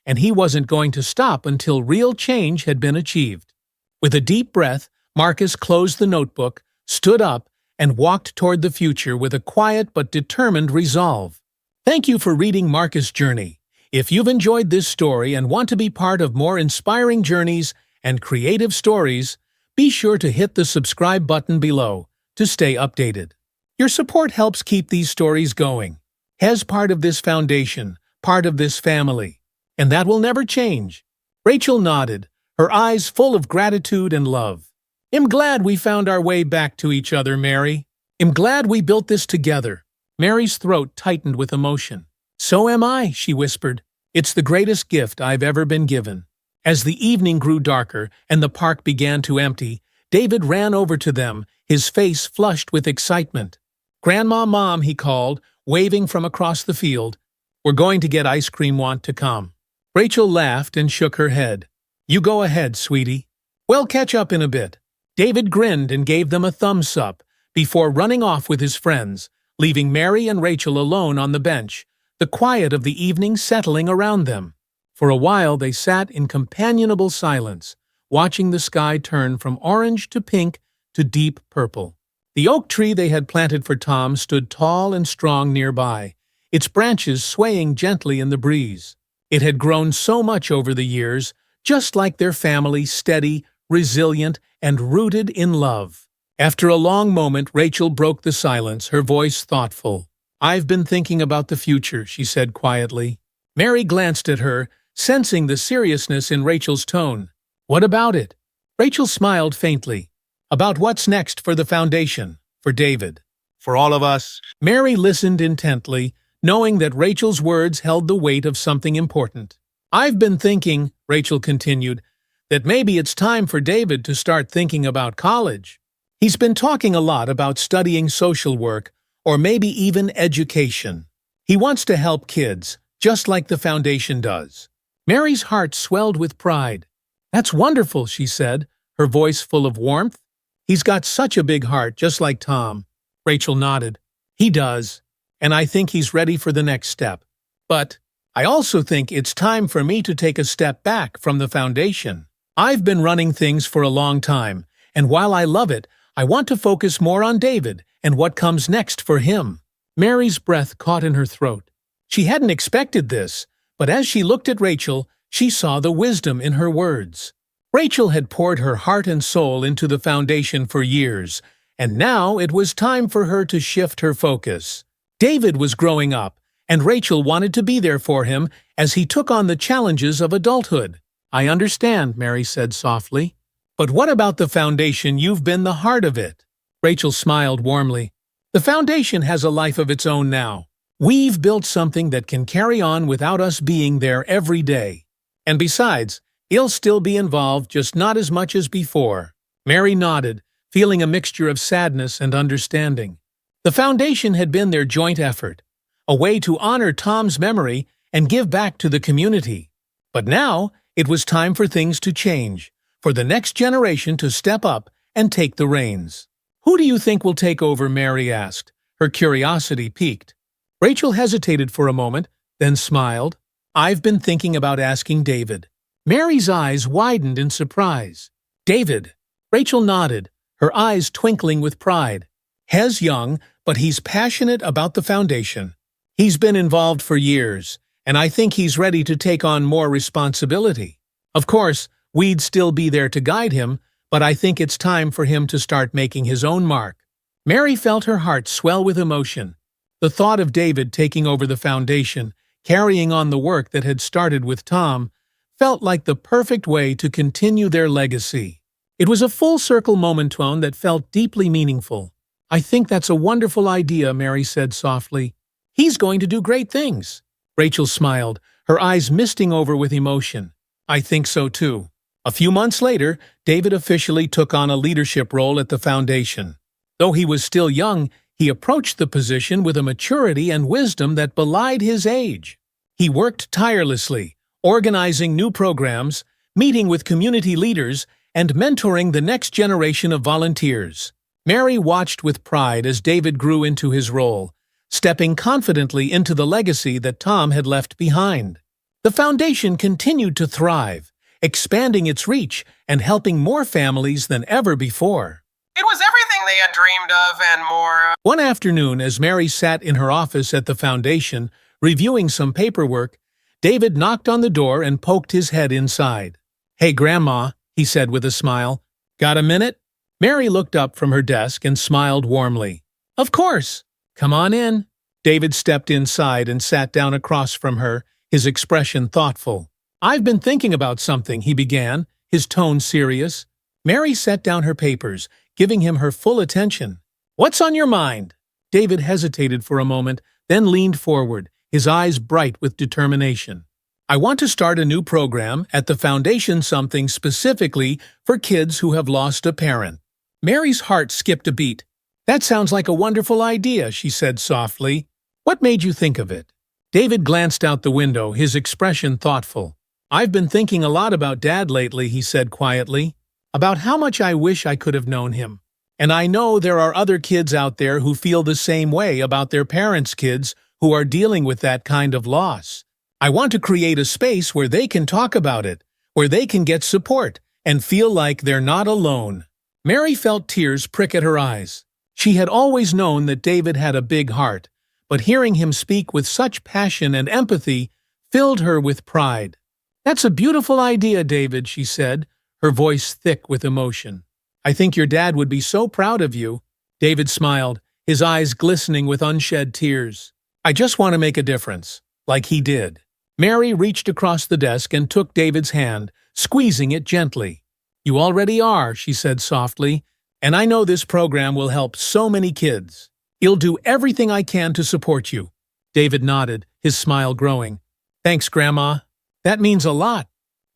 and he wasn't going to stop until real change had been achieved. With a deep breath, Marcus closed the notebook, stood up, and walked toward the future with a quiet but determined resolve. Thank you for reading Marcus' Journey. If you've enjoyed this story and want to be part of more inspiring journeys and creative stories, be sure to hit the subscribe button below to stay updated. Your support helps keep these stories going. As part of this foundation, part of this family, and that will never change. Rachel nodded, her eyes full of gratitude and love. "I'm glad we found our way back to each other, Mary. I'm glad we built this together." Mary's throat tightened with emotion. "So am I," she whispered. "It's the greatest gift I've ever been given." As the evening grew darker and the park began to empty, David ran over to them, his face flushed with excitement. "Grandma, Mom," he called, waving from across the field. "We're going to get ice cream, want to come?" Rachel laughed and shook her head. "You go ahead, sweetie. We'll catch up in a bit." David grinned and gave them a thumbs up before running off with his friends, leaving Mary and Rachel alone on the bench, the quiet of the evening settling around them. For a while they sat in companionable silence, watching the sky turn from orange to pink to deep purple. The oak tree they had planted for Tom stood tall and strong nearby, its branches swaying gently in the breeze. It had grown so much over the years, just like their family, steady, resilient, and rooted in love. After a long moment, Rachel broke the silence, her voice thoughtful. "I've been thinking about the future," she said quietly. Mary glanced at her, sensing the seriousness in Rachel's tone. "What about it?" Rachel smiled faintly. "About what's next for the foundation, for David, for all of us." Mary listened intently, knowing that Rachel's words held the weight of something important. "I've been thinking," Rachel continued, "that maybe it's time for David to start thinking about college. He's been talking a lot about studying social work, or maybe even education. He wants to help kids, just like the foundation does." Mary's heart swelled with pride. "That's wonderful," she said, her voice full of warmth. "He's got such a big heart, just like Tom." Rachel nodded. "He does, and I think he's ready for the next step. But I also think it's time for me to take a step back from the foundation. I've been running things for a long time, and while I love it, I want to focus more on David and what comes next for him." Mary's breath caught in her throat. She hadn't expected this, but as she looked at Rachel, she saw the wisdom in her words. Rachel had poured her heart and soul into the foundation for years, and now it was time for her to shift her focus. David was growing up, and Rachel wanted to be there for him as he took on the challenges of adulthood. "I understand," Mary said softly. "But what about the foundation? You've been the heart of it." Rachel smiled warmly. "The foundation has a life of its own now. We've built something that can carry on without us being there every day. And besides, he'll still be involved, just not as much as before." Mary nodded, feeling a mixture of sadness and understanding. The foundation had been their joint effort, a way to honor Tom's memory and give back to the community. But now, it was time for things to change, for the next generation to step up and take the reins. "Who do you think will take over?" Mary asked, her curiosity piqued. Rachel hesitated for a moment, then smiled. "I've been thinking about asking David." Mary's eyes widened in surprise. "David?" Rachel nodded, her eyes twinkling with pride. "He's young, but he's passionate about the foundation. He's been involved for years, and I think he's ready to take on more responsibility. Of course, we'd still be there to guide him, but I think it's time for him to start making his own mark." Mary felt her heart swell with emotion. The thought of David taking over the foundation, carrying on the work that had started with Tom, felt like the perfect way to continue their legacy. It was a full-circle moment that felt deeply meaningful. "I think that's a wonderful idea," Mary said softly. "He's going to do great things." Rachel smiled, her eyes misting over with emotion. "I think so too." A few months later, David officially took on a leadership role at the foundation. Though he was still young, he approached the position with a maturity and wisdom that belied his age. He worked tirelessly, organizing new programs, meeting with community leaders, and mentoring the next generation of volunteers. Mary watched with pride as David grew into his role, stepping confidently into the legacy that Tom had left behind. The foundation continued to thrive, expanding its reach and helping more families than ever before. It was everything they had dreamed of and more. One afternoon, as Mary sat in her office at the foundation, reviewing some paperwork, David knocked on the door and poked his head inside. "Hey, Grandma," he said with a smile. "Got a minute?" Mary looked up from her desk and smiled warmly. "Of course. Come on in." David stepped inside and sat down across from her, his expression thoughtful. "I've been thinking about something," he began, his tone serious. Mary set down her papers, giving him her full attention. "What's on your mind?" David hesitated for a moment, then leaned forward, his eyes bright with determination. "I want to start a new program at the foundation, something specifically for kids who have lost a parent." Mary's heart skipped a beat. "That sounds like a wonderful idea," she said softly. "What made you think of it?" David glanced out the window, his expression thoughtful. "I've been thinking a lot about Dad lately," he said quietly, "about how much I wish I could have known him. And I know there are other kids out there who feel the same way about their parents' kids who are dealing with that kind of loss. I want to create a space where they can talk about it, where they can get support, and feel like they're not alone." Mary felt tears prick at her eyes. She had always known that David had a big heart, but hearing him speak with such passion and empathy filled her with pride. "That's a beautiful idea, David," she said, her voice thick with emotion. I think your dad would be so proud of you." David smiled, his eyes glistening with unshed tears. "I just want to make a difference, like he did." Mary reached across the desk and took David's hand, squeezing it gently. "You already are," she said softly, "and I know this program will help so many kids. I'll do everything I can to support you." David nodded, his smile growing. "Thanks, Grandma. That means a lot."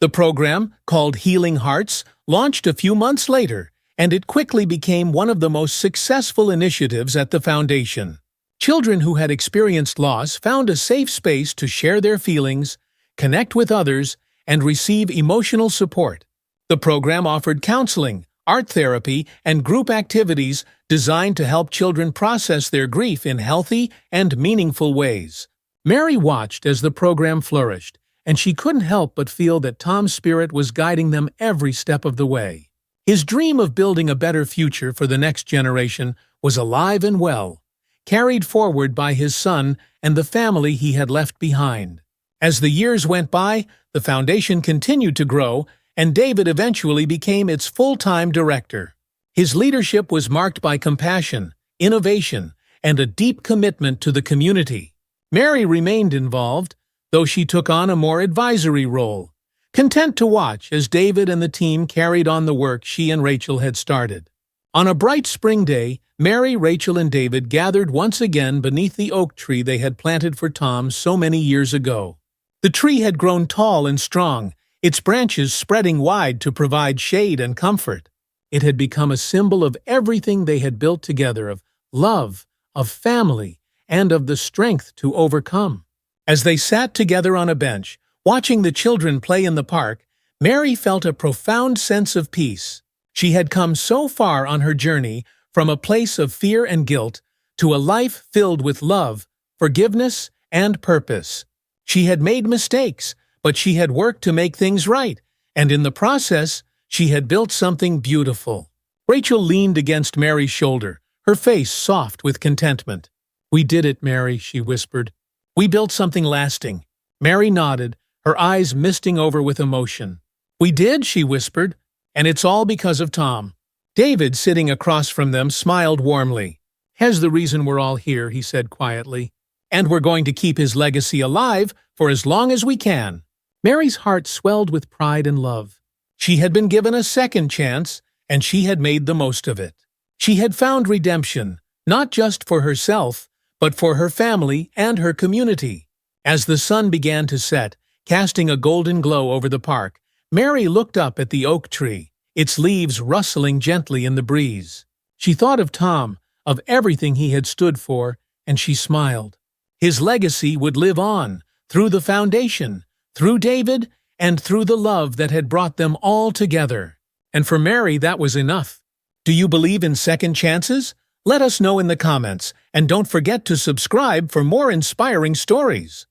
The program, called Healing Hearts, launched a few months later, and it quickly became one of the most successful initiatives at the Foundation. Children who had experienced loss found a safe space to share their feelings, connect with others, and receive emotional support. The program offered counseling, art therapy, and group activities designed to help children process their grief in healthy and meaningful ways. Mary watched as the program flourished, and she couldn't help but feel that Tom's spirit was guiding them every step of the way. His dream of building a better future for the next generation was alive and well, carried forward by his son and the family he had left behind. As the years went by, the foundation continued to grow, and David eventually became its full-time director. His leadership was marked by compassion, innovation, and a deep commitment to the community. Mary remained involved, though she took on a more advisory role, content to watch as David and the team carried on the work she and Rachel had started. On a bright spring day, Mary, Rachel, and David gathered once again beneath the oak tree they had planted for Tom so many years ago. The tree had grown tall and strong, its branches spreading wide to provide shade and comfort. It had become a symbol of everything they had built together, of love, of family, and of the strength to overcome. As they sat together on a bench, watching the children play in the park, Mary felt a profound sense of peace. She had come so far on her journey from a place of fear and guilt to a life filled with love, forgiveness, and purpose. She had made mistakes, but she had worked to make things right, and in the process, she had built something beautiful. Rachel leaned against Mary's shoulder, her face soft with contentment. "We did it, Mary," she whispered. "We built something lasting." Mary nodded, her eyes misting over with emotion. "We did," she whispered, "and it's all because of Tom." David, sitting across from them, smiled warmly. "He's the reason we're all here," he said quietly. "And we're going to keep his legacy alive for as long as we can." Mary's heart swelled with pride and love. She had been given a second chance, and she had made the most of it. She had found redemption, not just for herself, but for her family and her community. As the sun began to set, casting a golden glow over the park, Mary looked up at the oak tree, its leaves rustling gently in the breeze. She thought of Tom, of everything he had stood for, and she smiled. His legacy would live on, through the foundation, through David, and through the love that had brought them all together. And for Mary, that was enough. Do you believe in second chances? Let us know in the comments, and don't forget to subscribe for more inspiring stories.